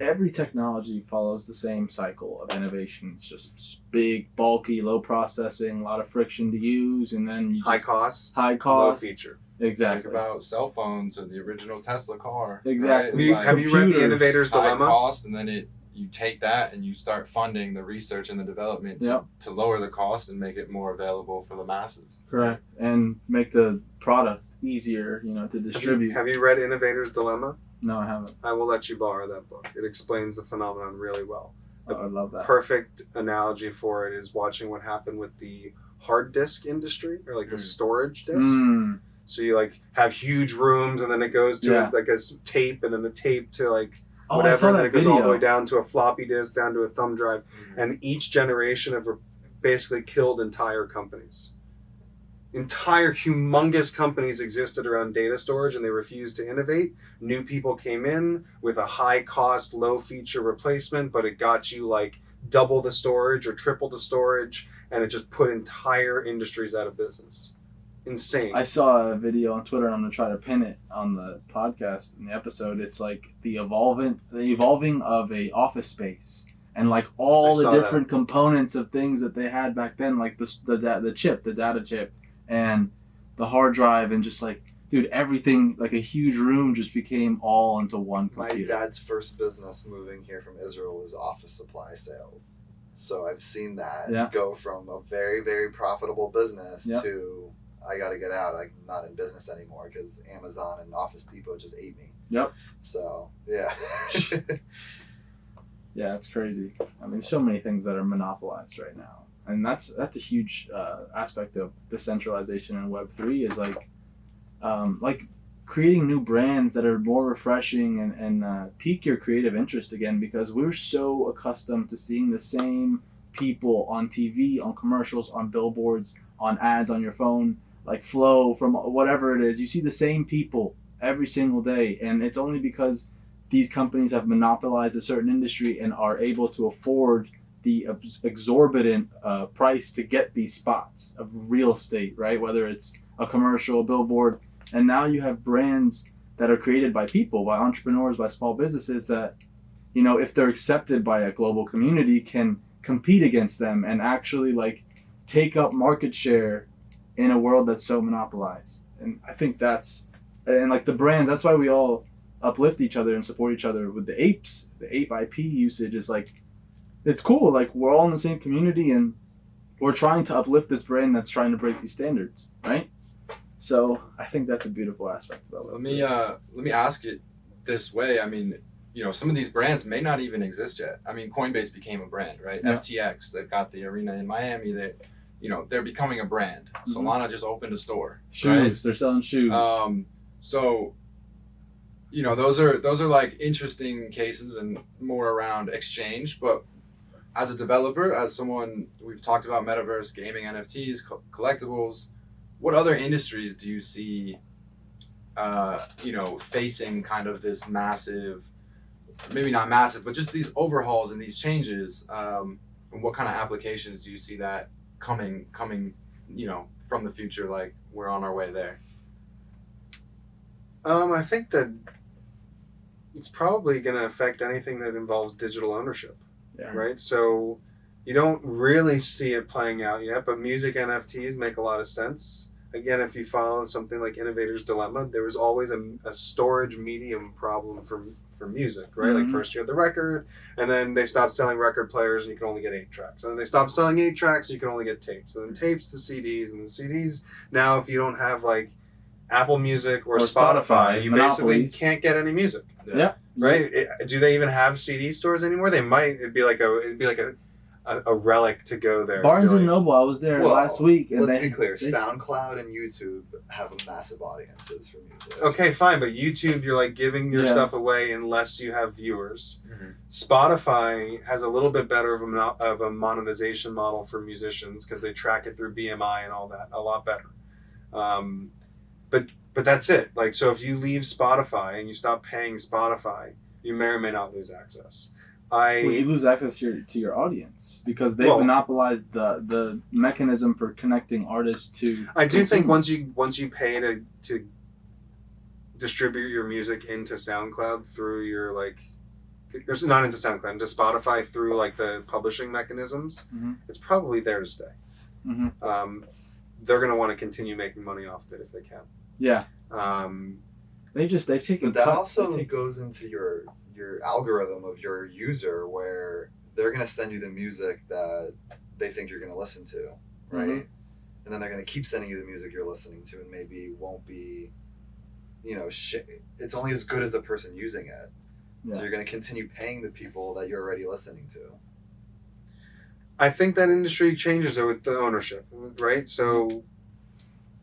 [SPEAKER 2] Every technology follows the same cycle of innovation. It's just big, bulky, low processing, a lot of friction to use, and then you
[SPEAKER 1] High
[SPEAKER 2] just,
[SPEAKER 1] cost,
[SPEAKER 2] high
[SPEAKER 1] low
[SPEAKER 2] cost.
[SPEAKER 1] feature.
[SPEAKER 2] Exactly.
[SPEAKER 4] Think about cell phones or the original Tesla car.
[SPEAKER 2] Exactly.
[SPEAKER 4] Right? It's
[SPEAKER 1] Have you read The
[SPEAKER 2] computers,
[SPEAKER 1] Innovator's
[SPEAKER 4] high
[SPEAKER 1] Dilemma?
[SPEAKER 4] cost, and then you take that and you start funding the research and the development to lower the cost and make it more available for the masses.
[SPEAKER 2] Correct. And make the product easier, to distribute.
[SPEAKER 1] Have you read Innovator's Dilemma?
[SPEAKER 2] No, I haven't.
[SPEAKER 1] I will let you borrow that book. It explains the phenomenon really well.
[SPEAKER 2] Oh, I love that.
[SPEAKER 1] Perfect analogy for it is watching what happened with the hard disk industry, or like the storage disk.
[SPEAKER 2] Mm.
[SPEAKER 1] So you like have huge rooms, and then it goes to
[SPEAKER 2] Yeah.
[SPEAKER 1] like a tape, and then the tape to like
[SPEAKER 2] Oh, I
[SPEAKER 1] whatever,
[SPEAKER 2] saw
[SPEAKER 1] and then
[SPEAKER 2] that
[SPEAKER 1] it goes all the
[SPEAKER 2] video.
[SPEAKER 1] way down to a floppy disk, down to a thumb drive, and each generation of basically killed entire companies. Entire humongous companies existed around data storage, and they refused to innovate. New people came in with a high cost, low feature replacement, but it got you like double the storage or triple the storage, and it just put entire industries out of business. Insane.
[SPEAKER 2] I saw a video on Twitter, and I'm gonna try to pin it on the podcast in the episode. It's like the evolving of a office space, and like all the different components of things that they had back then, like the data chip, and the hard drive, and just like, dude, everything, like a huge room just became all into one computer.
[SPEAKER 6] My dad's first business moving here from Israel was office supply sales. So I've seen that go from a very, very profitable business to, I got to get out. I'm not in business anymore because Amazon and Office Depot just ate me.
[SPEAKER 2] Yep.
[SPEAKER 6] So, yeah.
[SPEAKER 2] Yeah, it's crazy. I mean, so many things that are monopolized right now. And that's a huge aspect of decentralization in Web3 is like creating new brands that are more refreshing and pique your creative interest again, because we're so accustomed to seeing the same people on TV, on commercials, on billboards, on ads on your phone, like Flow, from whatever it is. You see the same people every single day, and it's only because these companies have monopolized a certain industry and are able to afford the exorbitant price to get these spots of real estate, right? Whether it's a commercial, a billboard, and now you have brands that are created by people, by entrepreneurs, by small businesses that, you know, if they're accepted by a global community, can compete against them and actually like take up market share in a world that's so monopolized. And I think and like the brand, that's why we all uplift each other and support each other with the apes. The ape IP usage is like, it's cool. Like, we're all in the same community and we're trying to uplift this brand that's trying to break these standards, right? So I think that's a beautiful aspect about it.
[SPEAKER 4] Let me ask it this way. I mean, you know, some of these brands may not even exist yet. I mean, Coinbase became a brand, right?
[SPEAKER 2] Yeah.
[SPEAKER 4] FTX, they've got the arena in Miami. They're becoming a brand.
[SPEAKER 2] Mm-hmm.
[SPEAKER 4] Solana just opened a store.
[SPEAKER 2] Shoes,
[SPEAKER 4] right?
[SPEAKER 2] They're selling shoes.
[SPEAKER 4] So, you know, those are like interesting cases and more around exchange. But as a developer, as someone, we've talked about metaverse, gaming, NFTs, collectibles. What other industries do you see, facing kind of this massive, maybe not massive, but just these overhauls and these changes? And what kind of applications do you see that coming, from the future? Like, we're on our way there.
[SPEAKER 1] I think that it's probably going to affect anything that involves digital ownership, right? So you don't really see it playing out yet, but music NFTs make a lot of sense. Again, if you follow something like Innovator's Dilemma, there was always a storage medium problem for music, right?
[SPEAKER 2] Mm-hmm.
[SPEAKER 1] Like, first you had the record, and then they stopped selling record players and you can only get 8 tracks. And then they stopped selling 8 tracks and you can only get tapes. And then tapes to CDs, and the CDs, now if you don't have like Apple Music or Spotify, you basically can't get any music.
[SPEAKER 2] Yeah.
[SPEAKER 1] Right? Do they even have CD stores anymore? They might. It'd be like a relic to go there.
[SPEAKER 2] Barnes and Noble, I was there last week. And
[SPEAKER 6] let's be clear, SoundCloud and YouTube have massive audiences for music.
[SPEAKER 1] Okay, fine, but YouTube, you're like giving your stuff away unless you have viewers. Mm-hmm. Spotify has a little bit better of a monetization model for musicians because they track it through BMI and all that a lot better. But that's it. Like, so if you leave Spotify and you stop paying Spotify, you may or may not lose access.
[SPEAKER 2] You lose access to your audience because they monopolized the mechanism for connecting artists to. I do
[SPEAKER 1] think once you pay to distribute your music into SoundCloud through your not into SoundCloud, into Spotify through like the publishing mechanisms, mm-hmm. it's probably there to stay. Mm-hmm. They're going to want to continue making money off of it if they can.
[SPEAKER 2] Yeah. They've taken.
[SPEAKER 6] But that also goes into your algorithm of your user, where they're going to send you the music that they think you're going to listen to, right? Mm-hmm. And then they're going to keep sending you the music you're listening to, and maybe won't be, it's only as good as the person using it. Yeah. So you're going to continue paying the people that you're already listening to.
[SPEAKER 1] I think that industry changes with the ownership, right? So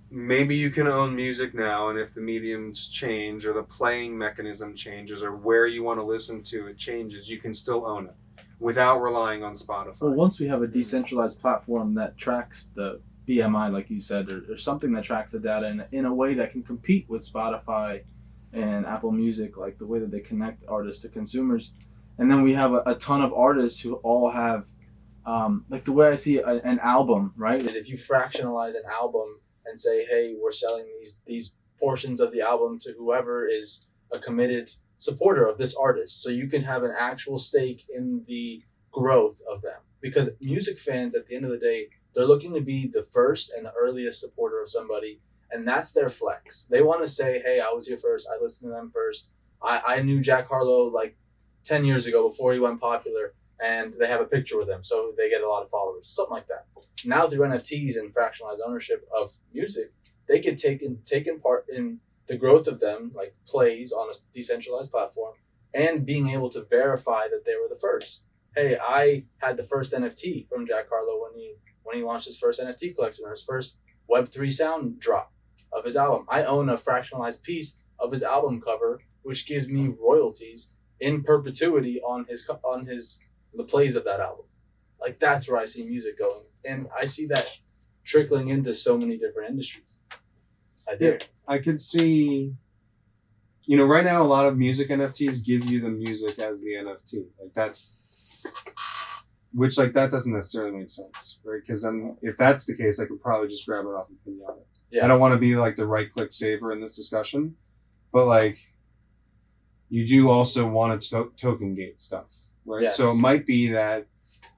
[SPEAKER 1] maybe you can own music now, and if the mediums change or the playing mechanism changes or where you want to listen to it changes, you can still own it without relying on Spotify.
[SPEAKER 2] Well, once we have a decentralized platform that tracks the BMI, like you said, or something that tracks the data in a way that can compete with Spotify and Apple Music, like the way that they connect artists to consumers, and then we have a ton of artists who all have like the way I see an album, right, is if you fractionalize an album and say, hey, we're selling these portions of the album to whoever is a committed supporter of this artist, so you can have an actual stake in the growth of them. Because music fans, at the end of the day, they're looking to be the first and the earliest supporter of somebody, and that's their flex. They want to say, hey, I was here first, I listened to them first. I knew Jack Harlow like 10 years ago before he went popular, and they have a picture with him, so they get a lot of followers, something like that. Now through NFTs and fractionalized ownership of music, they get taken part in the growth of them, like plays on a decentralized platform, and being able to verify that they were the first. Hey, I had the first NFT from Jack Harlow when he launched his first NFT collection, or his first Web3 sound drop of his album. I own a fractionalized piece of his album cover, which gives me royalties in perpetuity on the plays of that album. Like, that's where I see music going, and I see that trickling into so many different industries. I do.
[SPEAKER 1] Yeah, I could see, right now a lot of music NFTs give you the music as the NFT. Like that doesn't necessarily make sense, right? Because then if that's the case, I could probably just grab it off of Pinata.
[SPEAKER 2] Yeah.
[SPEAKER 1] I don't want to be like the right-click saver in this discussion, but like you do also want to token gate stuff, right?
[SPEAKER 2] Yes.
[SPEAKER 1] So it might be that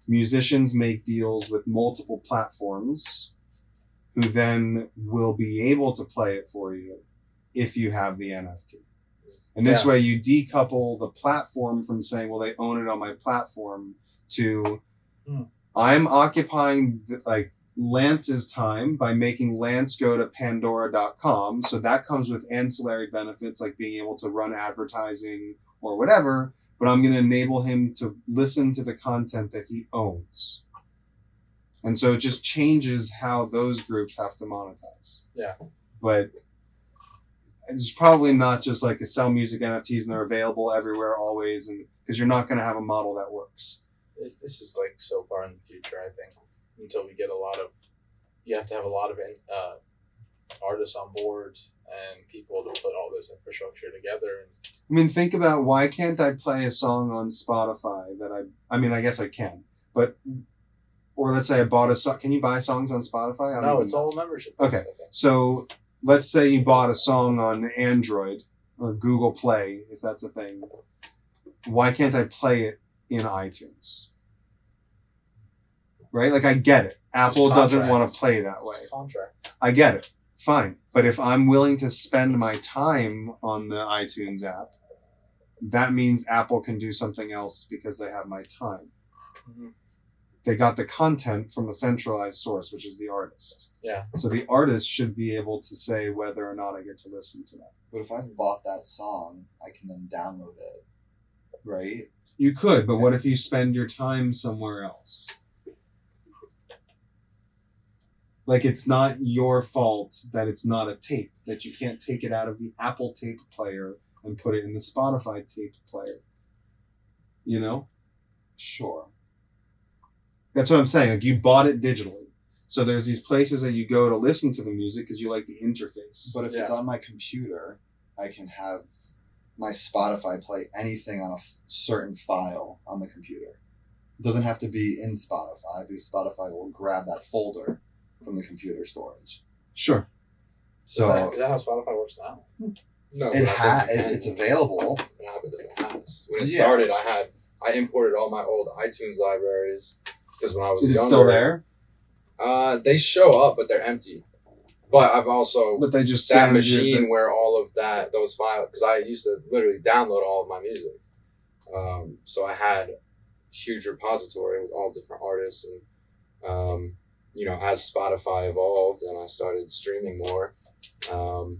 [SPEAKER 1] musicians make deals with multiple platforms who then will be able to play it for you if you have the NFT. And this way you decouple the platform from saying, well, they own it on my platform, to I'm occupying like Lance's time by making Lance go to Pandora.com. So that comes with ancillary benefits like being able to run advertising or whatever, but I'm going to enable him to listen to the content that he owns. And so it just changes how those groups have to monetize.
[SPEAKER 2] Yeah.
[SPEAKER 1] But it's probably not just like a sell music NFTs and they're available everywhere always, and because you're not going to have a model that works.
[SPEAKER 2] This is like so far in the future, I think, until we get you have to have a lot of artists on board and people to put all this infrastructure together.
[SPEAKER 1] I mean, think about, why can't I play a song on Spotify that I guess I can, but, or let's say I bought a song. Can you buy songs on Spotify?
[SPEAKER 2] No, it's all membership.
[SPEAKER 1] Okay. So let's say you bought a song on Android or Google Play, if that's a thing. Why can't I play it in iTunes? Right? Like, I get it. Apple doesn't want to play that way.
[SPEAKER 2] Contract.
[SPEAKER 1] I get it. Fine. But if I'm willing to spend my time on the iTunes app, that means Apple can do something else because they have my time.
[SPEAKER 2] Mm-hmm.
[SPEAKER 1] They got the content from a centralized source, which is the artist.
[SPEAKER 2] Yeah.
[SPEAKER 1] So the artist should be able to say whether or not I get to listen to that.
[SPEAKER 6] But if I've bought that song, I can then download it, right?
[SPEAKER 1] You could, but what if you spend your time somewhere else? Like, it's not your fault that it's not a tape, that you can't take it out of the Apple tape player and put it in the Spotify tape player. You know?
[SPEAKER 6] Sure.
[SPEAKER 1] That's what I'm saying. Like, you bought it digitally. So there's these places that you go to listen to the music because you like the interface.
[SPEAKER 6] But if it's on my computer, I can have my Spotify play anything on a certain file on the computer. It doesn't have to be in Spotify, because Spotify will grab that folder from the computer storage.
[SPEAKER 1] Sure.
[SPEAKER 6] So
[SPEAKER 2] Is that how Spotify works now?
[SPEAKER 4] No,
[SPEAKER 6] it's available.
[SPEAKER 4] What happened in the past? When it started, I imported all my old iTunes libraries because when I was
[SPEAKER 1] Is it
[SPEAKER 4] younger,
[SPEAKER 1] still there?
[SPEAKER 4] They show up, but they're empty. But I've also
[SPEAKER 1] But they just
[SPEAKER 4] that
[SPEAKER 1] scanned
[SPEAKER 4] machine where all of those files, because I used to literally download all of my music. So I had a huge repository with all different artists, and as Spotify evolved and I started streaming more,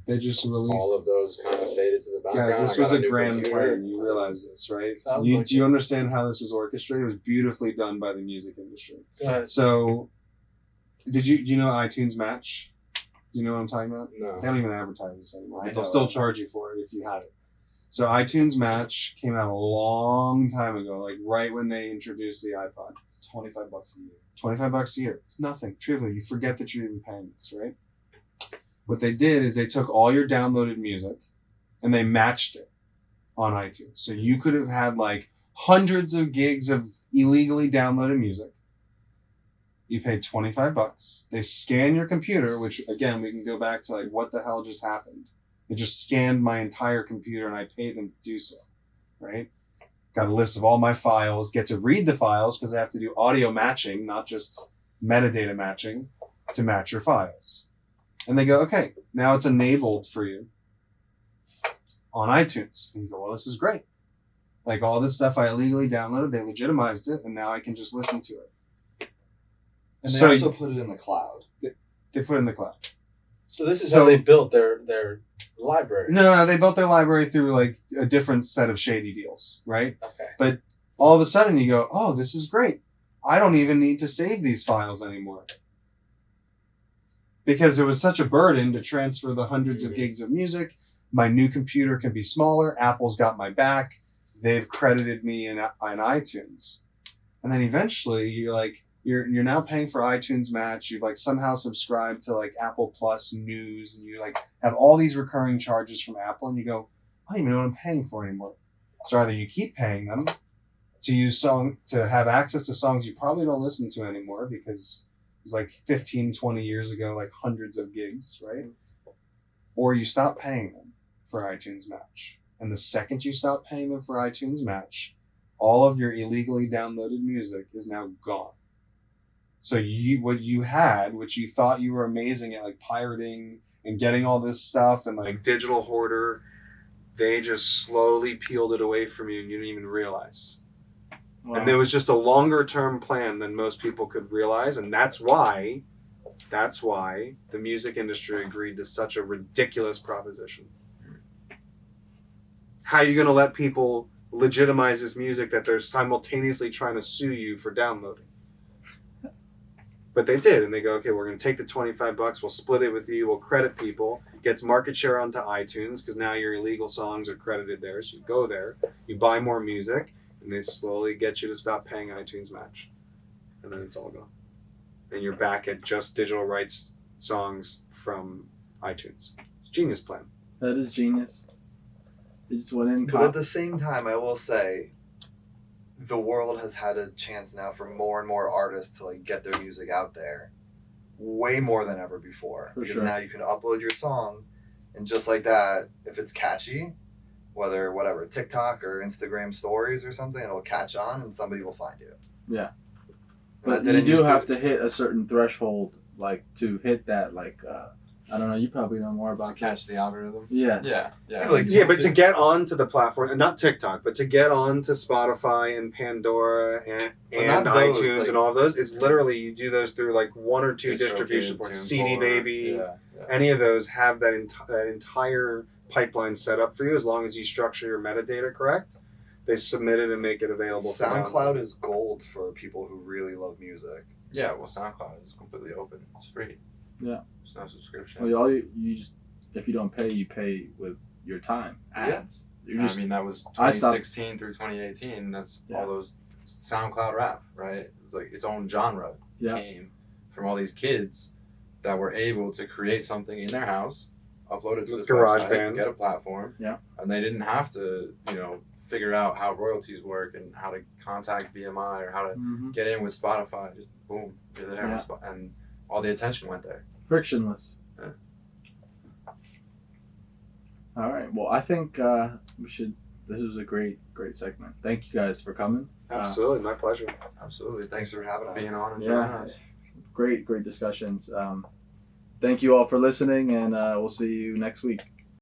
[SPEAKER 1] they just released.
[SPEAKER 4] all of those kind of faded to the background.
[SPEAKER 1] Guys, this
[SPEAKER 4] I
[SPEAKER 1] was
[SPEAKER 4] got
[SPEAKER 1] a
[SPEAKER 4] new
[SPEAKER 1] grand
[SPEAKER 4] computer.
[SPEAKER 1] plan. You realize this, right?
[SPEAKER 2] Sounds
[SPEAKER 1] Do
[SPEAKER 2] like
[SPEAKER 1] you understand how this was orchestrated? It was beautifully done by the music industry.
[SPEAKER 2] Go ahead.
[SPEAKER 1] So, do you know iTunes Match? Do you know what I'm talking about?
[SPEAKER 4] No.
[SPEAKER 1] They don't even advertise this anymore.
[SPEAKER 6] I
[SPEAKER 1] But they'll
[SPEAKER 6] know
[SPEAKER 1] still
[SPEAKER 6] it.
[SPEAKER 1] charge you for it if you had it. So iTunes Match came out a long time ago, like right when they introduced the iPod.
[SPEAKER 6] It's $25 a year.
[SPEAKER 1] $25 a year. It's nothing. Trivial. You forget that you're even paying this, right? What they did is they took all your downloaded music and they matched it on iTunes. So you could have had like hundreds of gigs of illegally downloaded music, You pay $25. They scan your computer, which again, we can go back to like, what the hell just happened? They just scanned my entire computer and I paid them to do so, right? Got a list of all my files, get to read the files because I have to do audio matching, not just metadata matching to match your files. And they go, okay, now it's enabled for you on iTunes. And you go, well, this is great. Like all this stuff I illegally downloaded, they legitimized it, and now I can just listen to it.
[SPEAKER 6] And they
[SPEAKER 1] So
[SPEAKER 6] also put it in the cloud.
[SPEAKER 1] They put it in the cloud.
[SPEAKER 3] So this is
[SPEAKER 1] So-
[SPEAKER 3] how they built their library.
[SPEAKER 1] No, they built their library through like a different set of shady deals, right?
[SPEAKER 3] Okay.
[SPEAKER 1] But all of a sudden you go, oh, this is great. I don't even need to save these files anymore. Because it was such a burden to transfer the hundreds of gigs of music. My new computer can be smaller. Apple's got my back. They've credited me in iTunes. And then eventually you're like, you're now paying for iTunes Match. You've like somehow subscribed to like Apple Plus News, and you like have all these recurring charges from Apple, and you go, I don't even know what I'm paying for anymore. So either you keep paying them to have access to songs you probably don't listen to anymore because it was like 15, 20 years ago, like hundreds of gigs, right? Or you stop paying them for iTunes Match. And the second you stop paying them for iTunes Match, all of your illegally downloaded music is now gone. So what you had, which you thought you were amazing at, like pirating and getting all this stuff and like digital hoarder, they just slowly peeled it away from you and you didn't even realize.
[SPEAKER 2] Wow.
[SPEAKER 1] And there was just a longer term plan than most people could realize, and that's why the music industry agreed to such a ridiculous proposition. How are you going to let people legitimize this music that they're simultaneously trying to sue you for downloading? But they did, and they go, okay, we're going to take the $25, we'll split it with you, we'll credit people, gets market share onto iTunes, because now your illegal songs are credited there, so you go there, you buy more music, and they slowly get you to stop paying iTunes Match. And then it's all gone. And you're back at just digital rights songs from iTunes. It's a genius plan.
[SPEAKER 2] That is genius. They just went in.
[SPEAKER 6] But at the same time, I will say, the world has had a chance now for more and more artists to like get their music out there, way more than ever before.
[SPEAKER 2] For
[SPEAKER 6] because
[SPEAKER 2] sure.
[SPEAKER 6] now you can upload your song, and just like that, if it's catchy, whatever TikTok or Instagram stories or something, it'll catch on and somebody will find you.
[SPEAKER 2] Yeah.
[SPEAKER 6] And that
[SPEAKER 2] But you
[SPEAKER 6] didn't
[SPEAKER 2] do
[SPEAKER 6] used
[SPEAKER 2] have to hit a certain threshold, like to hit that. Like I don't know. You probably know more
[SPEAKER 4] To
[SPEAKER 2] about
[SPEAKER 4] catch the algorithm.
[SPEAKER 2] Yeah.
[SPEAKER 4] Yeah.
[SPEAKER 6] Like,
[SPEAKER 1] Yeah, but to get onto the platform, and not TikTok, but to get onto Spotify and Pandora and
[SPEAKER 6] Well, not those,
[SPEAKER 1] iTunes
[SPEAKER 6] like-
[SPEAKER 1] and all of those, it's literally you do those through like one or two
[SPEAKER 4] DistroKid,
[SPEAKER 1] distribution points. CD
[SPEAKER 4] TuneCore,
[SPEAKER 1] Baby,
[SPEAKER 4] Yeah.
[SPEAKER 1] any of those have that entire pipeline set up for you as long as you structure your metadata correct. They submit it and make it available. for
[SPEAKER 6] SoundCloud
[SPEAKER 1] download.
[SPEAKER 6] is gold for people who really love music.
[SPEAKER 4] Yeah, well, SoundCloud is completely open. It's free.
[SPEAKER 2] Yeah.
[SPEAKER 4] There's no subscription.
[SPEAKER 2] Well, all you just if you don't pay, you pay with your time ads. You're just
[SPEAKER 4] I mean, that was
[SPEAKER 2] I stopped-
[SPEAKER 4] 2016 through 2018. That's
[SPEAKER 2] Yeah.
[SPEAKER 4] all those SoundCloud rap, right? It's like its own genre
[SPEAKER 2] Yeah.
[SPEAKER 4] came from all these kids that were able to create something in their house, upload it to
[SPEAKER 1] With
[SPEAKER 4] this website,
[SPEAKER 1] GarageBand.
[SPEAKER 4] get a platform,
[SPEAKER 2] Yeah.
[SPEAKER 4] and they didn't have to, figure out how royalties work and how to contact BMI or how to
[SPEAKER 2] Mhm.
[SPEAKER 4] get in with Spotify. Just boom, you're there,
[SPEAKER 2] Yeah.
[SPEAKER 4] and all the attention went there.
[SPEAKER 2] frictionless.
[SPEAKER 4] Yeah.
[SPEAKER 2] All right. Well, I think we should. This was a great segment. Thank you guys for coming.
[SPEAKER 1] Absolutely, my pleasure.
[SPEAKER 4] Absolutely.
[SPEAKER 6] Thanks for having us.
[SPEAKER 4] being on and
[SPEAKER 2] Yeah.
[SPEAKER 4] joining us.
[SPEAKER 2] Great discussions. Thank you all for listening, and we'll see you next week.